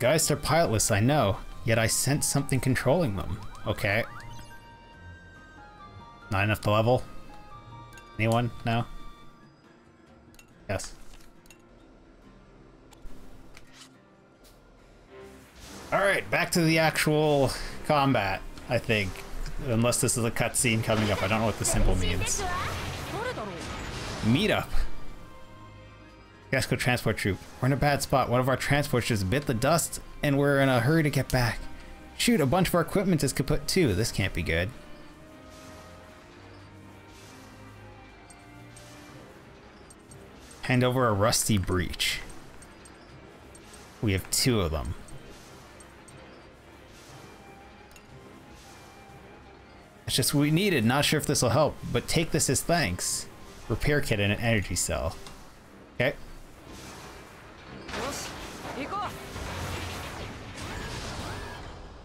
Guys, they're pilotless, I know. Yet I sense something controlling them. Okay. Not enough to level? Anyone? No? Yes. Alright, back to the actual combat, I think. Unless this is a cutscene coming up. I don't know what the symbol means. Meet up. Gasco transport troop. We're in a bad spot. One of our transports just bit the dust, and we're in a hurry to get back. Shoot, a bunch of our equipment is kaput too. This can't be good. Hand over a rusty breach. We have 2 of them. It's just what we needed. Not sure if this will help, but take this as thanks. Repair kit and an energy cell. Okay.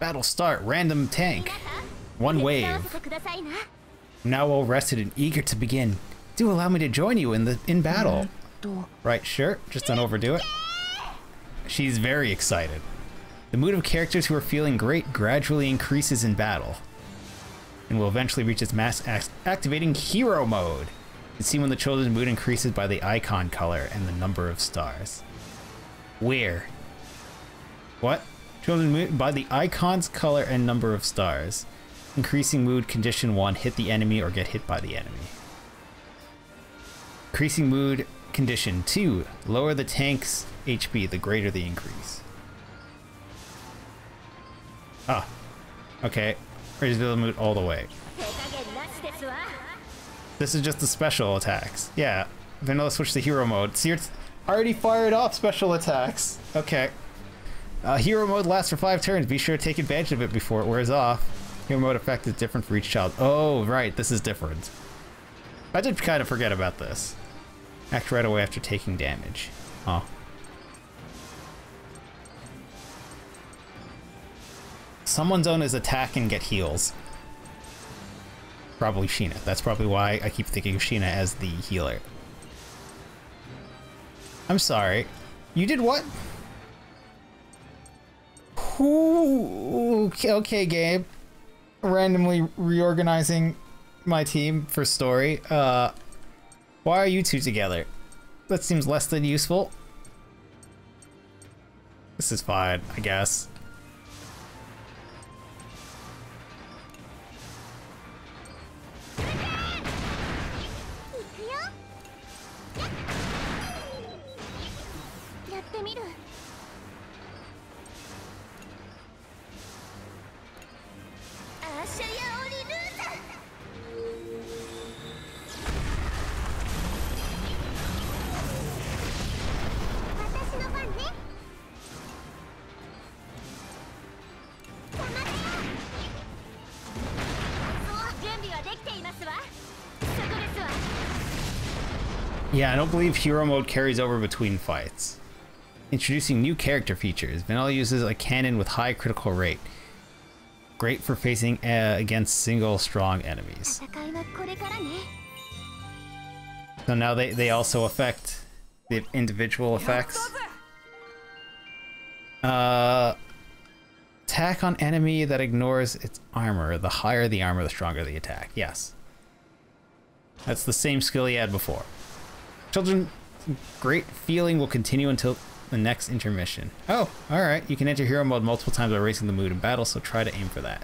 Battle start. Random tank. 1 wave. I'm now well rested and eager to begin. Do allow me to join you in battle. Right, sure. Just don't overdo it. She's very excited. The mood of characters who are feeling great gradually increases in battle, and will eventually reach its mass activating hero mode. You can see when the children's mood increases by the icon color and the number of stars. Where? What? Chosen by the icon's color and number of stars. Increasing mood condition 1, hit the enemy or get hit by the enemy. Increasing mood condition 2, lower the tank's HP the greater the increase. Ah, okay. Raise the mood all the way. This is just the special attacks. Yeah, vanilla switch to hero mode. See, it's already fired off special attacks. Okay. Hero mode lasts for 5 turns. Be sure to take advantage of it before it wears off. Hero mode effect is different for each child. Oh, right, this is different. I did kind of forget about this. Act right away after taking damage. Huh. Someone's own is attack and get heals. Probably Sheena. That's probably why I keep thinking of Sheena as the healer. I'm sorry. You did what? Ooh, okay, Gabe. Randomly reorganizing my team for story. Why are you two together? That seems less than useful. This is fine, I guess. Yeah, I don't believe hero mode carries over between fights. Introducing new character features. Vanilla uses a cannon with high critical rate. Great for facing against single strong enemies. So now they also affect the individual effects. Attack on enemy that ignores its armor. The higher the armor, the stronger the attack. Yes. That's the same skill he had before. Children, great feeling will continue until the next intermission. Oh, alright. You can enter hero mode multiple times by raising the mood in battle, so try to aim for that.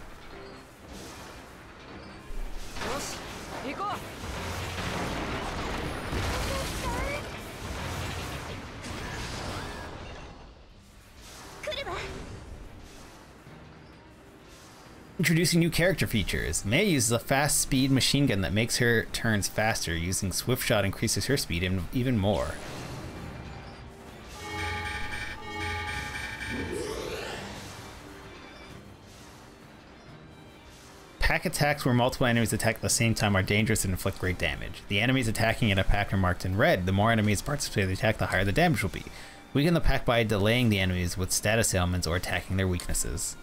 Introducing new character features. Mei uses a fast speed machine gun that makes her turns faster. Using swift shot increases her speed even more. Pack attacks where multiple enemies attack at the same time are dangerous and inflict great damage. The enemies attacking in a pack are marked in red. The more enemies participate in the attack, the higher the damage will be. Weaken the pack by delaying the enemies with status ailments or attacking their weaknesses.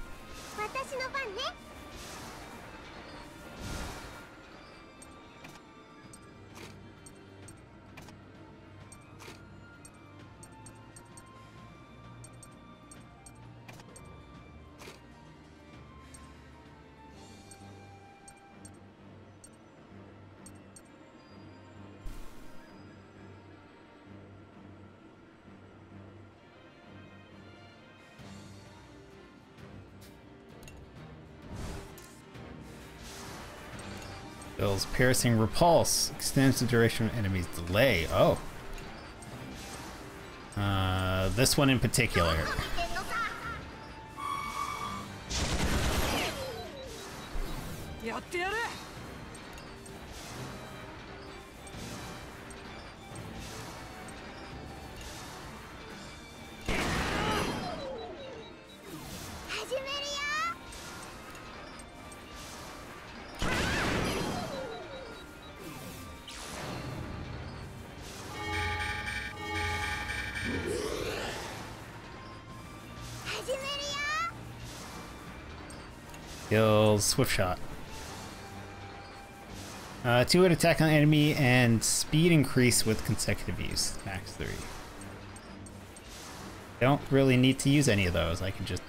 Bill's piercing repulse extends the duration of enemy's delay. Oh. This one in particular. Kills swift shot. 2-hit attack on enemy and speed increase with consecutive use. Max 3. Don't really need to use any of those. I can just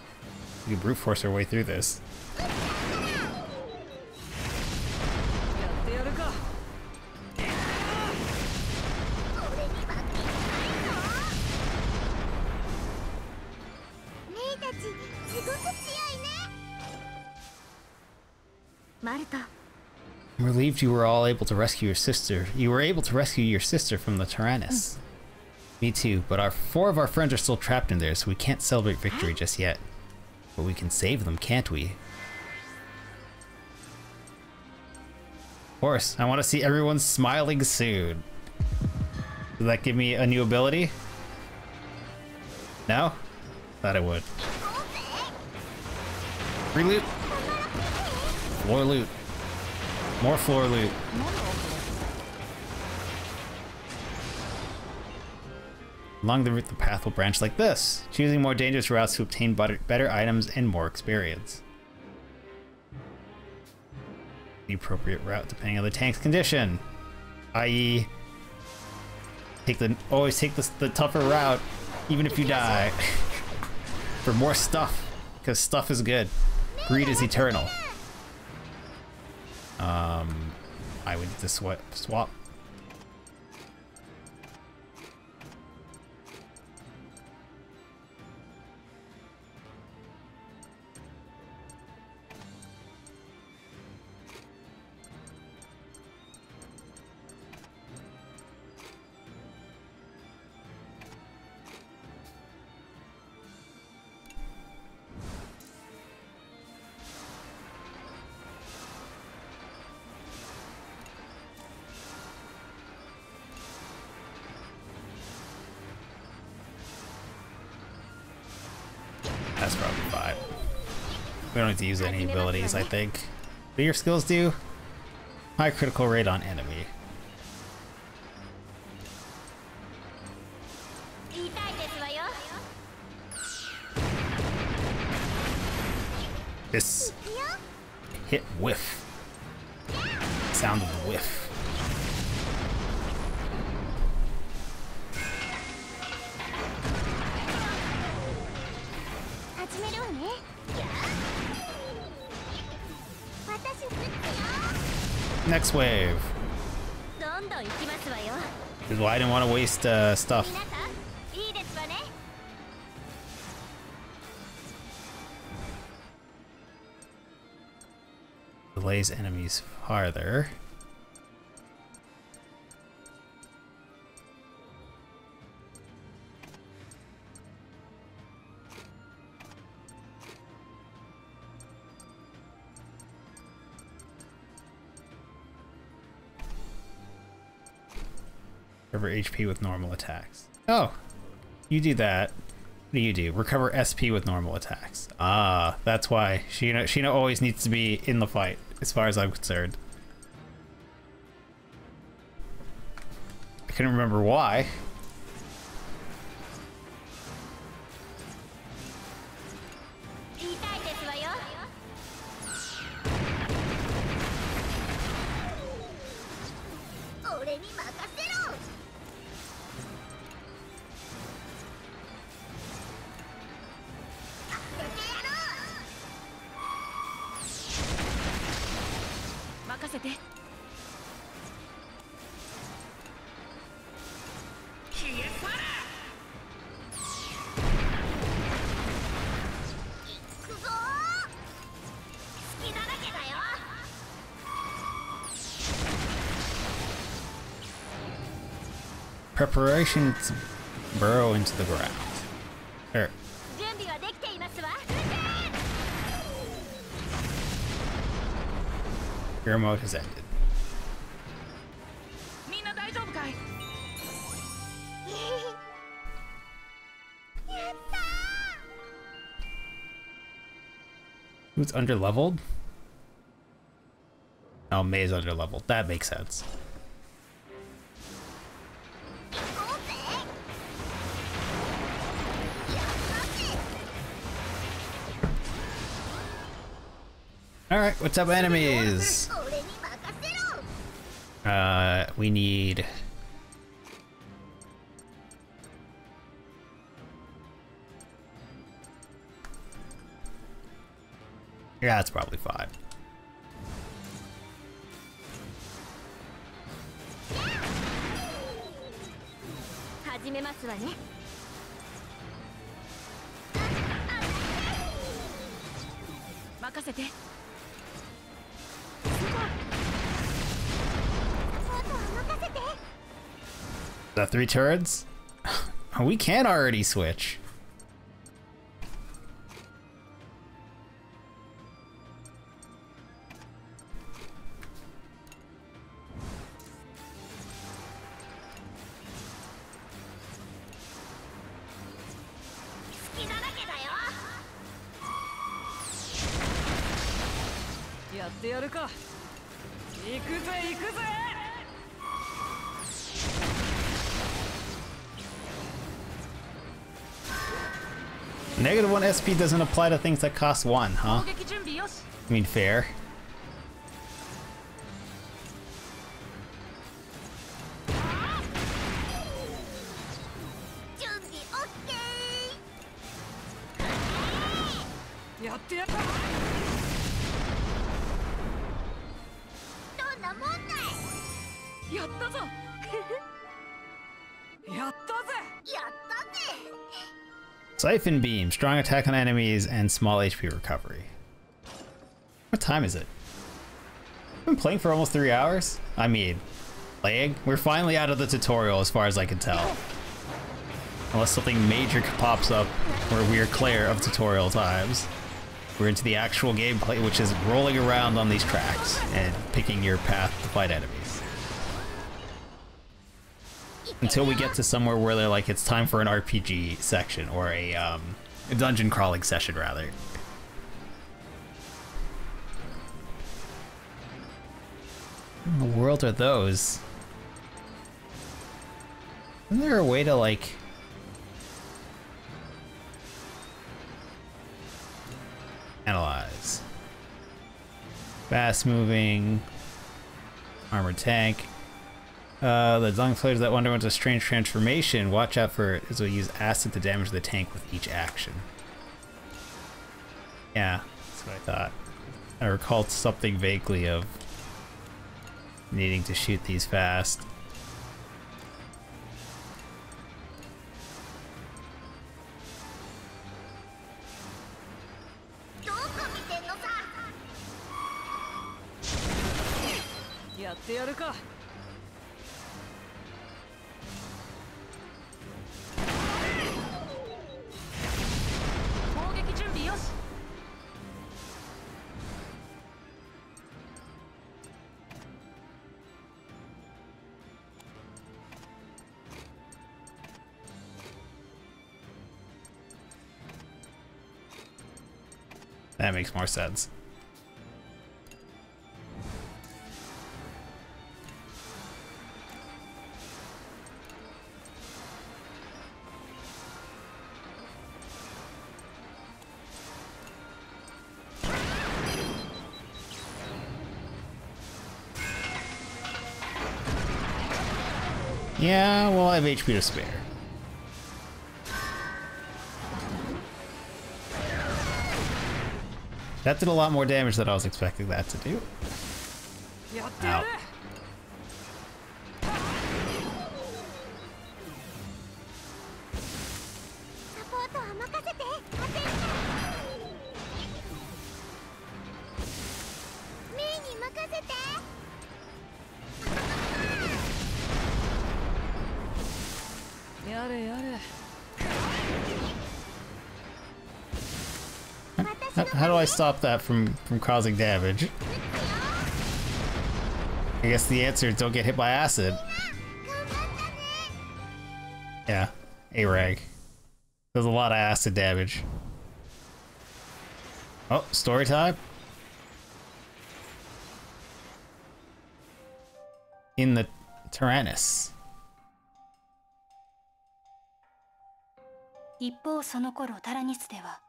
brute force our way through this. relieved you were all able to rescue your sister. You were able to rescue your sister from the Tyrannus. Me too, but 4 of our friends are still trapped in there, so we can't celebrate victory just yet. But we can save them, can't we? Of course, I want to see everyone smiling soon. Does that give me a new ability? No? Thought it would. Free loot. Floor loot. More floor loot. Along the route, the path will branch like this, choosing more dangerous routes to obtain better items and more experience. The appropriate route depending on the tank's condition, i.e., always take the tougher route, even if you die, for more stuff, because stuff is good. Greed is eternal. I would need to swap. That's probably 5. We don't need to use any abilities, I think. What do your skills do? High critical rate on enemy. This hit whiff. Sound of the whiff. Next wave. This is why I didn't want to waste stuff. Delays enemies farther. Recover HP with normal attacks. Oh, you do that. What do you do? Recover SP with normal attacks. Ah, that's why Sheena always needs to be in the fight, as far as I'm concerned. I couldn't remember why. Preparation to burrow into the ground. Er. Your mode has ended. Who's underleveled? Oh, May's underleveled. That makes sense. Alright, what's up, enemies? We need... Yeah, it's probably 5. The 3 turrets? We can already switch. -1 SP doesn't apply to things that cost 1, huh? I mean, fair. Siphon beam, strong attack on enemies, and small HP recovery. What time is it? I've been playing for almost 3 hours? I mean, playing? We're finally out of the tutorial as far as I can tell. Unless something major pops up where we're clear of tutorial times. We're into the actual gameplay, which is rolling around on these tracks and picking your path to fight enemies. Until we get to somewhere where they're like, it's time for an RPG section, or a dungeon crawling session, rather. What in the world are those? Isn't there a way to, like... analyze? Fast moving... armored tank. The dung flares that underwent a strange transformation. Watch out for it, as we'll use acid to damage the tank with each action. Yeah, that's what I thought. I recalled something vaguely of needing to shoot these fast. That makes more sense. Yeah, well, I have HP to spare. That did a lot more damage than I was expecting that to do. Ow. How do I stop that from causing damage? I guess the answer is don't get hit by acid. Yeah, A-Rag. Does a lot of acid damage. Oh, story time? In the Tyrannus. 一方その頃タラニスでは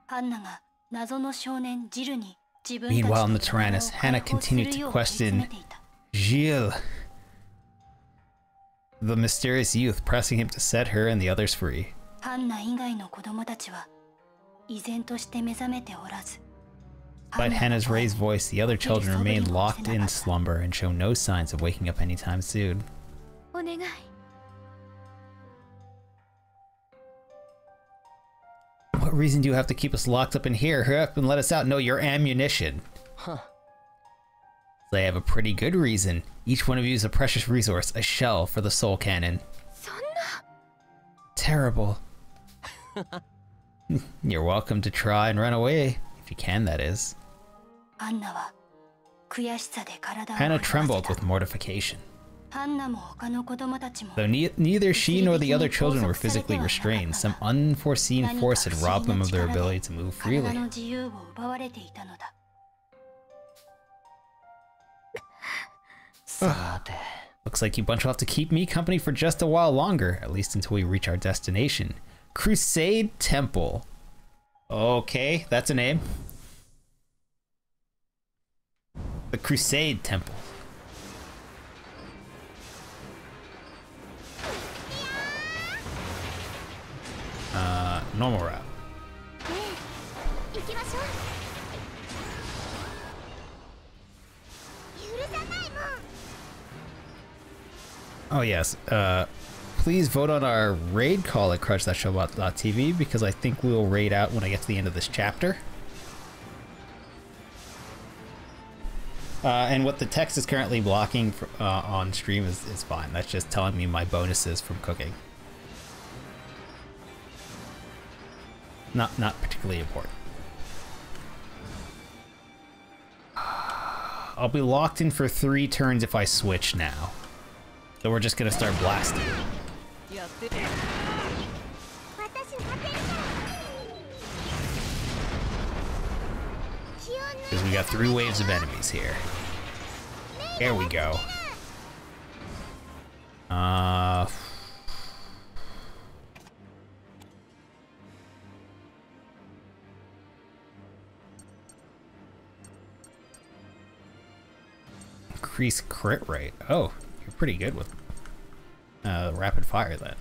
ハンナが謎の少年ジルに自分たち Meanwhile, in の the Tyrannus, Hannah continued to question Gilles, the mysterious youth, pressing him to set her and the others free. ハンナ以外の子供たちは依然として目覚めておらず Despite Hannah's raised voice, the other children remained locked in slumber and show no signs of waking up anytime soon. お願い What reason do you have to keep us locked up in here? Hurry up and let us out. No, your ammunition. Huh. They have a pretty good reason. Each one of you is a precious resource, a shell for the soul cannon. terrible. You're welcome to try and run away. If you can, that is. Hannah trembled with mortification. Though neither she nor the other children were physically restrained, some unforeseen force had robbed them of their ability to move freely. Looks like you bunch will have to keep me company for just a while longer, at least until we reach our destination. Crusade Temple. Okay, that's a name. The Crusade Temple. Normal route. Oh yes, please vote on our raid call at crush.showbot.tv because I think we will raid out when I get to the end of this chapter. And what the text is currently blocking on stream is fine. That's just telling me my bonuses from cooking. Not particularly important. I'll be locked in for 3 turns if I switch now. So we're just gonna start blasting. Because we got 3 waves of enemies here. There we go. Increase crit rate. Oh, you're pretty good with rapid fire then.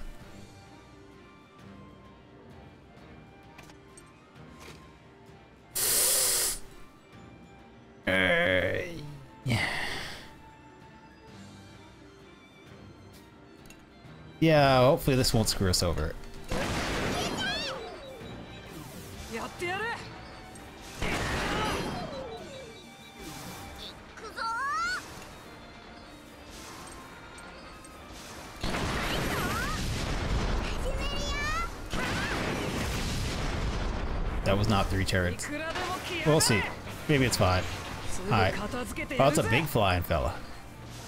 Yeah, hopefully this won't screw us over. That was not 3 turrets. We'll see. Maybe it's 5. Hi. Oh, it's a big flying fella.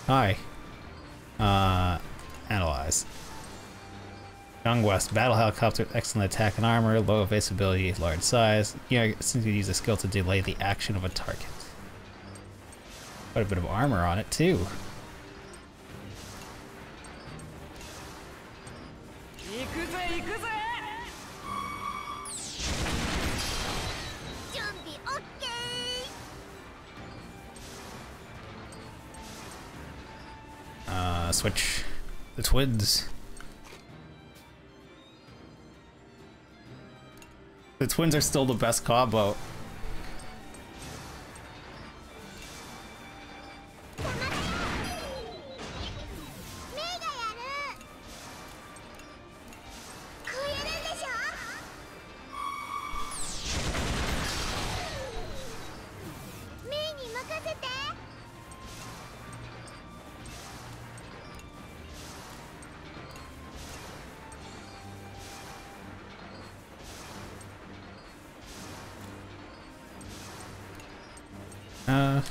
Hi. Analyze. Young West, battle helicopter, excellent attack and armor, low evasibility, large size. Yeah, since you use a skill to delay the action of a target. Quite a bit of armor on it too. Switch the twins. The twins are still the best combo.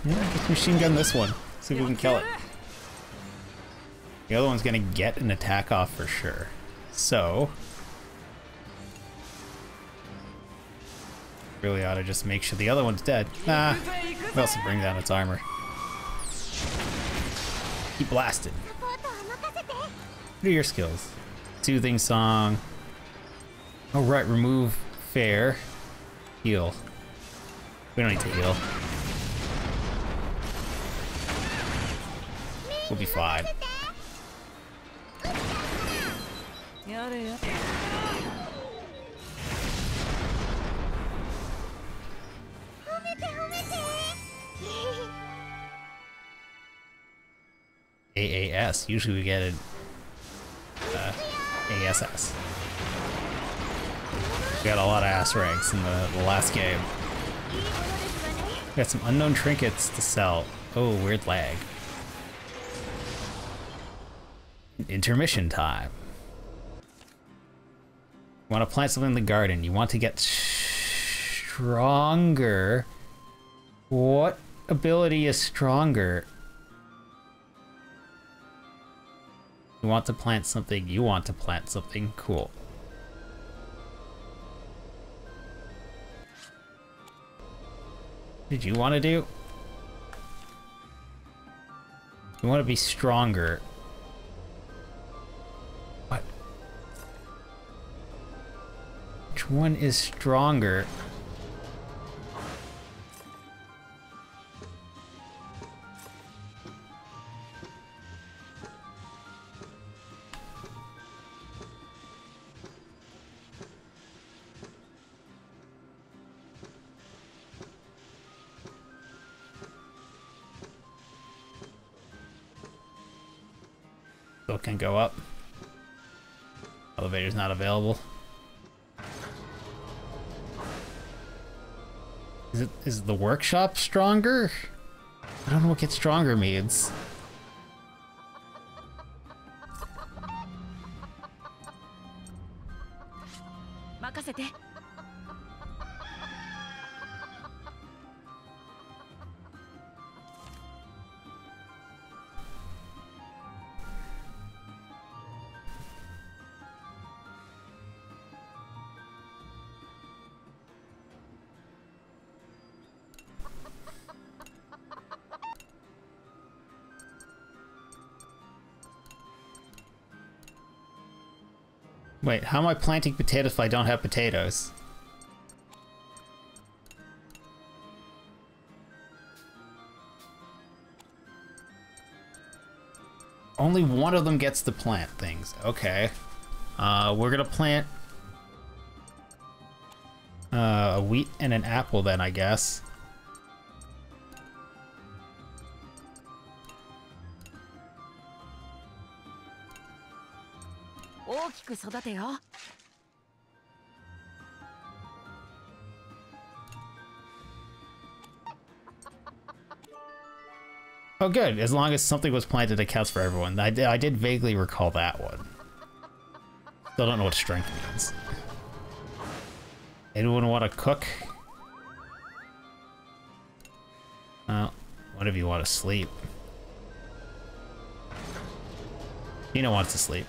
Yeah, let's machine gun this one. See if we can kill it. The other one's gonna get an attack off for sure. So really ought to just make sure the other one's dead. Nah, we also bring down its armor. Keep blasting. What are your skills? Soothing song. Oh right, remove fair. Heal. We don't need to heal. We'll be fine. AAS. Usually we get an ASS. We got a lot of ass ranks in the last game. We got some unknown trinkets to sell. Oh, weird lag. Intermission time. You want to plant something in the garden. You want to get stronger. What ability is stronger? You want to plant something. You want to plant something. Cool. What did you want to do? You want to be stronger. What? Which one is stronger? Still can go up. Elevator's not available. Is the workshop stronger? I don't know what get stronger means. Wait, how am I planting potatoes if I don't have potatoes? Only one of them gets to plant things. Okay. We're gonna plant a wheat and an apple then, I guess. Oh good, as long as something was planted it counts for everyone. I did vaguely recall that one. Still don't know what strength means. Anyone want to cook? Well, one of you want to sleep. Tina wants to sleep.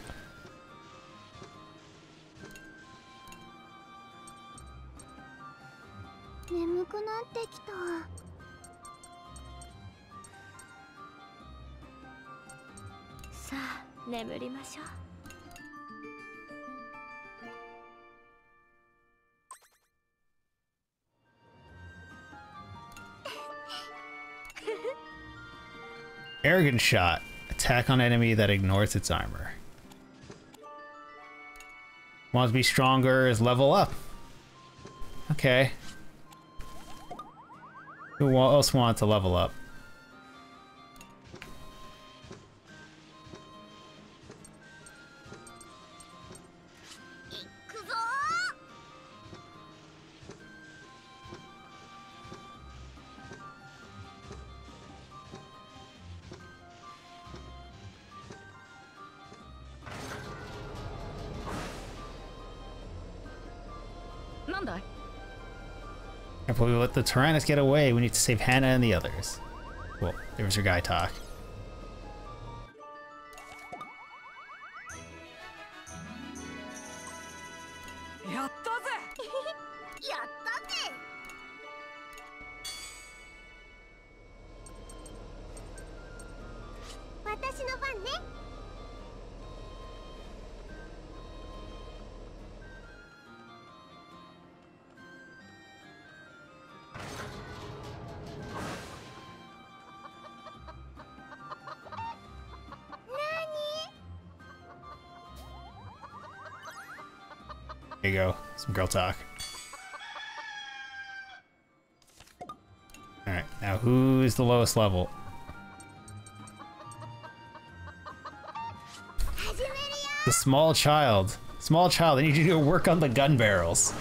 Arrogant shot. Attack on enemy that ignores its armor. Wants to be stronger is level up. Okay. Who else wants to level up? If we let the Tyrannus get away, we need to save Hannah and the others. Cool. There was your guy talk. There you go. Some girl talk. Alright, now who's the lowest level? The small child. Small child, I need you to work on the gun barrels.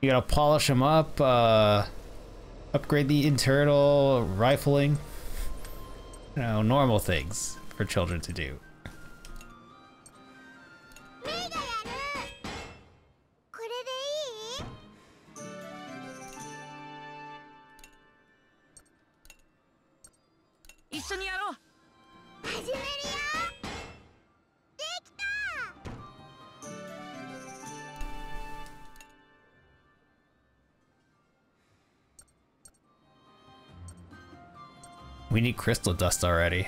You gotta polish them up, upgrade the internal rifling. You know, normal things for children to do. We need crystal dust already.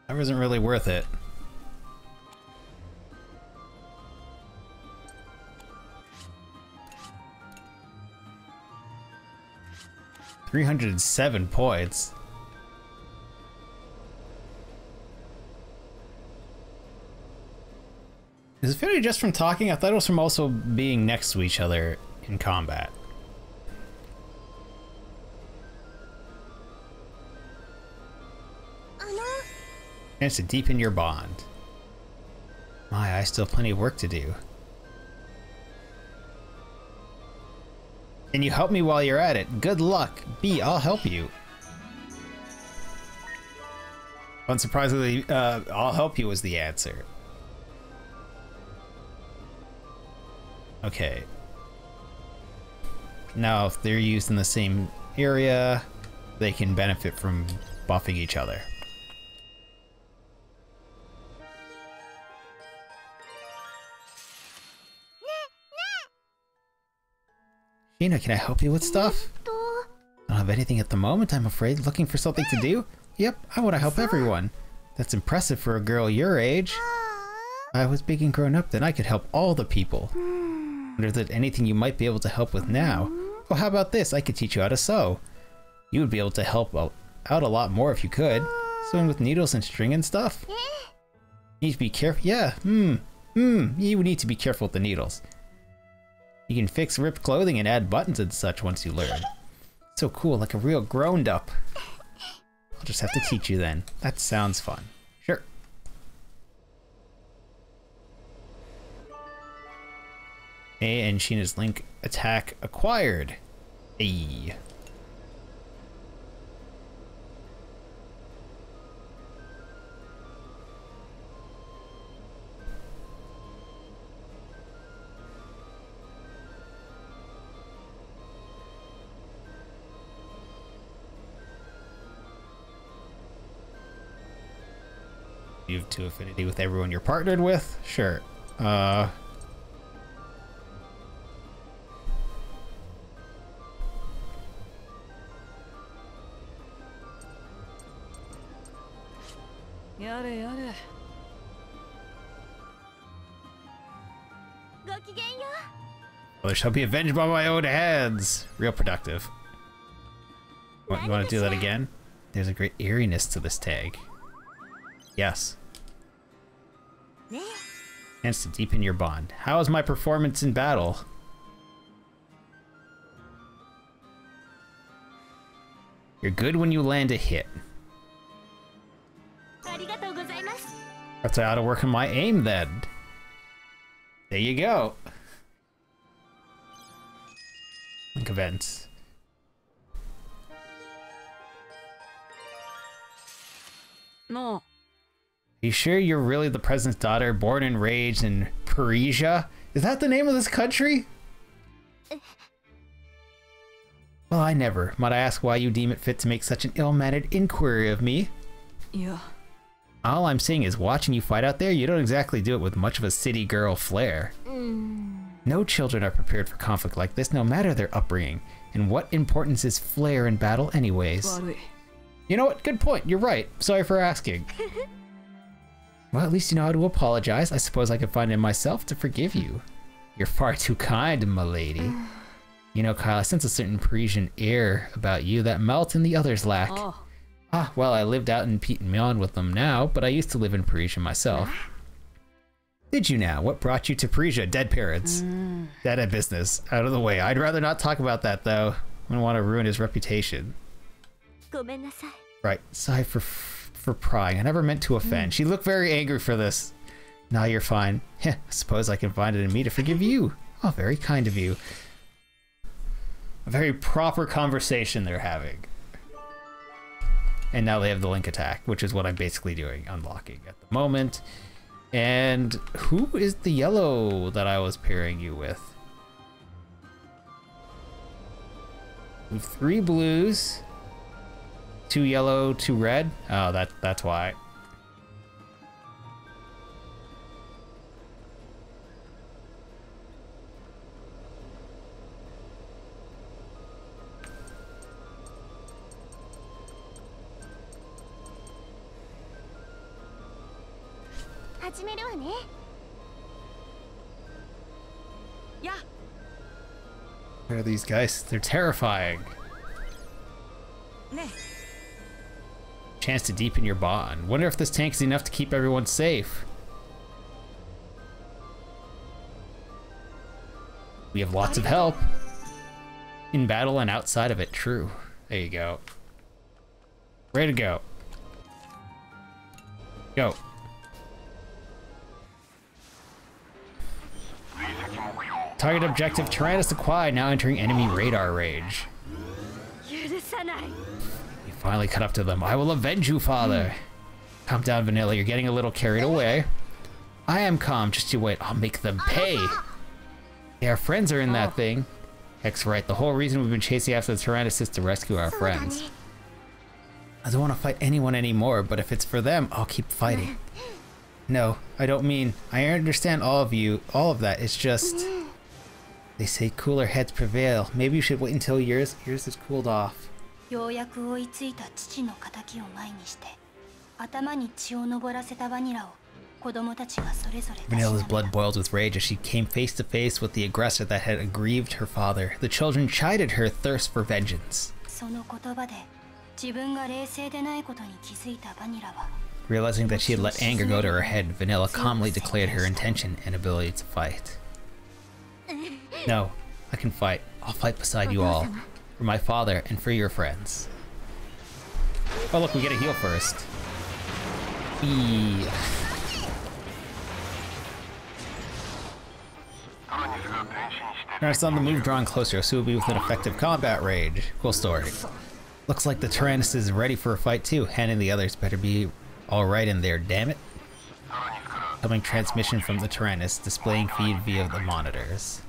That wasn't really worth it. $307 points. Is it really just from talking? I thought it was from also being next to each other in combat. Chance to deepen your bond. My, I still have plenty of work to do. Can you help me while you're at it? Good luck. B, I'll help you. Unsurprisingly, I'll help you was the answer. Okay. Now, if they're used in the same area, they can benefit from buffing each other. Sheena, can I help you with stuff? I don't have anything at the moment, I'm afraid. Looking for something to do? Yep, I want to help everyone. That's impressive for a girl your age. If I was big and grown up, then I could help all the people. Wonder if there's anything you might be able to help with now. Well, how about this? I could teach you how to sew. You would be able to help out a lot more if you could. Sewing with needles and string and stuff. You need to be careful. Yeah, you need to be careful with the needles. You can fix ripped clothing and add buttons and such once you learn. So cool, like a real grown-up. I'll just have to teach you then. That sounds fun. Sure. A and Sheena's link attack acquired. A. You have 2 affinity with everyone you're partnered with? Sure. Yare yare. Well, I shall be avenged by my own hands. Real productive. You want to do that again? There's a great eeriness to this tag. Yes. Chance to deepen your bond. How is my performance in battle? You're good when you land a hit. That's how to work on my aim then. There you go. Link events. No. Are you sure you're really the president's daughter, born and raised in Parisia? Is that the name of this country? Well, I never. Might I ask why you deem it fit to make such an ill-mannered inquiry of me? Yeah. All I'm saying is, watching you fight out there, you don't exactly do it with much of a city girl flair. No children are prepared for conflict like this, no matter their upbringing. And what importance is flair in battle anyways? You know what? Good point. You're right. Sorry for asking. Well, at least you know how to apologize. I suppose I could find it in myself to forgive you. You're far too kind, my lady. You know, Kyle, I sense a certain Parisian air about you that Melt and the others lack. Oh. Ah, well, I lived out in Pete and Mion with them now, but I used to live in Parisia myself. Did you now? What brought you to Parisia? Dead parents. Dead business. Out of the way. I'd rather not talk about that, though. I don't want to ruin his reputation. Right. Sorry for for prying. I never meant to offend. She looked very angry for this. Now you're fine. Heh, I suppose I can find it in me to forgive you. Oh, very kind of you. A very proper conversation they're having. And now they have the link attack, which is what I'm basically doing, unlocking at the moment. And who is the yellow that I was pairing you with? We have 3 blues, 2 yellow, 2 red. Oh, that's why. Yeah. What are these guys? They're terrifying. Chance to deepen your bond. Wonder if this tank is enough to keep everyone safe. We have lots of help. In battle and outside of it, true. There you go. Ready to go. Go. Target objective Tyrannus acquired, now entering enemy radar range. You finally cut up to them. I will avenge you, father. Calm down, Vanilla. You're getting a little carried away. I am calm. Just you wait. I'll make them pay. Yeah, our friends are in that thing. Heck's right. The whole reason we've been chasing after the Tyrannus is to rescue our friends. I don't want to fight anyone anymore, but if it's for them, I'll keep fighting. No, I don't mean... I understand all of that. It's just... They say cooler heads prevail. Maybe you should wait until yours is cooled off. Vanilla's blood boiled with rage as she came face to face with the aggressor that had aggrieved her father. The children chided her thirst for vengeance. Realizing that she had let anger go to her head, Vanilla calmly declared her intention and ability to fight. No, I can fight. I'll fight beside you all. For my father and for your friends. Oh look, we get a heal first. Eee. Tyrannus on the move, drawing closer, so we'll be within effective combat range. Cool story. Looks like the Tyrannus is ready for a fight too. Han and the others better be alright in there, damn it. Coming transmission from the Tyrannus, displaying feed via the monitors.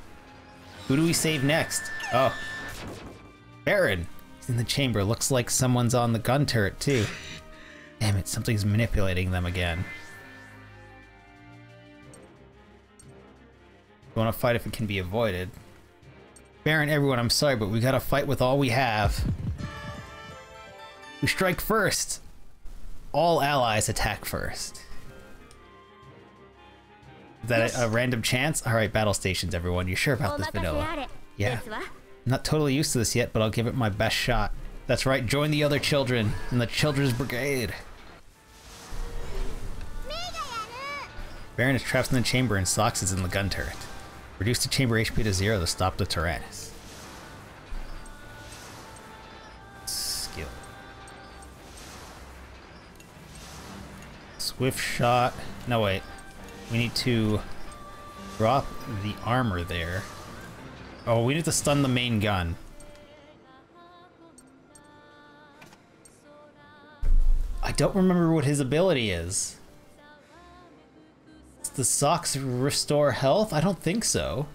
Who do we save next? Oh. Baron! He's in the chamber. Looks like someone's on the gun turret too. Damn it, something's manipulating them again. We want to fight if it can be avoided. Baron, everyone, I'm sorry, but we gotta fight with all we have. We strike first. All allies attack first. Is that a random chance? Alright, battle stations, everyone. You sure about this, Vanilla? Yeah. I'm not totally used to this yet, but I'll give it my best shot. That's right, join the other children in the Children's Brigade. Baron is trapped in the chamber and Sox is in the gun turret. Reduce the chamber HP to 0 to stop the Tyrannus. Skill. Swift shot. No, wait. We need to drop the armor there. Oh, we need to stun the main gun. I don't remember what his ability is. Does the socks restore health? I don't think so.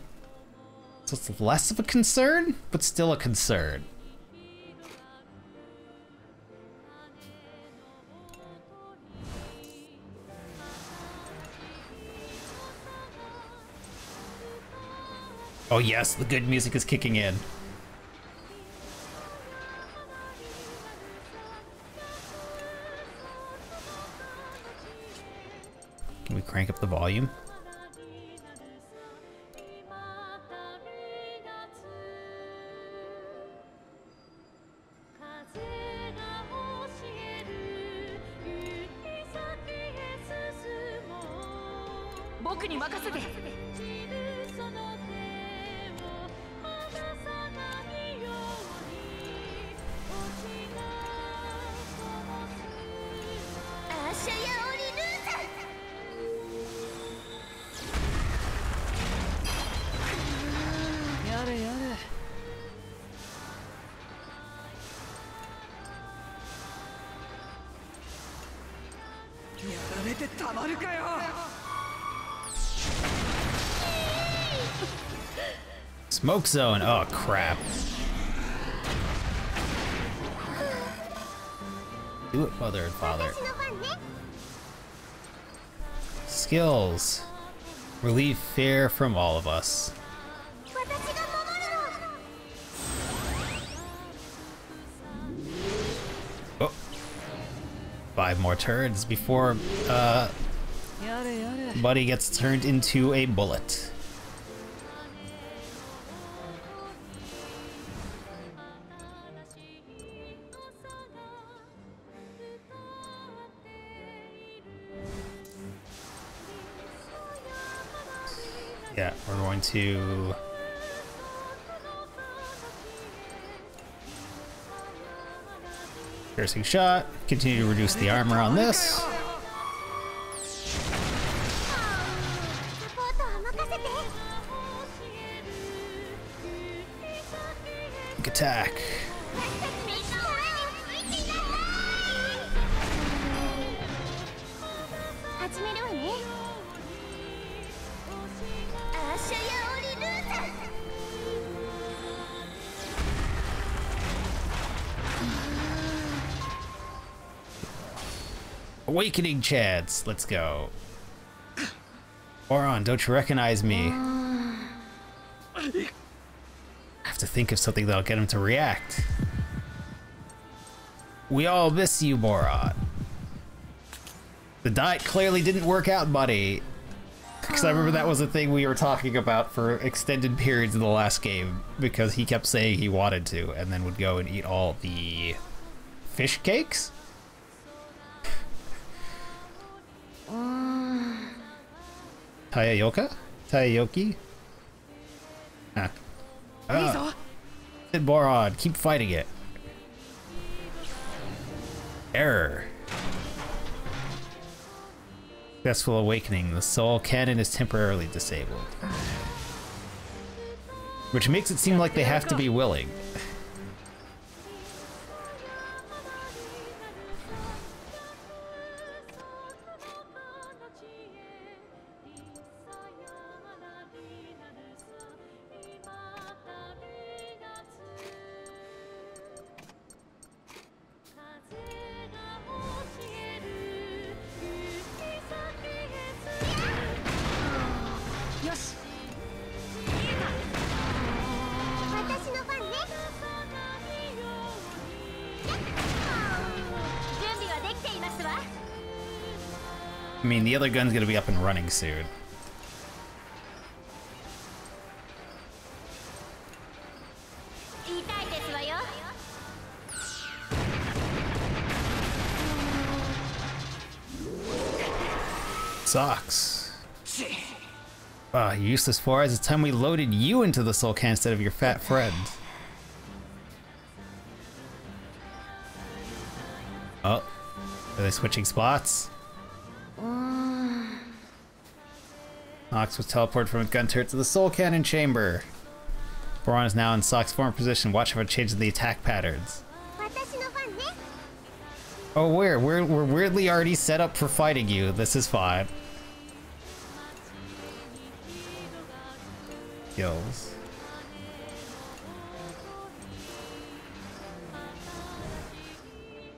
So it's less of a concern, but still a concern. Oh yes, the good music is kicking in. Can we crank up the volume? Smoke zone. Oh crap. Do it, mother and father. Skills. Relieve fear from all of us. Oh. 5 more turns before Buddy gets turned into a bullet. Yeah, we're going to piercing shot, continue to reduce the armor on this. Attack. Awakening chance. Let's go. Boron, don't you recognize me? I have to think of something that'll get him to react. We all miss you, Boron. The diet clearly didn't work out, buddy. Because I remember that was a thing we were talking about for extended periods in the last game, because he kept saying he wanted to, and then would go and eat all the fish cakes? Tayayoka? Tayayoki? Ah. Boron, keep fighting it. Error. Successful awakening. The soul cannon is temporarily disabled. Which makes it seem like they have to be willing. I mean, the other gun's gonna be up and running soon. Sucks. Ah, you useless fours. It's time we loaded you into the soul can instead of your fat friend. Oh, are they switching spots? Nox was teleported from a gun turret to the soul cannon chamber. Boron is now in Sock's former position. Watch for a change in the attack patterns. Oh, we're weirdly already set up for fighting you. This is fine. Skills.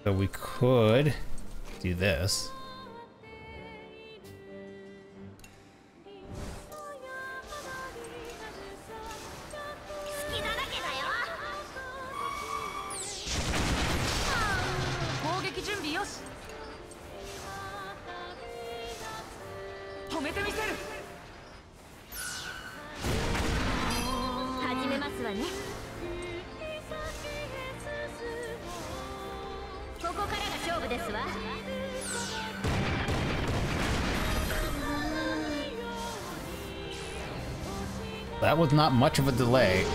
So we could do this. That was not much of a delay.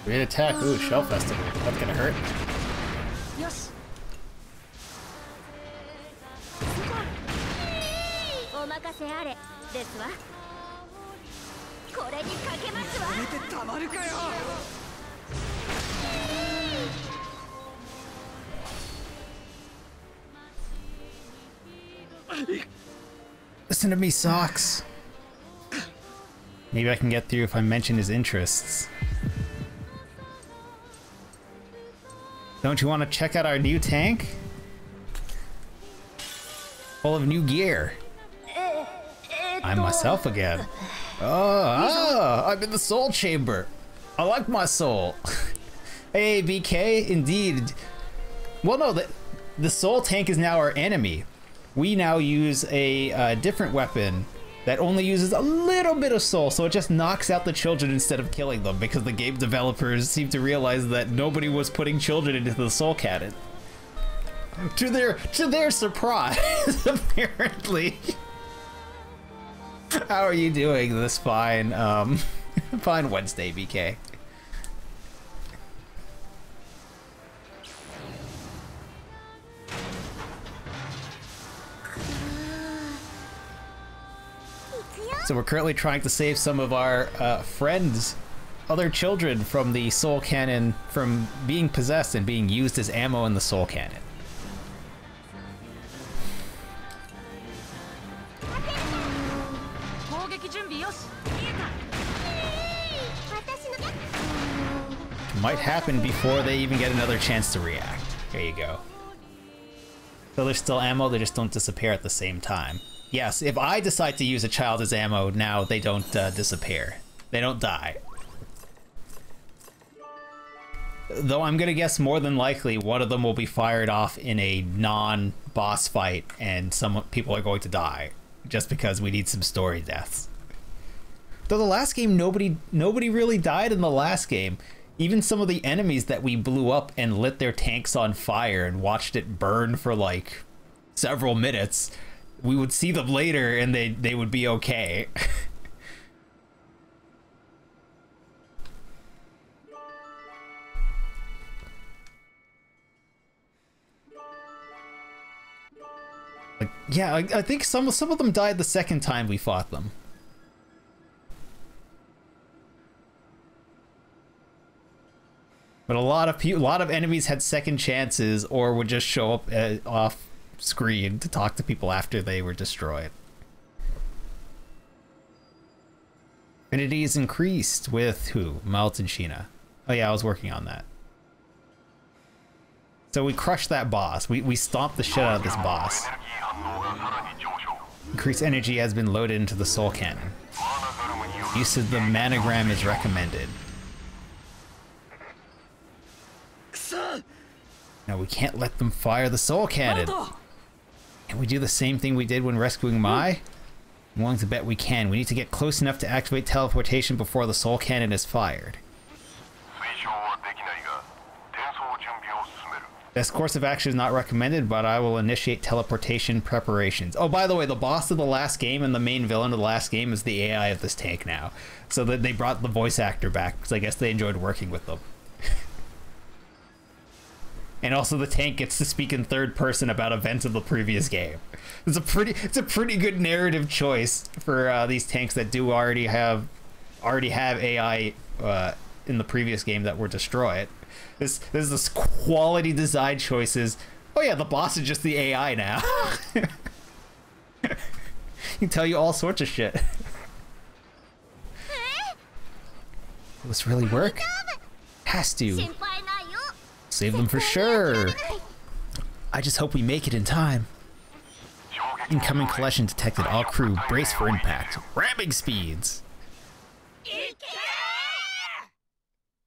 Great attack. Ooh, Shell Festival. That's gonna hurt. よしお任せあれですわこれにかけますわ出てたまるかよ Listen to me, Socks. Maybe I can get through if I mention his interests. Don't you want to check out our new tank? Full of new gear. I'm myself again. Oh, I'm in the soul chamber. I like my soul. Hey, BK, indeed. Well, no, the soul tank is now our enemy. We now use a different weapon that only uses a little bit of soul, so it just knocks out the children instead of killing them, because the game developers seem to realize that nobody was putting children into the soul cannon. To their surprise, apparently. How are you doing this fine, fine Wednesday, BK? So we're currently trying to save some of our friends, other children, from the soul cannon, from being possessed and being used as ammo in the soul cannon. Might happen before they even get another chance to react. There you go. So there's still ammo, they just don't disappear at the same time. Yes, if I decide to use a child as ammo now, they don't disappear. They don't die. Though I'm gonna guess more than likely one of them will be fired off in a non-boss fight and some people are going to die. Just because we need some story deaths. Though the last game, nobody really died in the last game. Even some of the enemies that we blew up and lit their tanks on fire and watched it burn for like several minutes, we would see them later and they would be okay. Like, yeah, I think some of them died the second time we fought them. But a lot of enemies had second chances or would just show up off screen to talk to people after they were destroyed. Affinity is increased with who? Melt and Sheena. Oh yeah, I was working on that. So we crushed that boss. We stomped the shit out of this boss. Increased energy has been loaded into the soul cannon. Use of the manogram is recommended. No, we can't let them fire the soul cannon. Can we do the same thing we did when rescuing Mai? I'm willing to bet we can. We need to get close enough to activate teleportation before the soul cannon is fired. This course of action is not recommended, but I will initiate teleportation preparations. Oh, by the way, the boss of the last game and the main villain of the last game is the AI of this tank now. So that they brought the voice actor back, because I guess they enjoyed working with them. And also the tank gets to speak in third person about events of the previous game. It's a pretty good narrative choice for these tanks that do already have AI in the previous game that were destroyed. This quality design choices. Oh yeah, the boss is just the AI now. He can tell you all sorts of shit. Will this really work? Has to. Save them for sure. I just hope we make it in time. Incoming collision detected. All crew brace for impact. Ramming speeds.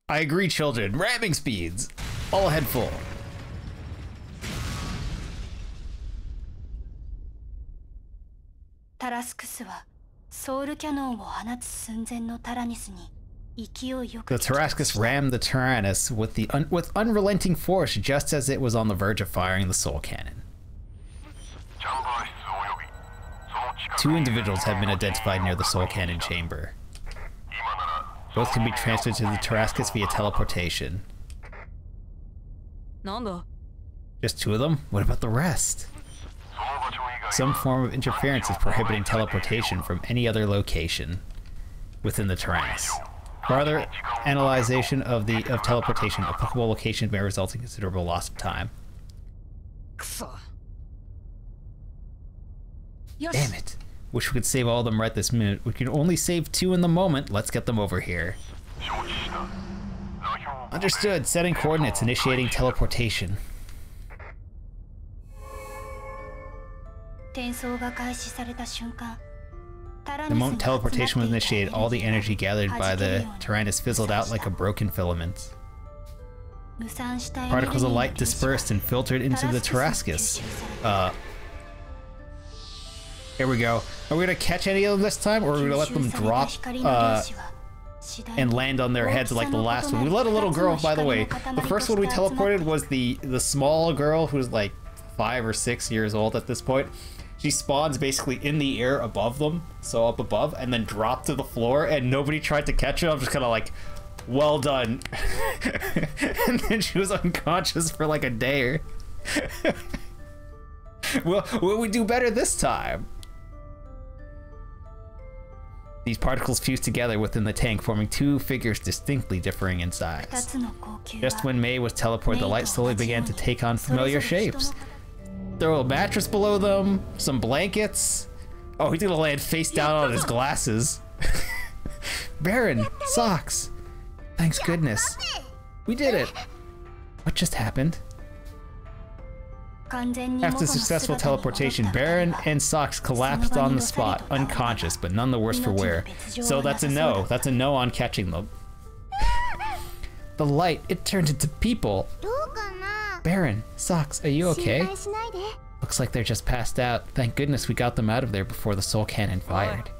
I agree, children. Ramming speeds. All ahead full. Tarascus はソウルキャノンを放つ寸前のタラニスに The Tarascus rammed the Tyrannus with unrelenting force just as it was on the verge of firing the soul cannon. 2 individuals have been identified near the soul cannon chamber. Both can be transferred to the Tarascus via teleportation. なんだ Just 2 of them? What about the rest? Some form of interference is prohibiting teleportation from any other location within the Tyrannus. Further analyzation of teleportation, applicable locations may result in considerable loss of time. くそ Damn it. Wish we could save all of them right this minute. We can only save 2 in the moment. Let's get them over here. Understood. Setting coordinates, initiating teleportation. The moment teleportation was initiated, all the energy gathered by the Tyrannus fizzled out like a broken filament. Particles of light dispersed and filtered into the Tarascus. Here we go. Are we gonna catch any of them this time, or are we gonna let them drop and land on their heads like the last one? We let a little girl, by the way. The first one we teleported was the small girl who's like 5 or 6 years old at this point. She spawns basically in the air above them, so up above, and then dropped to the floor, and nobody tried to catch her. I'm just kind of like, well done. And then she was unconscious for like a day. Well, will we do better this time? These particles fuse together within the tank, forming 2 figures distinctly differing in size. Just when May was teleported, the light slowly began to take on familiar shapes. Throw a mattress below them, some blankets. Oh, he's gonna land face down on his glasses. Baron, socks. Thanks goodness. We did it. What just happened? After successful teleportation, Baron and Socks collapsed on the spot, unconscious, but none the worse for wear. So that's a no. That's a no on catching them. The light, it turned into people. Baron, Socks, are you okay? Looks like they're just passed out. Thank goodness we got them out of there before the soul cannon fired.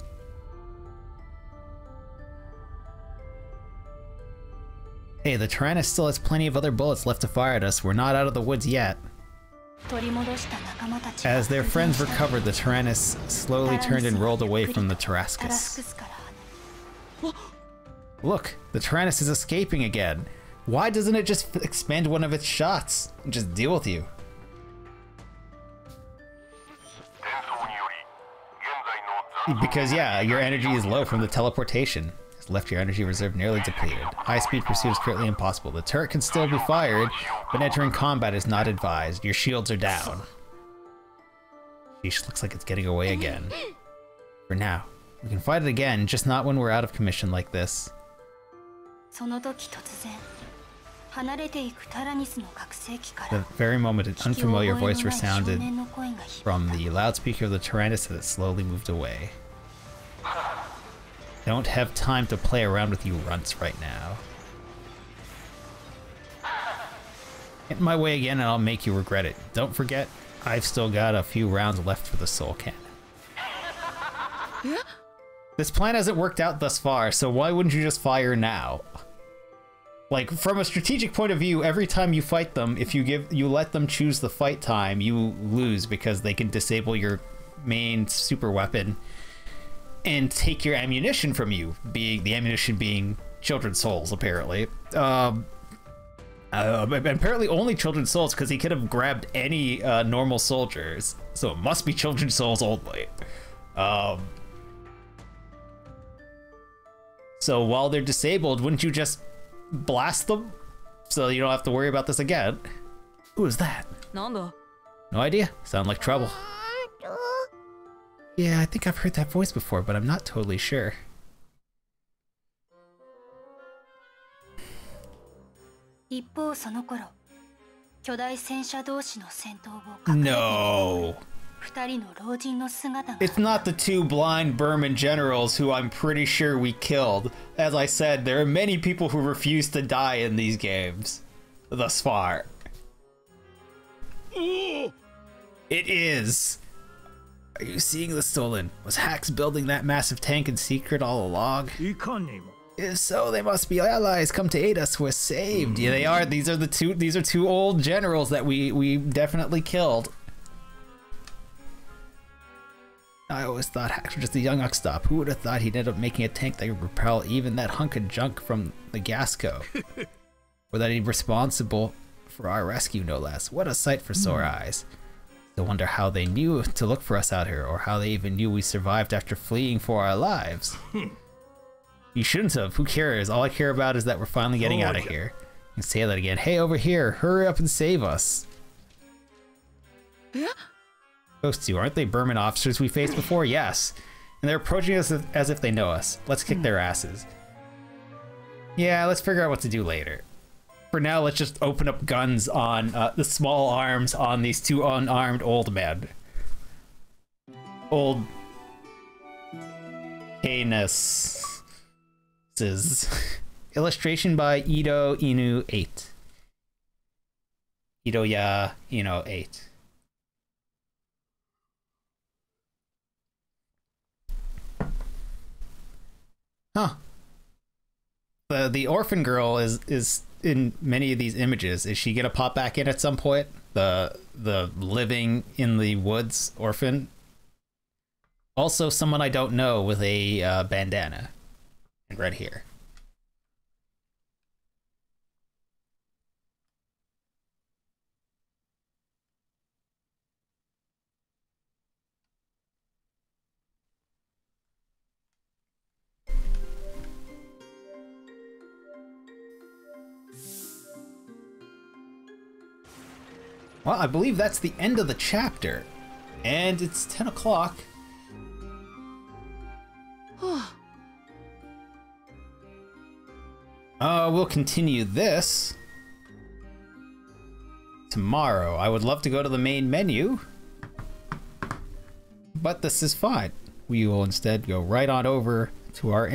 Hey, the Tyrannus still has plenty of other bullets left to fire at us. We're not out of the woods yet. As their friends recovered, the Tyrannus slowly turned and rolled away from the Tarascus. Look, the Tyrannus is escaping again. Why doesn't it just expend one of its shots and just deal with you? Because yeah, your energy is low from the teleportation. It's left your energy reserve nearly depleted. High-speed pursuit is currently impossible. The turret can still be fired, but entering combat is not advised. Your shields are down. Sheesh, looks like it's getting away again. For now. We can fight it again, just not when we're out of commission like this. The very moment an unfamiliar voice resounded from the loudspeaker of the Tyrannus as it slowly moved away. Don't have time to play around with you runts right now. Get my way again and I'll make you regret it. Don't forget, I've still got a few rounds left for the soul cannon. This plan hasn't worked out thus far, so why wouldn't you just fire now? Like, from a strategic point of view, every time you fight them, if you let them choose the fight time, you lose because they can disable your main super weapon and take your ammunition from you, the ammunition being children's souls, apparently. Apparently only children's souls, because he could have grabbed any normal soldiers, so it must be children's souls only. So while they're disabled, wouldn't you just blast them so you don't have to worry about this again? Who is that? No idea. Sound like trouble. Yeah, I think I've heard that voice before, but I'm not totally sure. No. It's not the 2 blind Burman generals who I'm pretty sure we killed. As I said, there are many people who refuse to die in these games thus far. It is. Are you seeing the stolen? Was Hax building that massive tank in secret all along? If so, they must be allies. Come to aid us. We're saved. Yeah, they are. These are 2 old generals that we definitely killed. I always thought Hax was just a young Uxtop. Who would have thought he'd end up making a tank that could repel even that hunk of junk from the Gasco? Or that he'd be responsible for our rescue, no less. What a sight for sore eyes. I wonder how they knew to look for us out here, or how they even knew we survived after fleeing for our lives. You shouldn't have. Who cares? All I care about is that we're finally getting out of here. And say that again. Hey, over here. Hurry up and save us. Yeah? Those two, aren't they Burman officers we faced before? Yes. And they're approaching us as if they know us. Let's kick their asses. Yeah, let's figure out what to do later. For now, let's just open up guns on the small arms on these two unarmed old men. Old... Heinous. Illustration by Ito Inu 8. Ito-ya Ino 8. Huh. The orphan girl is in many of these images. Is she gonna pop back in at some point? The living in the woods orphan. Also, someone I don't know with a bandana and red hair. Well, I believe that's the end of the chapter. And it's 10 o'clock. We'll continue this tomorrow. I would love to go to the main menu, but this is fine. We will instead go right on over to our